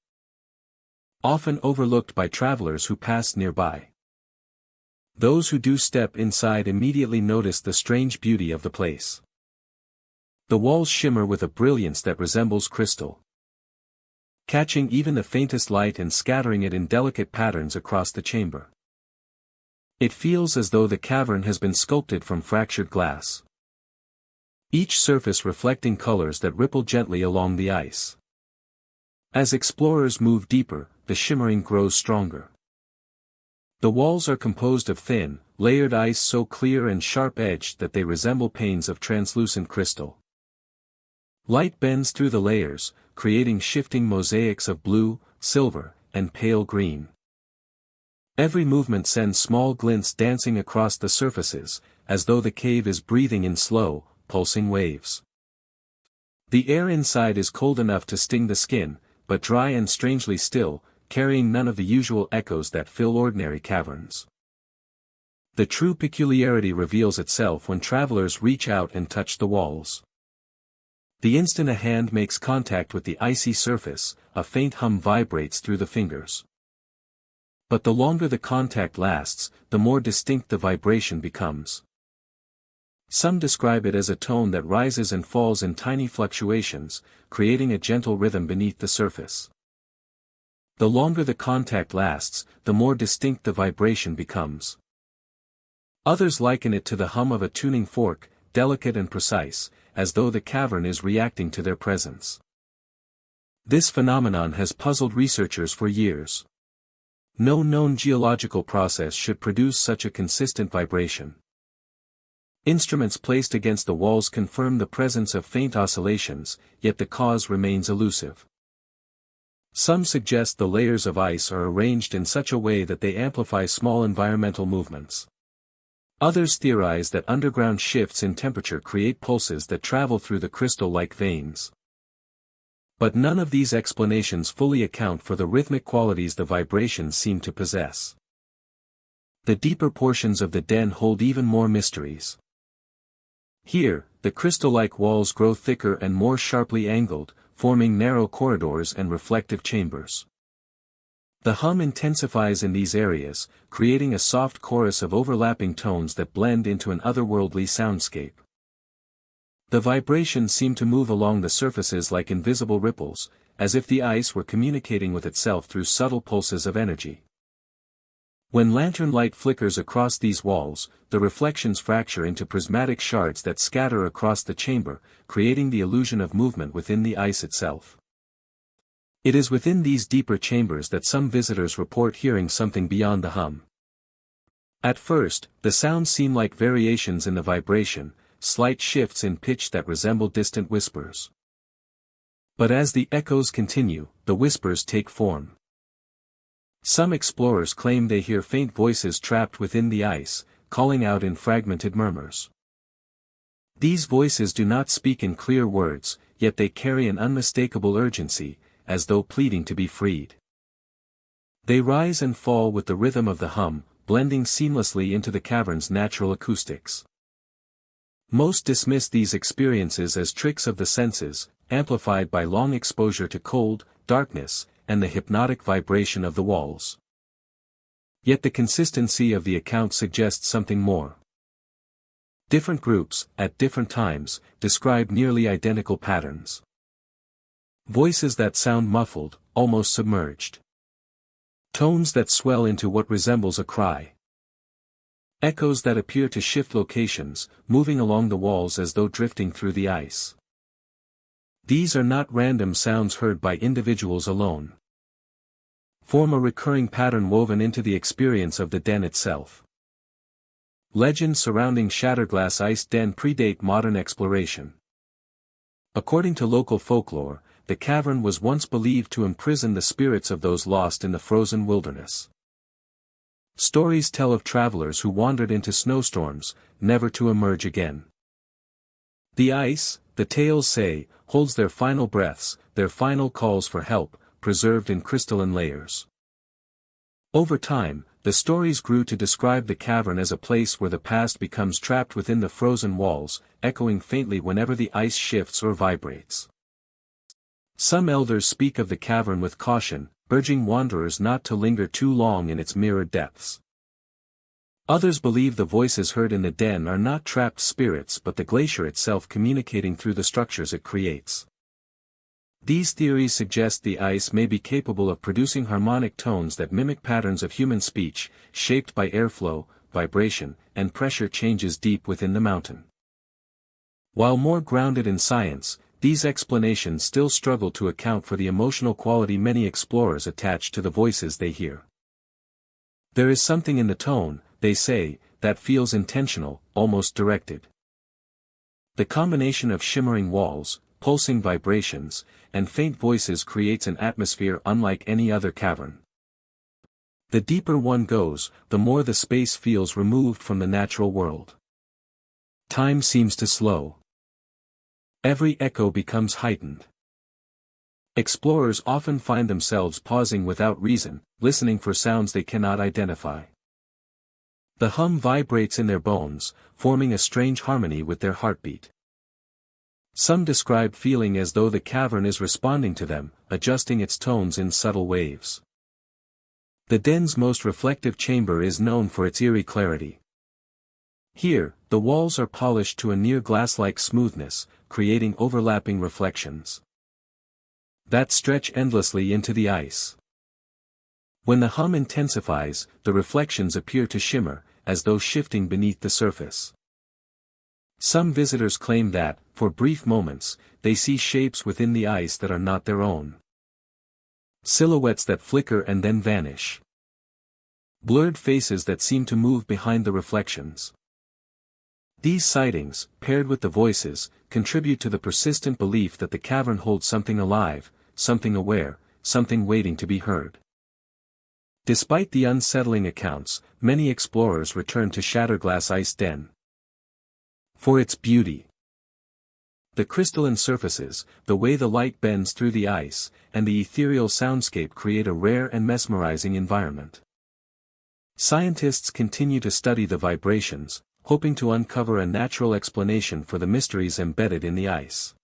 often overlooked by travelers who pass nearby. Those who do step inside immediately notice the strange beauty of the place. The walls shimmer with a brilliance that resembles crystal, catching even the faintest light and scattering it in delicate patterns across the chamber. It feels as though the cavern has been sculpted from fractured glass, each surface reflecting colors that ripple gently along the ice. As explorers move deeper, the shimmering grows stronger. The walls are composed of thin, layered ice so clear and sharp-edged that they resemble panes of translucent crystal. Light bends through the layers, creating shifting mosaics of blue, silver, and pale green. Every movement sends small glints dancing across the surfaces, as though the cave is breathing in slow, pulsing waves. The air inside is cold enough to sting the skin, but dry and strangely still, carrying none of the usual echoes that fill ordinary caverns. The true peculiarity reveals itself when travelers reach out and touch the walls. The instant a hand makes contact with the icy surface, a faint hum vibrates through the fingers. But the longer the contact lasts, the more distinct the vibration becomes. Some describe it as a tone that rises and falls in tiny fluctuations, creating a gentle rhythm beneath the surface. The longer the contact lasts, the more distinct the vibration becomes. Others liken it to the hum of a tuning fork, delicate and precise, as though the cavern is reacting to their presence. This phenomenon has puzzled researchers for years. No known geological process should produce such a consistent vibration. Instruments placed against the walls confirm the presence of faint oscillations, yet the cause remains elusive. Some suggest the layers of ice are arranged in such a way that they amplify small environmental movements. Others theorize that underground shifts in temperature create pulses that travel through the crystal-like veins. But none of these explanations fully account for the rhythmic qualities the vibrations seem to possess. The deeper portions of the den hold even more mysteries. Here, the crystal-like walls grow thicker and more sharply angled, forming narrow corridors and reflective chambers. The hum intensifies in these areas, creating a soft chorus of overlapping tones that blend into an otherworldly soundscape. The vibrations seem to move along the surfaces like invisible ripples, as if the ice were communicating with itself through subtle pulses of energy. When lantern light flickers across these walls, the reflections fracture into prismatic shards that scatter across the chamber, creating the illusion of movement within the ice itself. It is within these deeper chambers that some visitors report hearing something beyond the hum. At first, the sounds seem like variations in the vibration, slight shifts in pitch that resemble distant whispers. But as the echoes continue, the whispers take form. Some explorers claim they hear faint voices trapped within the ice, calling out in fragmented murmurs. These voices do not speak in clear words, yet they carry an unmistakable urgency, as though pleading to be freed. They rise and fall with the rhythm of the hum, blending seamlessly into the cavern's natural acoustics. Most dismiss these experiences as tricks of the senses, amplified by long exposure to cold, darkness, and the hypnotic vibration of the walls. Yet the consistency of the account suggests something more. Different groups, at different times, describe nearly identical patterns. Voices that sound muffled, almost submerged. Tones that swell into what resembles a cry. Echoes that appear to shift locations, moving along the walls as though drifting through the ice. These are not random sounds heard by individuals alone. Form a recurring pattern woven into the experience of the den itself. Legends surrounding Shatterglass Ice Den predate modern exploration. According to local folklore, the cavern was once believed to imprison the spirits of those lost in the frozen wilderness. Stories tell of travelers who wandered into snowstorms, never to emerge again. The ice, the tales say, holds their final breaths, their final calls for help, preserved in crystalline layers. Over time, the stories grew to describe the cavern as a place where the past becomes trapped within the frozen walls, echoing faintly whenever the ice shifts or vibrates. Some elders speak of the cavern with caution, urging wanderers not to linger too long in its mirrored depths. Others believe the voices heard in the den are not trapped spirits but the glacier itself communicating through the structures it creates. These theories suggest the ice may be capable of producing harmonic tones that mimic patterns of human speech, shaped by airflow, vibration, and pressure changes deep within the mountain. While more grounded in science, these explanations still struggle to account for the emotional quality many explorers attach to the voices they hear. There is something in the tone, they say, that feels intentional, almost directed. The combination of shimmering walls, pulsing vibrations, and faint voices creates an atmosphere unlike any other cavern. The deeper one goes, the more the space feels removed from the natural world. Time seems to slow. Every echo becomes heightened. Explorers often find themselves pausing without reason, listening for sounds they cannot identify. The hum vibrates in their bones, forming a strange harmony with their heartbeat. Some describe feeling as though the cavern is responding to them, adjusting its tones in subtle waves. The den's most reflective chamber is known for its eerie clarity. Here, the walls are polished to a near glass-like smoothness, creating overlapping reflections that stretch endlessly into the ice. When the hum intensifies, the reflections appear to shimmer, as though shifting beneath the surface. Some visitors claim that, for brief moments, they see shapes within the ice that are not their own. Silhouettes that flicker and then vanish. Blurred faces that seem to move behind the reflections. These sightings, paired with the voices, contribute to the persistent belief that the cavern holds something alive, something aware, something waiting to be heard. Despite the unsettling accounts, many explorers return to Shatterglass Ice Den for its beauty. The crystalline surfaces, the way the light bends through the ice, and the ethereal soundscape create a rare and mesmerizing environment. Scientists continue to study the vibrations, hoping to uncover a natural explanation for the mysteries embedded in the ice.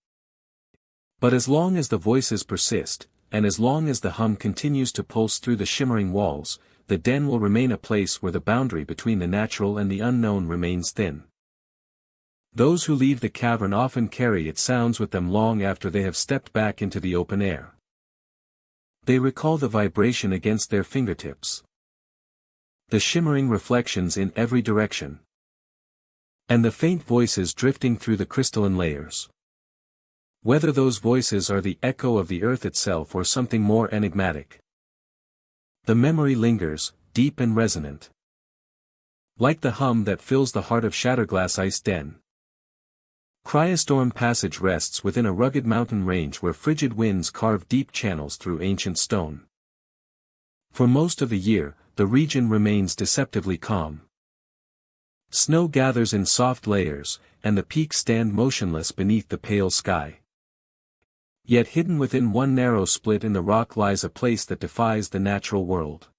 But as long as the voices persist, and as long as the hum continues to pulse through the shimmering walls, the den will remain a place where the boundary between the natural and the unknown remains thin. Those who leave the cavern often carry its sounds with them long after they have stepped back into the open air. They recall the vibration against their fingertips, the shimmering reflections in every direction, and the faint voices drifting through the crystalline layers. Whether those voices are the echo of the earth itself or something more enigmatic, the memory lingers, deep and resonant, like the hum that fills the heart of Shatterglass Ice Den. Cryostorm Passage rests within a rugged mountain range where frigid winds carve deep channels through ancient stone. For most of the year, the region remains deceptively calm. Snow gathers in soft layers, and the peaks stand motionless beneath the pale sky. Yet hidden within one narrow split in the rock lies a place that defies the natural world.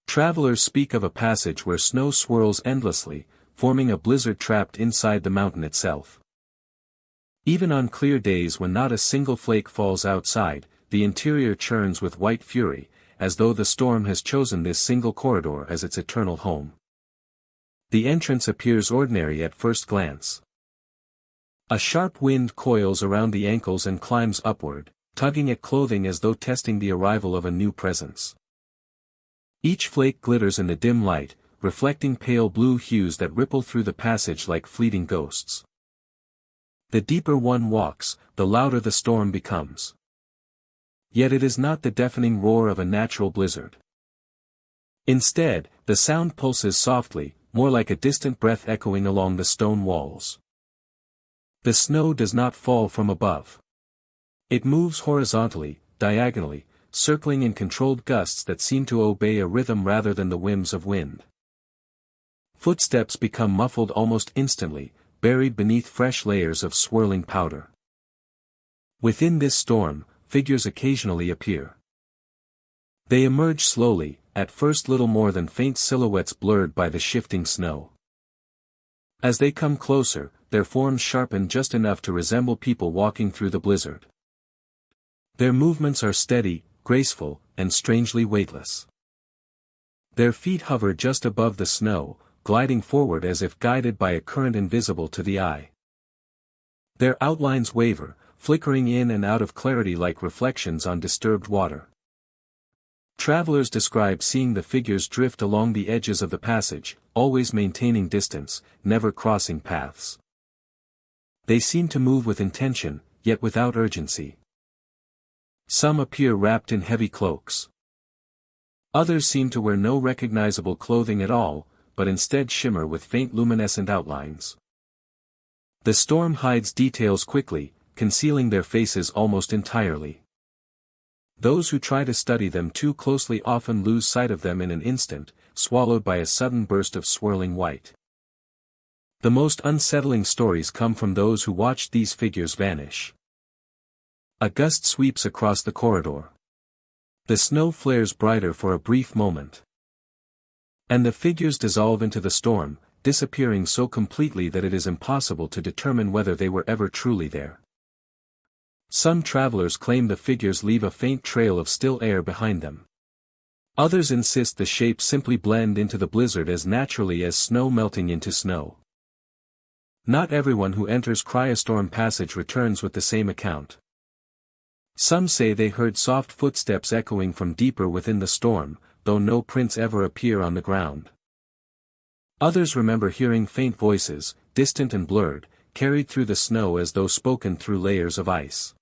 Travelers speak of a passage where snow swirls endlessly, forming a blizzard trapped inside the mountain itself. Even on clear days when not a single flake falls outside, the interior churns with white fury, as though the storm has chosen this single corridor as its eternal home. The entrance appears ordinary at first glance. A sharp wind coils around the ankles and climbs upward, tugging at clothing as though testing the arrival of a new presence. Each flake glitters in the dim light, reflecting pale blue hues that ripple through the passage like fleeting ghosts. The deeper one walks, the louder the storm becomes. Yet it is not the deafening roar of a natural blizzard. Instead, the sound pulses softly, more like a distant breath echoing along the stone walls. The snow does not fall from above. It moves horizontally, diagonally, circling in controlled gusts that seem to obey a rhythm rather than the whims of wind. Footsteps become muffled almost instantly, buried beneath fresh layers of swirling powder. Within this storm, figures occasionally appear. They emerge slowly, at first little more than faint silhouettes blurred by the shifting snow. As they come closer, their forms sharpen just enough to resemble people walking through the blizzard. Their movements are steady, graceful, and strangely weightless. Their feet hover just above the snow, gliding forward as if guided by a current invisible to the eye. Their outlines waver, flickering in and out of clarity like reflections on disturbed water. Travelers describe seeing the figures drift along the edges of the passage, always maintaining distance, never crossing paths. They seem to move with intention, yet without urgency. Some appear wrapped in heavy cloaks. Others seem to wear no recognizable clothing at all, but instead shimmer with faint luminescent outlines. The storm hides details quickly, concealing their faces almost entirely. Those who try to study them too closely often lose sight of them in an instant, swallowed by a sudden burst of swirling white. The most unsettling stories come from those who watched these figures vanish. A gust sweeps across the corridor. The snow flares brighter for a brief moment. And the figures dissolve into the storm, disappearing so completely that it is impossible to determine whether they were ever truly there. Some travelers claim the figures leave a faint trail of still air behind them. Others insist the shapes simply blend into the blizzard as naturally as snow melting into snow. Not everyone who enters Cryostorm Passage returns with the same account. Some say they heard soft footsteps echoing from deeper within the storm, though no prints ever appear on the ground. Others remember hearing faint voices, distant and blurred, carried through the snow as though spoken through layers of ice.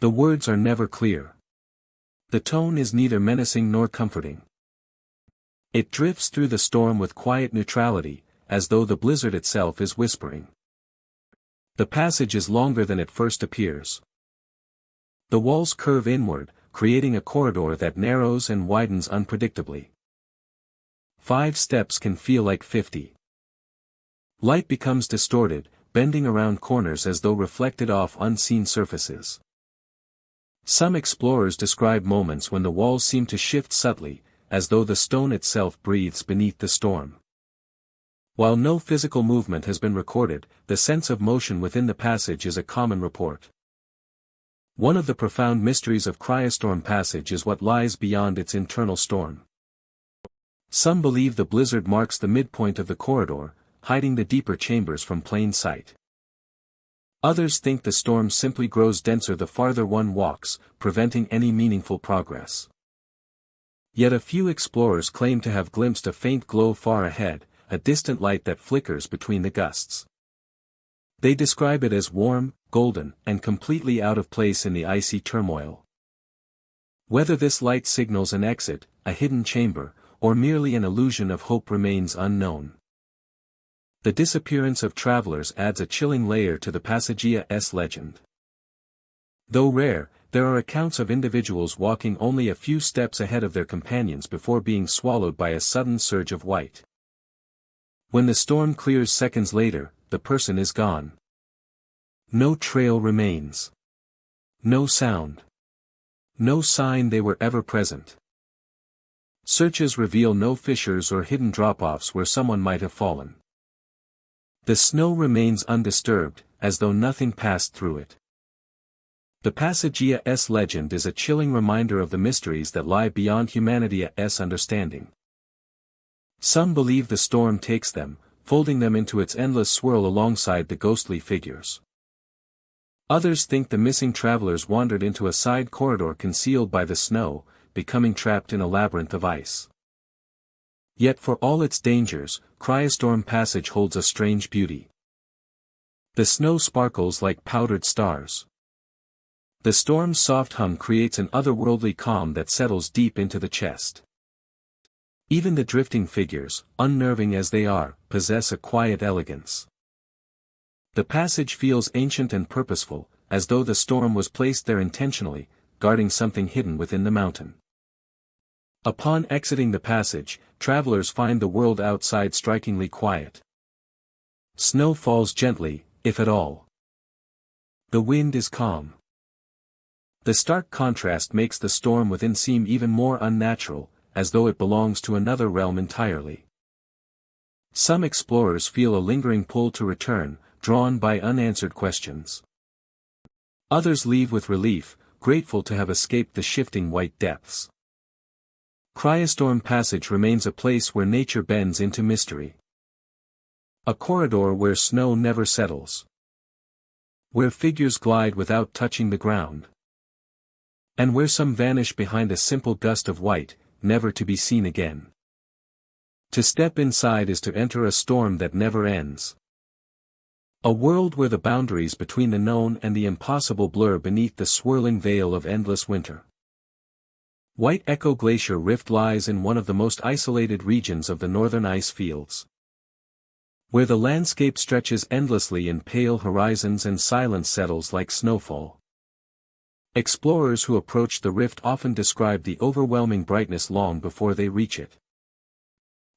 The words are never clear. The tone is neither menacing nor comforting. It drifts through the storm with quiet neutrality, as though the blizzard itself is whispering. The passage is longer than it first appears. The walls curve inward, creating a corridor that narrows and widens unpredictably. 5 steps can feel like 50. Light becomes distorted, bending around corners as though reflected off unseen surfaces. Some explorers describe moments when the walls seem to shift subtly, as though the stone itself breathes beneath the storm. While no physical movement has been recorded, the sense of motion within the passage is a common report. One of the profound mysteries of cryostorm passage is what lies beyond its internal storm. Some believe the blizzard marks the midpoint of the corridor, hiding the deeper chambers from plain sight. Others think the storm simply grows denser the farther one walks, preventing any meaningful progress. Yet a few explorers claim to have glimpsed a faint glow far ahead, a distant light that flickers between the gusts. They describe it as warm, golden, and completely out of place in the icy turmoil. Whether this light signals an exit, a hidden chamber, or merely an illusion of hope remains unknown. The disappearance of travelers adds a chilling layer to the Passagia's legend. Though rare, there are accounts of individuals walking only a few steps ahead of their companions before being swallowed by a sudden surge of white. When the storm clears seconds later, the person is gone. No trail remains. No sound. No sign they were ever present. Searches reveal no fissures or hidden drop-offs where someone might have fallen. The snow remains undisturbed, as though nothing passed through it. The Passagia's legend is a chilling reminder of the mysteries that lie beyond humanity's understanding. Some believe the storm takes them, folding them into its endless swirl alongside the ghostly figures. Others think the missing travelers wandered into a side corridor concealed by the snow, becoming trapped in a labyrinth of ice. Yet for all its dangers, Cryostorm Passage holds a strange beauty. The snow sparkles like powdered stars. The storm's soft hum creates an otherworldly calm that settles deep into the chest. Even the drifting figures, unnerving as they are, possess a quiet elegance. The passage feels ancient and purposeful, as though the storm was placed there intentionally, guarding something hidden within the mountain. Upon exiting the passage, travelers find the world outside strikingly quiet. Snow falls gently, if at all. The wind is calm. The stark contrast makes the storm within seem even more unnatural, as though it belongs to another realm entirely. Some explorers feel a lingering pull to return, drawn by unanswered questions. Others leave with relief, grateful to have escaped the shifting white depths. Cryostorm Passage remains a place where nature bends into mystery. A corridor where snow never settles. Where figures glide without touching the ground. And where some vanish behind a simple gust of white, never to be seen again. To step inside is to enter a storm that never ends. A world where the boundaries between the known and the impossible blur beneath the swirling veil of endless winter. White Echo Glacier Rift lies in one of the most isolated regions of the northern ice fields. Where the landscape stretches endlessly in pale horizons and silence settles like snowfall. Explorers who approach the rift often describe the overwhelming brightness long before they reach it.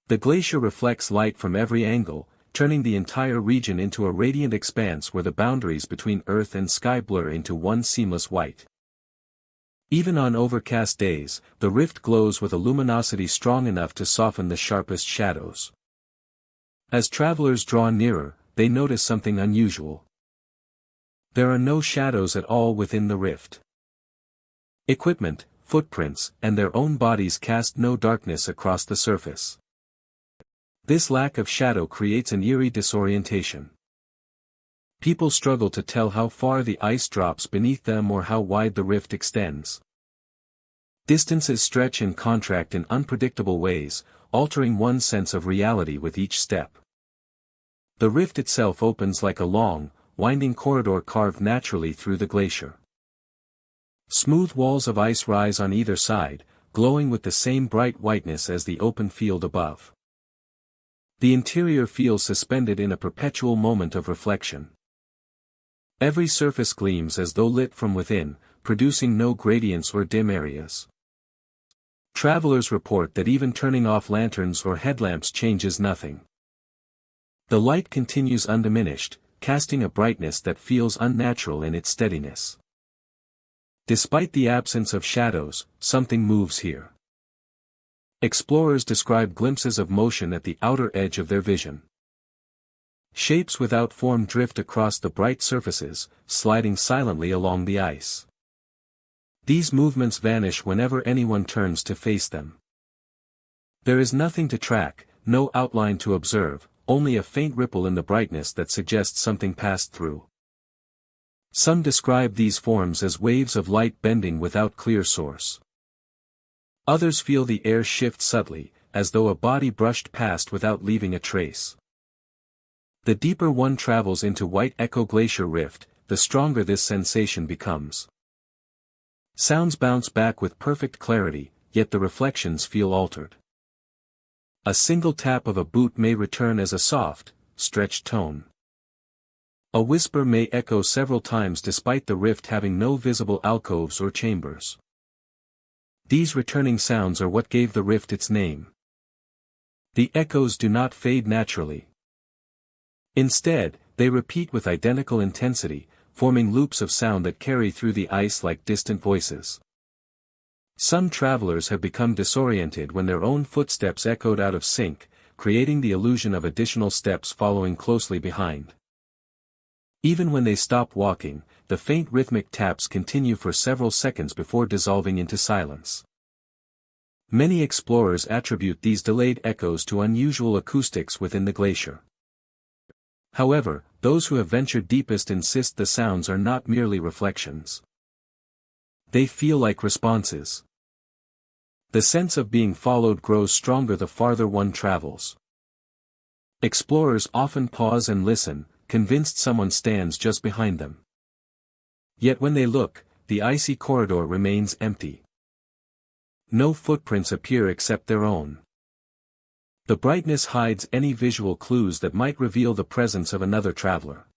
The glacier reflects light from every angle, turning the entire region into a radiant expanse where the boundaries between earth and sky blur into one seamless white. Even on overcast days, the rift glows with a luminosity strong enough to soften the sharpest shadows. As travelers draw nearer, they notice something unusual. There are no shadows at all within the rift. Equipment, footprints, and their own bodies cast no darkness across the surface. This lack of shadow creates an eerie disorientation. People struggle to tell how far the ice drops beneath them or how wide the rift extends. Distances stretch and contract in unpredictable ways, altering one's sense of reality with each step. The rift itself opens like a long, winding corridor carved naturally through the glacier. Smooth walls of ice rise on either side, glowing with the same bright whiteness as the open field above. The interior feels suspended in a perpetual moment of reflection. Every surface gleams as though lit from within, producing no gradients or dim areas. Travelers report that even turning off lanterns or headlamps changes nothing. The light continues undiminished, casting a brightness that feels unnatural in its steadiness. Despite the absence of shadows, something moves here. Explorers describe glimpses of motion at the outer edge of their vision. Shapes without form drift across the bright surfaces, sliding silently along the ice. These movements vanish whenever anyone turns to face them. There is nothing to track, no outline to observe, only a faint ripple in the brightness that suggests something passed through. Some describe these forms as waves of light bending without clear source. Others feel the air shift subtly, as though a body brushed past without leaving a trace. The deeper one travels into White Echo Glacier Rift, the stronger this sensation becomes. Sounds bounce back with perfect clarity, yet the reflections feel altered. A single tap of a boot may return as a soft, stretched tone. A whisper may echo several times despite the rift having no visible alcoves or chambers. These returning sounds are what gave the rift its name. The echoes do not fade naturally. Instead, they repeat with identical intensity, forming loops of sound that carry through the ice like distant voices. Some travelers have become disoriented when their own footsteps echoed out of sync, creating the illusion of additional steps following closely behind. Even when they stop walking, the faint rhythmic taps continue for several seconds before dissolving into silence. Many explorers attribute these delayed echoes to unusual acoustics within the glacier. However, those who have ventured deepest insist the sounds are not merely reflections. They feel like responses. The sense of being followed grows stronger the farther one travels. Explorers often pause and listen, convinced someone stands just behind them. Yet when they look, the icy corridor remains empty. No footprints appear except their own. The brightness hides any visual clues that might reveal the presence of another traveler,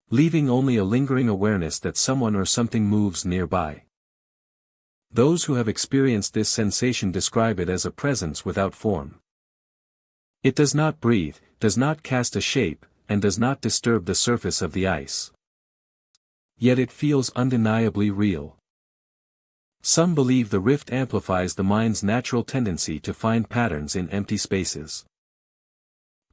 leaving only a lingering awareness that someone or something moves nearby. Those who have experienced this sensation describe it as a presence without form. It does not breathe, does not cast a shape, and does not disturb the surface of the ice. Yet it feels undeniably real. Some believe the rift amplifies the mind's natural tendency to find patterns in empty spaces.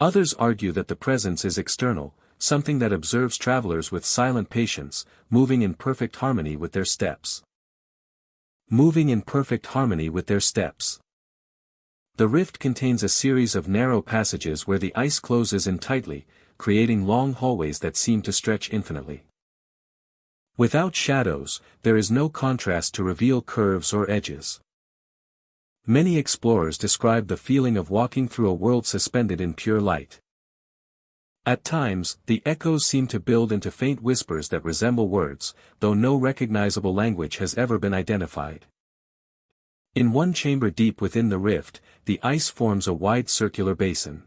Others argue that the presence is external, something that observes travelers with silent patience, moving in perfect harmony with their steps. Moving in perfect harmony with their steps. The rift contains a series of narrow passages where the ice closes in tightly, creating long hallways that seem to stretch infinitely. Without shadows, there is no contrast to reveal curves or edges. Many explorers describe the feeling of walking through a world suspended in pure light. At times, the echoes seem to build into faint whispers that resemble words, though no recognizable language has ever been identified. In one chamber deep within the rift, the ice forms a wide circular basin.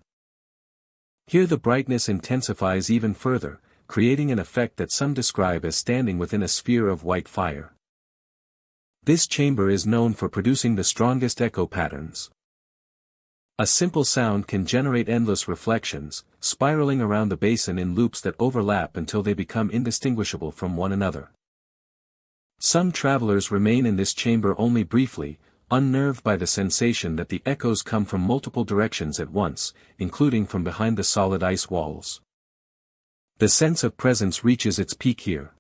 Here the brightness intensifies even further, creating an effect that some describe as standing within a sphere of white fire. This chamber is known for producing the strongest echo patterns. A simple sound can generate endless reflections, spiraling around the basin in loops that overlap until they become indistinguishable from one another. Some travelers remain in this chamber only briefly, unnerved by the sensation that the echoes come from multiple directions at once, including from behind the solid ice walls. The sense of presence reaches its peak here.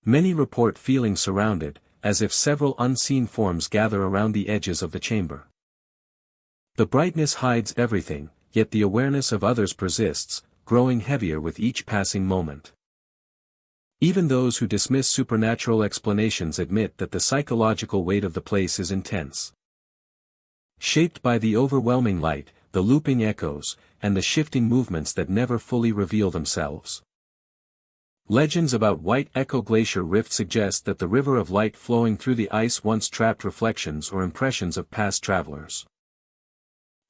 Many report feeling surrounded, as if several unseen forms gather around the edges of the chamber. The brightness hides everything, yet the awareness of others persists, growing heavier with each passing moment. Even those who dismiss supernatural explanations admit that the psychological weight of the place is intense. Shaped by the overwhelming light, the looping echoes, and the shifting movements that never fully reveal themselves. Legends about White Echo Glacier Rift suggest that the river of light flowing through the ice once trapped reflections or impressions of past travelers.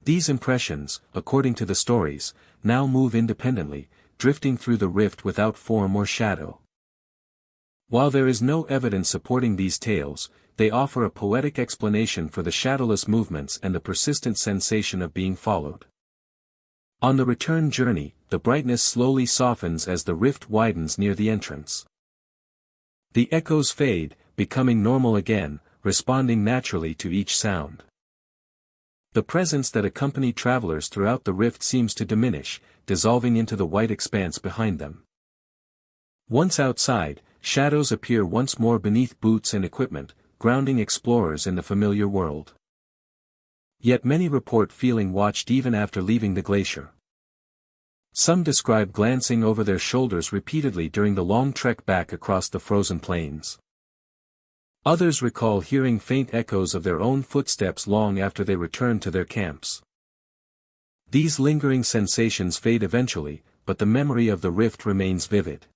These impressions, according to the stories, now move independently, drifting through the rift without form or shadow. While there is no evidence supporting these tales, they offer a poetic explanation for the shadowless movements and the persistent sensation of being followed. On the return journey, the brightness slowly softens as the rift widens near the entrance. The echoes fade, becoming normal again, responding naturally to each sound. The presence that accompanied travelers throughout the rift seems to diminish, dissolving into the white expanse behind them. Once outside, shadows appear once more beneath boots and equipment, grounding explorers in the familiar world. Yet many report feeling watched even after leaving the glacier. Some describe glancing over their shoulders repeatedly during the long trek back across the frozen plains. Others recall hearing faint echoes of their own footsteps long after they return to their camps. These lingering sensations fade eventually, but the memory of the rift remains vivid.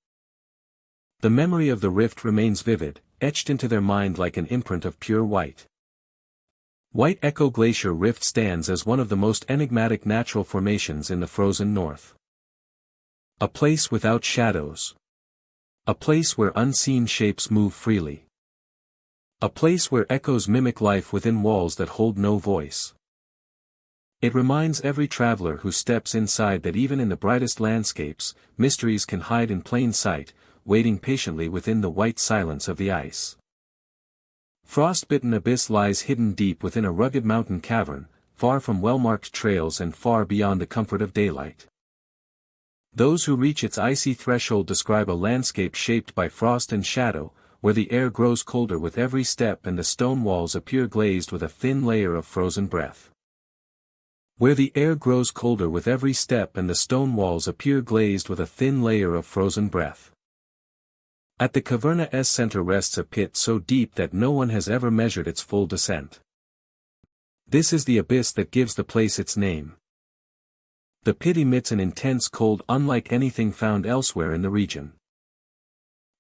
The memory of the rift remains vivid, etched into their mind like an imprint of pure white. White Echo Glacier Rift stands as one of the most enigmatic natural formations in the frozen north. A place without shadows. A place where unseen shapes move freely. A place where echoes mimic life within walls that hold no voice. It reminds every traveler who steps inside that even in the brightest landscapes, mysteries can hide in plain sight, waiting patiently within the white silence of the ice. Frost-bitten abyss lies hidden deep within a rugged mountain cavern, far from well-marked trails and far beyond the comfort of daylight. Those who reach its icy threshold describe a landscape shaped by frost and shadow, where the air grows colder with every step and the stone walls appear glazed with a thin layer of frozen breath. Where the air grows colder with every step and the stone walls appear glazed with a thin layer of frozen breath. At the caverna's center rests a pit so deep that no one has ever measured its full descent. This is the abyss that gives the place its name. The pit emits an intense cold unlike anything found elsewhere in the region.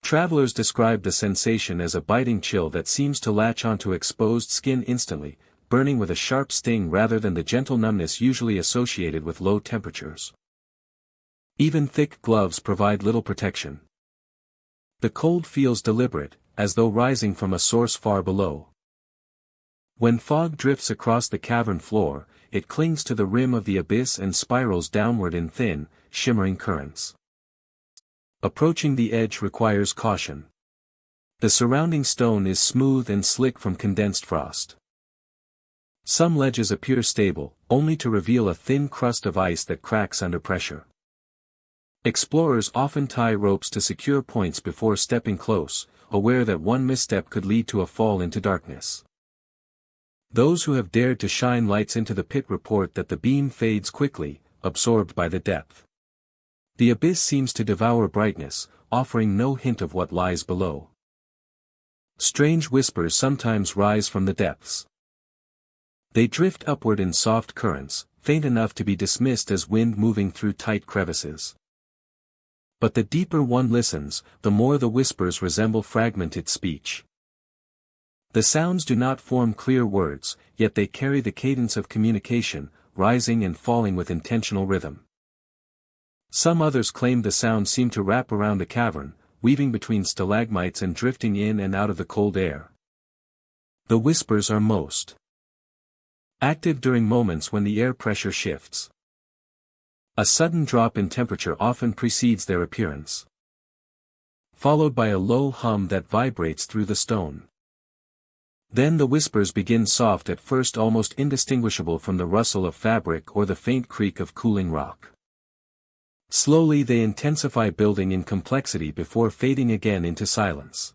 Travelers describe the sensation as a biting chill that seems to latch onto exposed skin instantly, burning with a sharp sting rather than the gentle numbness usually associated with low temperatures. Even thick gloves provide little protection. The cold feels deliberate, as though rising from a source far below. When fog drifts across the cavern floor, it clings to the rim of the abyss and spirals downward in thin, shimmering currents. Approaching the edge requires caution. The surrounding stone is smooth and slick from condensed frost. Some ledges appear stable, only to reveal a thin crust of ice that cracks under pressure. Explorers often tie ropes to secure points before stepping close, aware that one misstep could lead to a fall into darkness. Those who have dared to shine lights into the pit report that the beam fades quickly, absorbed by the depth. The abyss seems to devour brightness, offering no hint of what lies below. Strange whispers sometimes rise from the depths. They drift upward in soft currents, faint enough to be dismissed as wind moving through tight crevices. But the deeper one listens, the more the whispers resemble fragmented speech. The sounds do not form clear words, yet they carry the cadence of communication, rising and falling with intentional rhythm. Some others claim the sounds seem to wrap around the cavern, weaving between stalagmites and drifting in and out of the cold air. The whispers are most active during moments when the air pressure shifts. A sudden drop in temperature often precedes their appearance, followed by a low hum that vibrates through the stone. Then the whispers begin soft at first, almost indistinguishable from the rustle of fabric or the faint creak of cooling rock. Slowly they intensify, building in complexity before fading again into silence.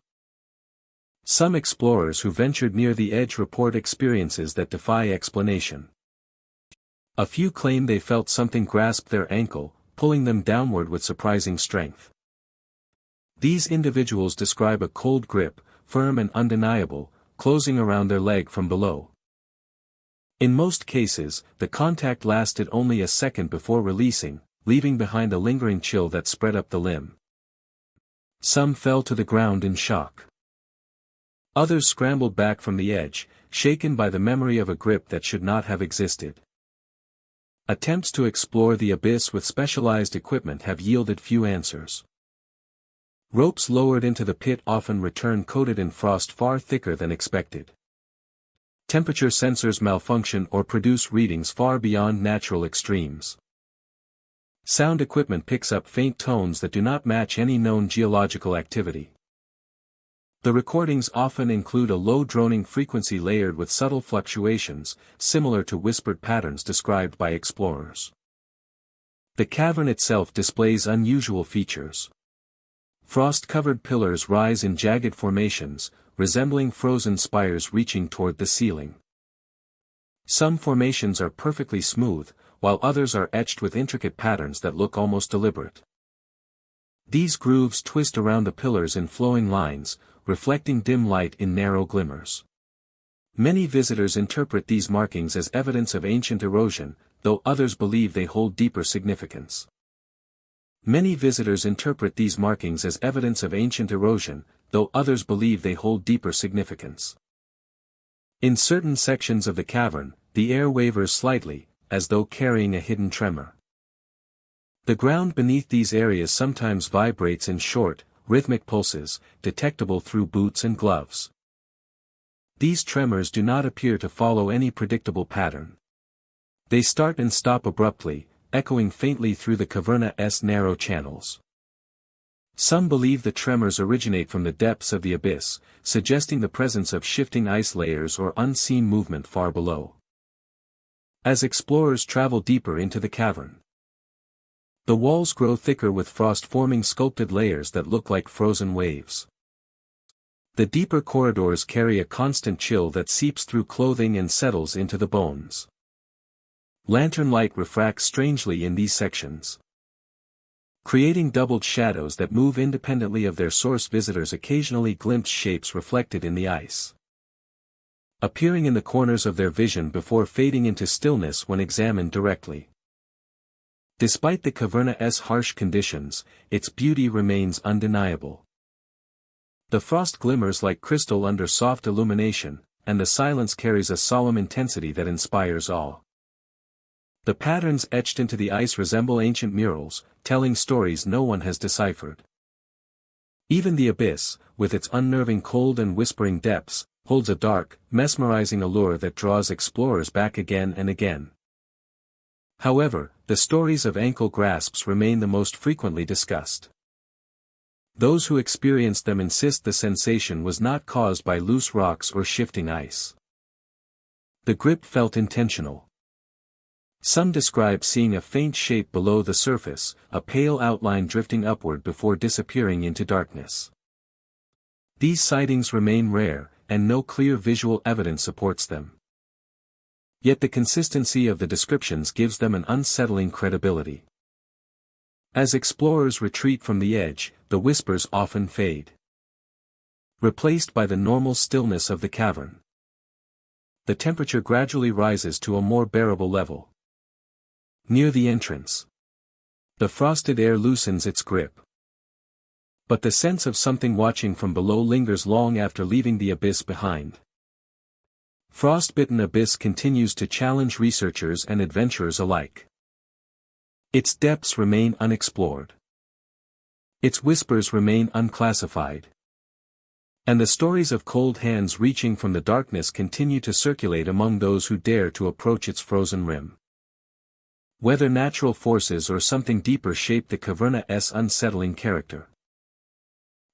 Some explorers who ventured near the edge report experiences that defy explanation. A few claim they felt something grasp their ankle, pulling them downward with surprising strength. These individuals describe a cold grip, firm and undeniable, closing around their leg from below. In most cases, the contact lasted only a second before releasing, leaving behind a lingering chill that spread up the limb. Some fell to the ground in shock. Others scrambled back from the edge, shaken by the memory of a grip that should not have existed. Attempts to explore the abyss with specialized equipment have yielded few answers. Ropes lowered into the pit often return coated in frost far thicker than expected. Temperature sensors malfunction or produce readings far beyond natural extremes. Sound equipment picks up faint tones that do not match any known geological activity. The recordings often include a low droning frequency layered with subtle fluctuations, similar to whispered patterns described by explorers. The cavern itself displays unusual features. Frost-covered pillars rise in jagged formations, resembling frozen spires reaching toward the ceiling. Some formations are perfectly smooth, while others are etched with intricate patterns that look almost deliberate. These grooves twist around the pillars in flowing lines, reflecting dim light in narrow glimmers. Many visitors interpret these markings as evidence of ancient erosion, though others believe they hold deeper significance. Many visitors interpret these markings as evidence of ancient erosion, though others believe they hold deeper significance. In certain sections of the cavern, the air wavers slightly, as though carrying a hidden tremor. The ground beneath these areas sometimes vibrates in short, rhythmic pulses, detectable through boots and gloves. These tremors do not appear to follow any predictable pattern. They start and stop abruptly, echoing faintly through the caverna's narrow channels. Some believe the tremors originate from the depths of the abyss, suggesting the presence of shifting ice layers or unseen movement far below. As explorers travel deeper into the cavern, the walls grow thicker with frost-forming sculpted layers that look like frozen waves. The deeper corridors carry a constant chill that seeps through clothing and settles into the bones. Lantern light refracts strangely in these sections, creating doubled shadows that move independently of their source. Visitors occasionally glimpse shapes reflected in the ice, appearing in the corners of their vision before fading into stillness when examined directly. Despite the caverna's harsh conditions, its beauty remains undeniable. The frost glimmers like crystal under soft illumination, and the silence carries a solemn intensity that inspires awe. The patterns etched into the ice resemble ancient murals, telling stories no one has deciphered. Even the abyss, with its unnerving cold and whispering depths, holds a dark, mesmerizing allure that draws explorers back again and again. However, the stories of ankle grasps remain the most frequently discussed. Those who experienced them insist the sensation was not caused by loose rocks or shifting ice. The grip felt intentional. Some describe seeing a faint shape below the surface, a pale outline drifting upward before disappearing into darkness. These sightings remain rare, and no clear visual evidence supports them. Yet the consistency of the descriptions gives them an unsettling credibility. As explorers retreat from the edge, the whispers often fade, replaced by the normal stillness of the cavern. The temperature gradually rises to a more bearable level. Near the entrance, the frosted air loosens its grip. But the sense of something watching from below lingers long after leaving the abyss behind. Frostbitten abyss continues to challenge researchers and adventurers alike. Its depths remain unexplored. Its whispers remain unclassified. And the stories of cold hands reaching from the darkness continue to circulate among those who dare to approach its frozen rim. Whether natural forces or something deeper shape the caverna's unsettling character,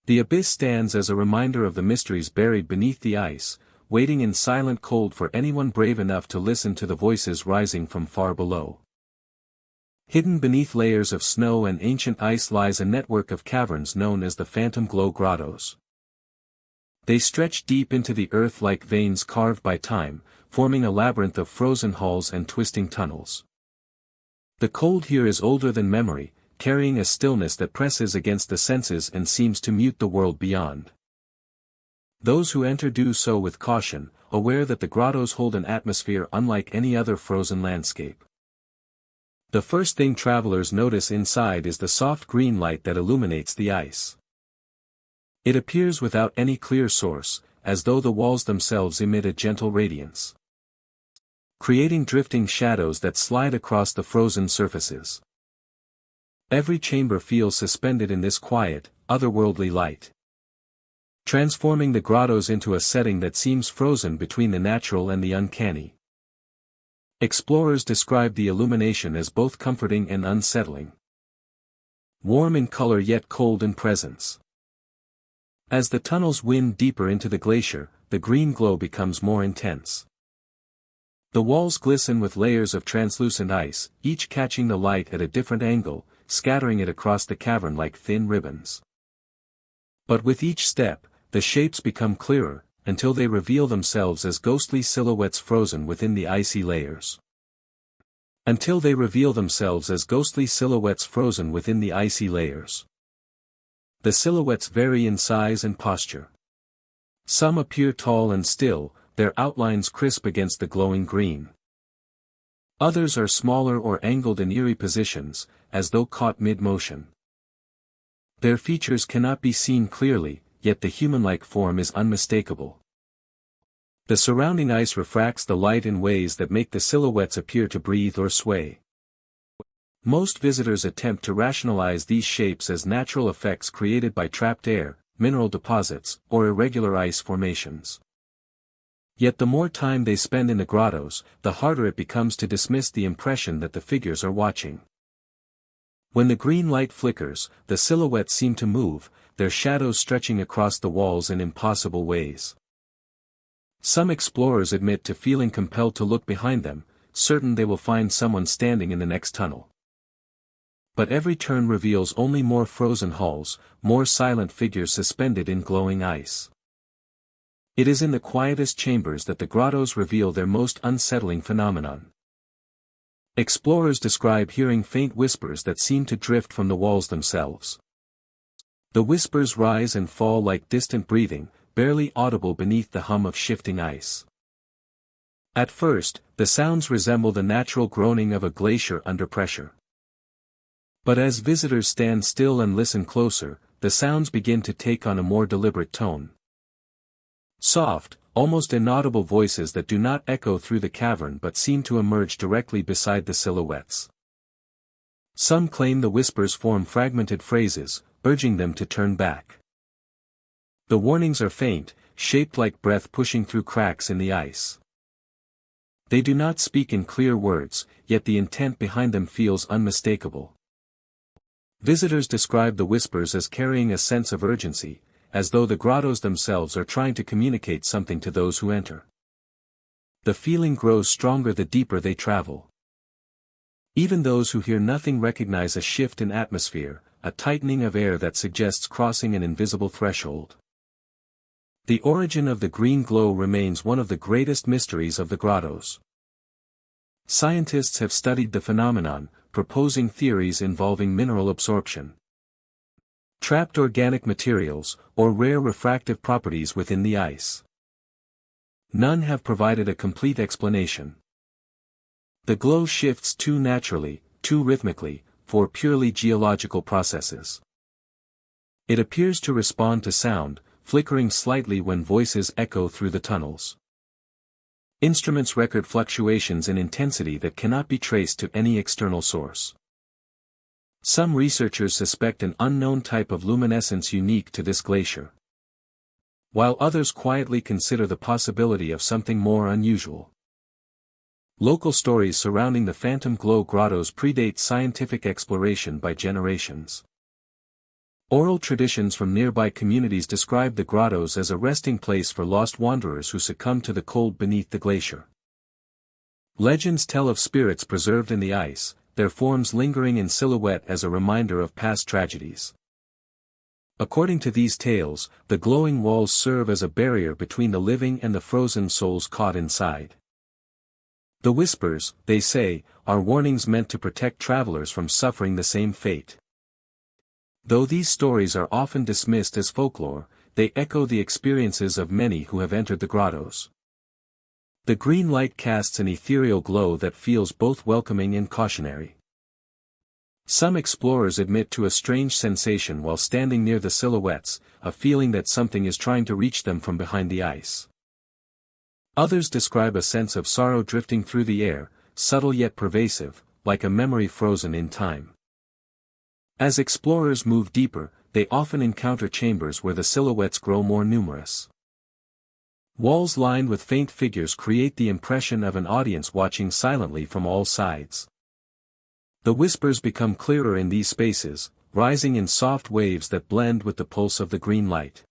the abyss stands as a reminder of the mysteries buried beneath the ice, waiting in silent cold for anyone brave enough to listen to the voices rising from far below. Hidden beneath layers of snow and ancient ice lies a network of caverns known as the Phantom Glow Grottos. They stretch deep into the earth like veins carved by time, forming a labyrinth of frozen halls and twisting tunnels. The cold here is older than memory, carrying a stillness that presses against the senses and seems to mute the world beyond. Those who enter do so with caution, aware that the grottos hold an atmosphere unlike any other frozen landscape. The first thing travelers notice inside is the soft green light that illuminates the ice. It appears without any clear source, as though the walls themselves emit a gentle radiance, creating drifting shadows that slide across the frozen surfaces. Every chamber feels suspended in this quiet, otherworldly light, transforming the grottos into a setting that seems frozen between the natural and the uncanny. Explorers describe the illumination as both comforting and unsettling. Warm in color yet cold in presence. As the tunnels wind deeper into the glacier, the green glow becomes more intense. The walls glisten with layers of translucent ice, each catching the light at a different angle, scattering it across the cavern like thin ribbons. But with each step, the shapes become clearer, until they reveal themselves as ghostly silhouettes frozen within the icy layers. Until they reveal themselves as ghostly silhouettes frozen within the icy layers. The silhouettes vary in size and posture. Some appear tall and still, their outlines crisp against the glowing green. Others are smaller or angled in eerie positions, as though caught mid-motion. Their features cannot be seen clearly, yet the human-like form is unmistakable. The surrounding ice refracts the light in ways that make the silhouettes appear to breathe or sway. Most visitors attempt to rationalize these shapes as natural effects created by trapped air, mineral deposits, or irregular ice formations. Yet the more time they spend in the grottos, the harder it becomes to dismiss the impression that the figures are watching. When the green light flickers, the silhouettes seem to move, their shadows stretching across the walls in impossible ways. Some explorers admit to feeling compelled to look behind them, certain they will find someone standing in the next tunnel. But every turn reveals only more frozen halls, more silent figures suspended in glowing ice. It is in the quietest chambers that the grottos reveal their most unsettling phenomenon. Explorers describe hearing faint whispers that seem to drift from the walls themselves. The whispers rise and fall like distant breathing, barely audible beneath the hum of shifting ice. At first, the sounds resemble the natural groaning of a glacier under pressure. But as visitors stand still and listen closer, the sounds begin to take on a more deliberate tone. Soft, almost inaudible voices that do not echo through the cavern but seem to emerge directly beside the silhouettes. Some claim the whispers form fragmented phrases, urging them to turn back. The warnings are faint, shaped like breath pushing through cracks in the ice. They do not speak in clear words, yet the intent behind them feels unmistakable. Visitors describe the whispers as carrying a sense of urgency, as though the grottos themselves are trying to communicate something to those who enter. The feeling grows stronger the deeper they travel. Even those who hear nothing recognize a shift in atmosphere, a tightening of air that suggests crossing an invisible threshold. The origin of the green glow remains one of the greatest mysteries of the grottos. Scientists have studied the phenomenon, proposing theories involving mineral absorption, trapped organic materials, or rare refractive properties within the ice. None have provided a complete explanation. The glow shifts too naturally, too rhythmically, for purely geological processes. It appears to respond to sound, flickering slightly when voices echo through the tunnels. Instruments record fluctuations in intensity that cannot be traced to any external source. Some researchers suspect an unknown type of luminescence unique to this glacier, while others quietly consider the possibility of something more unusual. Local stories surrounding the phantom glow grottos predate scientific exploration by generations. Oral traditions from nearby communities describe the grottos as a resting place for lost wanderers who succumbed to the cold beneath the glacier. Legends tell of spirits preserved in the ice, their forms lingering in silhouette as a reminder of past tragedies. According to these tales, the glowing walls serve as a barrier between the living and the frozen souls caught inside. The whispers, they say, are warnings meant to protect travelers from suffering the same fate. Though these stories are often dismissed as folklore, they echo the experiences of many who have entered the grottos. The green light casts an ethereal glow that feels both welcoming and cautionary. Some explorers admit to a strange sensation while standing near the silhouettes, a feeling that something is trying to reach them from behind the ice. Others describe a sense of sorrow drifting through the air, subtle yet pervasive, like a memory frozen in time. As explorers move deeper, they often encounter chambers where the silhouettes grow more numerous. Walls lined with faint figures create the impression of an audience watching silently from all sides. The whispers become clearer in these spaces, rising in soft waves that blend with the pulse of the green light.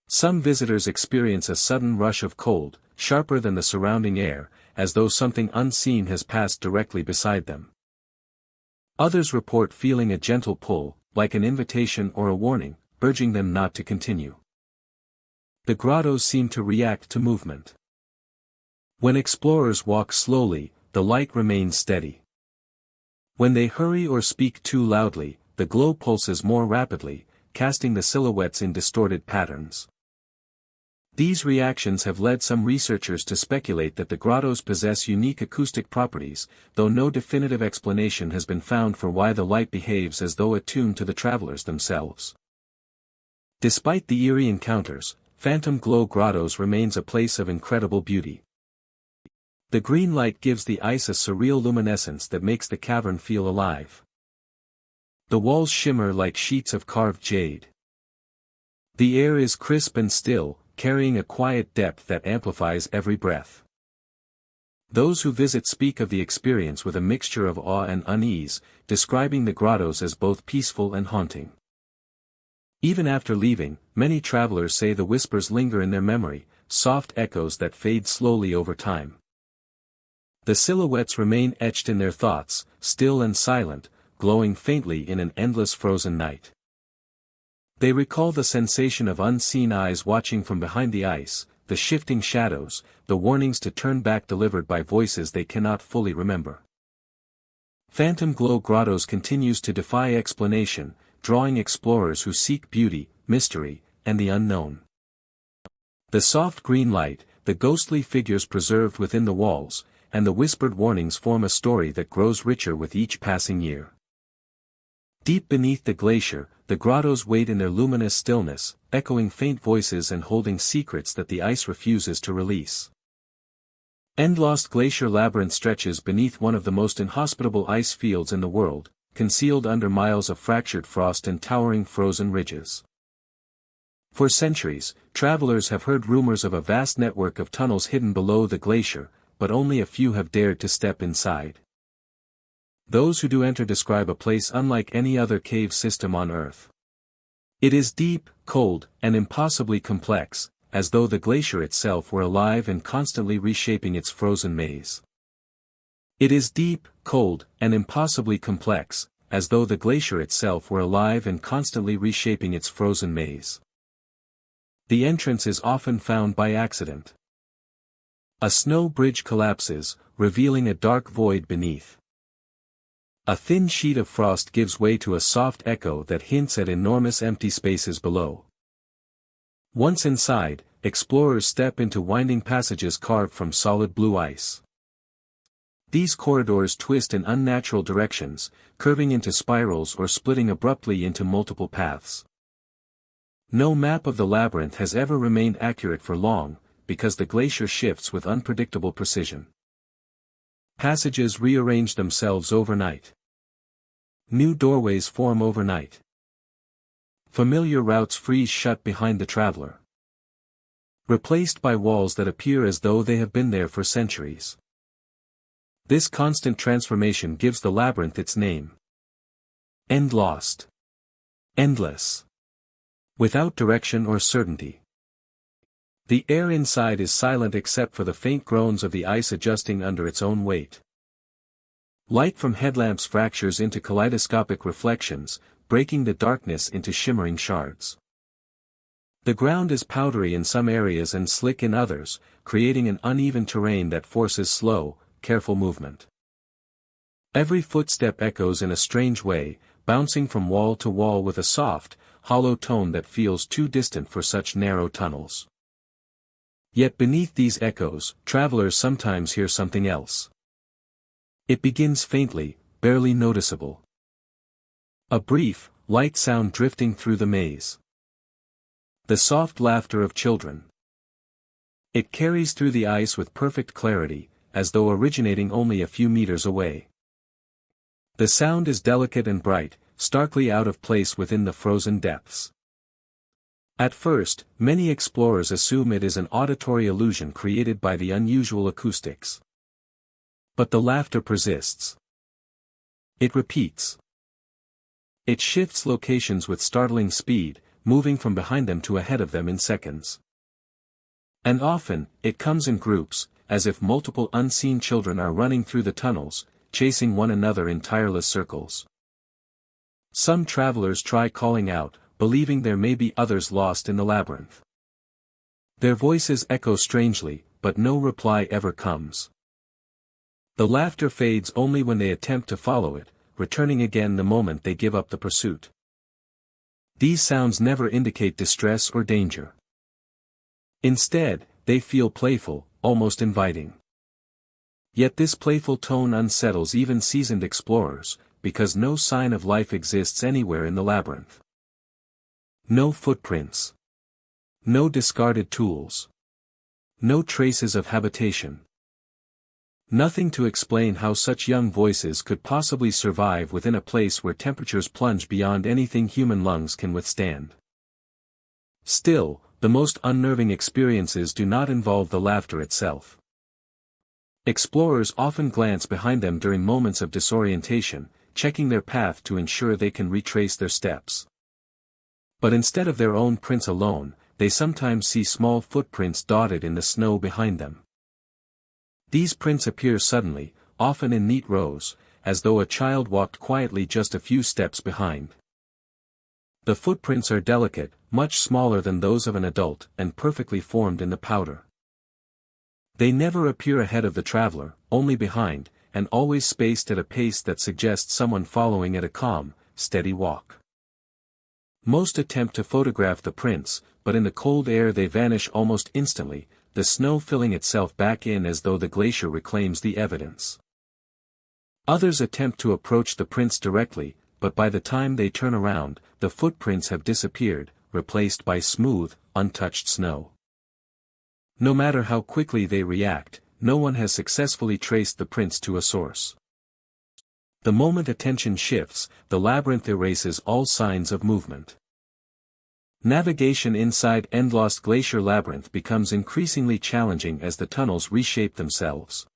Some visitors experience a sudden rush of cold, sharper than the surrounding air, as though something unseen has passed directly beside them. Others report feeling a gentle pull, like an invitation or a warning, urging them not to continue. The grottos seem to react to movement. When explorers walk slowly, the light remains steady. When they hurry or speak too loudly, the glow pulses more rapidly, casting the silhouettes in distorted patterns. These reactions have led some researchers to speculate that the grottos possess unique acoustic properties, though no definitive explanation has been found for why the light behaves as though attuned to the travelers themselves. Despite the eerie encounters, Phantom Glow Grottos remains a place of incredible beauty. The green light gives the ice a surreal luminescence that makes the cavern feel alive. The walls shimmer like sheets of carved jade. The air is crisp and still, carrying a quiet depth that amplifies every breath. Those who visit speak of the experience with a mixture of awe and unease, describing the grottos as both peaceful and haunting. Even after leaving, many travelers say the whispers linger in their memory, soft echoes that fade slowly over time. The silhouettes remain etched in their thoughts, still and silent, glowing faintly in an endless frozen night. They recall the sensation of unseen eyes watching from behind the ice, the shifting shadows, the warnings to turn back delivered by voices they cannot fully remember. Phantom Glow Grottos continues to defy explanation, drawing explorers who seek beauty, mystery, and the unknown. The soft green light, the ghostly figures preserved within the walls, and the whispered warnings form a story that grows richer with each passing year. Deep beneath the glacier, the grottos wait in their luminous stillness, echoing faint voices and holding secrets that the ice refuses to release. End-lost glacier labyrinth stretches beneath one of the most inhospitable ice fields in the world, concealed under miles of fractured frost and towering frozen ridges. For centuries, travelers have heard rumors of a vast network of tunnels hidden below the glacier, but only a few have dared to step inside. Those who do enter describe a place unlike any other cave system on Earth. It is deep, cold, and impossibly complex, as though the glacier itself were alive and constantly reshaping its frozen maze. It is deep, cold, and impossibly complex, as though the glacier itself were alive and constantly reshaping its frozen maze. The entrance is often found by accident. A snow bridge collapses, revealing a dark void beneath. A thin sheet of frost gives way to a soft echo that hints at enormous empty spaces below. Once inside, explorers step into winding passages carved from solid blue ice. These corridors twist in unnatural directions, curving into spirals or splitting abruptly into multiple paths. No map of the labyrinth has ever remained accurate for long, because the glacier shifts with unpredictable precision. Passages rearrange themselves overnight. New doorways form overnight. Familiar routes freeze shut behind the traveler, replaced by walls that appear as though they have been there for centuries. This constant transformation gives the labyrinth its name. End lost. Endless. Without direction or certainty. The air inside is silent except for the faint groans of the ice adjusting under its own weight. Light from headlamps fractures into kaleidoscopic reflections, breaking the darkness into shimmering shards. The ground is powdery in some areas and slick in others, creating an uneven terrain that forces slow, careful movement. Every footstep echoes in a strange way, bouncing from wall to wall with a soft, hollow tone that feels too distant for such narrow tunnels. Yet beneath these echoes, travelers sometimes hear something else. It begins faintly, barely noticeable. A brief, light sound drifting through the maze. The soft laughter of children. It carries through the ice with perfect clarity, as though originating only a few meters away. The sound is delicate and bright, starkly out of place within the frozen depths. At first, many explorers assume it is an auditory illusion created by the unusual acoustics. But the laughter persists. It repeats. It shifts locations with startling speed, moving from behind them to ahead of them in seconds. And often, it comes in groups, as if multiple unseen children are running through the tunnels, chasing one another in tireless circles. Some travelers try calling out, believing there may be others lost in the labyrinth. Their voices echo strangely, but no reply ever comes. The laughter fades only when they attempt to follow it, returning again the moment they give up the pursuit. These sounds never indicate distress or danger. Instead, they feel playful, almost inviting. Yet this playful tone unsettles even seasoned explorers, because no sign of life exists anywhere in the labyrinth. No footprints. No discarded tools. No traces of habitation. Nothing to explain how such young voices could possibly survive within a place where temperatures plunge beyond anything human lungs can withstand. Still, the most unnerving experiences do not involve the laughter itself. Explorers often glance behind them during moments of disorientation, checking their path to ensure they can retrace their steps. But instead of their own prints alone, they sometimes see small footprints dotted in the snow behind them. These prints appear suddenly, often in neat rows, as though a child walked quietly just a few steps behind. The footprints are delicate, much smaller than those of an adult, and perfectly formed in the powder. They never appear ahead of the traveler, only behind, and always spaced at a pace that suggests someone following at a calm, steady walk. Most attempt to photograph the prints, but in the cold air they vanish almost instantly, the snow filling itself back in as though the glacier reclaims the evidence. Others attempt to approach the prints directly, but by the time they turn around, the footprints have disappeared, replaced by smooth, untouched snow. No matter how quickly they react, no one has successfully traced the prints to a source. The moment attention shifts, the labyrinth erases all signs of movement. Navigation inside Endlost Glacier Labyrinth becomes increasingly challenging as the tunnels reshape themselves.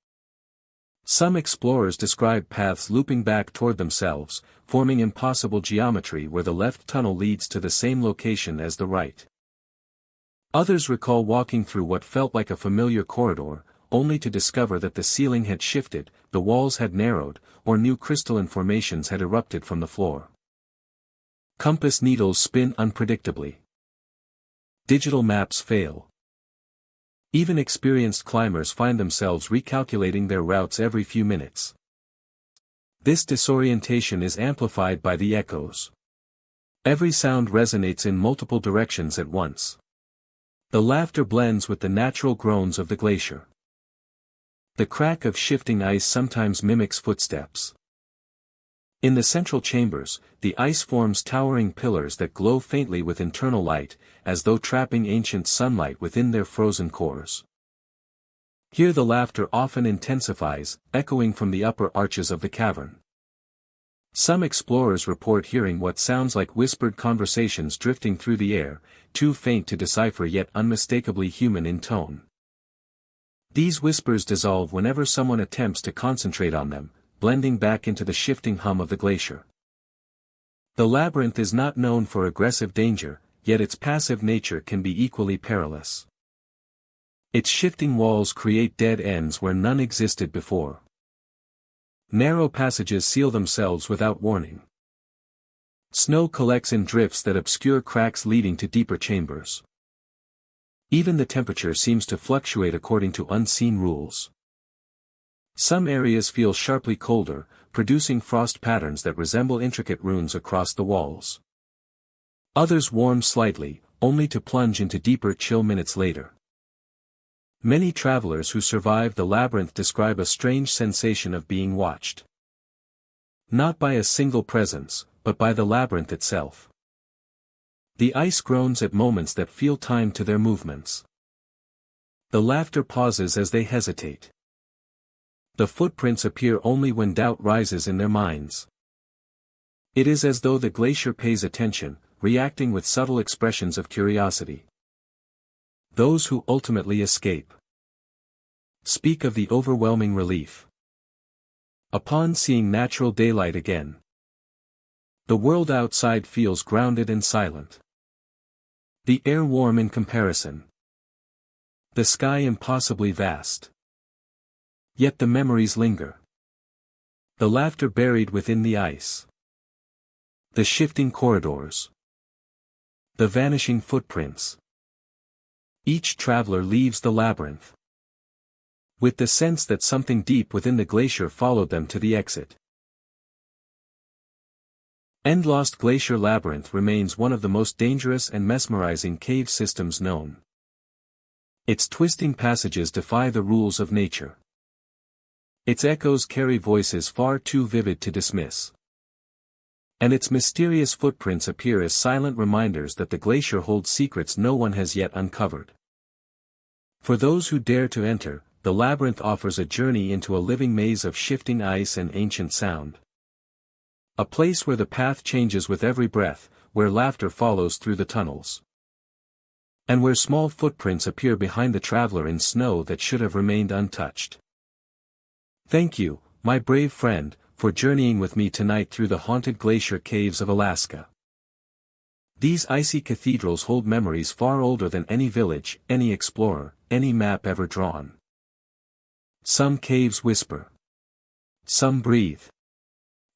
Some explorers describe paths looping back toward themselves, forming impossible geometry where the left tunnel leads to the same location as the right. Others recall walking through what felt like a familiar corridor, only to discover that the ceiling had shifted, the walls had narrowed, or new crystalline formations had erupted from the floor. Compass needles spin unpredictably. Digital maps fail. Even experienced climbers find themselves recalculating their routes every few minutes. This disorientation is amplified by the echoes. Every sound resonates in multiple directions at once. The laughter blends with the natural groans of the glacier. The crack of shifting ice sometimes mimics footsteps. In the central chambers, the ice forms towering pillars that glow faintly with internal light, as though trapping ancient sunlight within their frozen cores. Here the laughter often intensifies, echoing from the upper arches of the cavern. Some explorers report hearing what sounds like whispered conversations drifting through the air, too faint to decipher yet unmistakably human in tone. These whispers dissolve whenever someone attempts to concentrate on them, blending back into the shifting hum of the glacier. The labyrinth is not known for aggressive danger, yet its passive nature can be equally perilous. Its shifting walls create dead ends where none existed before. Narrow passages seal themselves without warning. Snow collects in drifts that obscure cracks leading to deeper chambers. Even the temperature seems to fluctuate according to unseen rules. Some areas feel sharply colder, producing frost patterns that resemble intricate runes across the walls. Others warm slightly, only to plunge into deeper chill minutes later. Many travelers who survive the labyrinth describe a strange sensation of being watched. Not by a single presence, but by the labyrinth itself. The ice groans at moments that feel timed to their movements. The laughter pauses as they hesitate. The footprints appear only when doubt rises in their minds. It is as though the glacier pays attention, reacting with subtle expressions of curiosity. Those who ultimately escape speak of the overwhelming relief upon seeing natural daylight again. The world outside feels grounded and silent. The air warm in comparison. The sky impossibly vast. Yet the memories linger. The laughter buried within the ice. The shifting corridors. The vanishing footprints. Each traveler leaves the labyrinth with the sense that something deep within the glacier followed them to the exit. Lost Glacier Labyrinth remains one of the most dangerous and mesmerizing cave systems known. Its twisting passages defy the rules of nature. Its echoes carry voices far too vivid to dismiss. And its mysterious footprints appear as silent reminders that the glacier holds secrets no one has yet uncovered. For those who dare to enter, the labyrinth offers a journey into a living maze of shifting ice and ancient sound. A place where the path changes with every breath, where laughter follows through the tunnels. And where small footprints appear behind the traveler in snow that should have remained untouched. Thank you, my brave friend, for journeying with me tonight through the haunted glacier caves of Alaska. These icy cathedrals hold memories far older than any village, any explorer, any map ever drawn. Some caves whisper. Some breathe.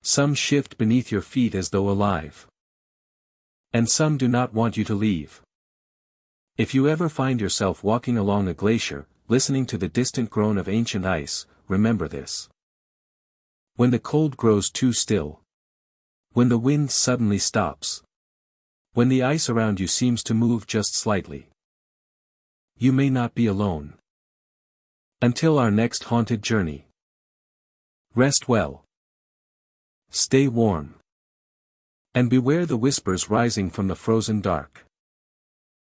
Some shift beneath your feet as though alive. And some do not want you to leave. If you ever find yourself walking along a glacier, listening to the distant groan of ancient ice, remember this. When the cold grows too still. When the wind suddenly stops. When the ice around you seems to move just slightly. You may not be alone. Until our next haunted journey. Rest well. Stay warm. And beware the whispers rising from the frozen dark.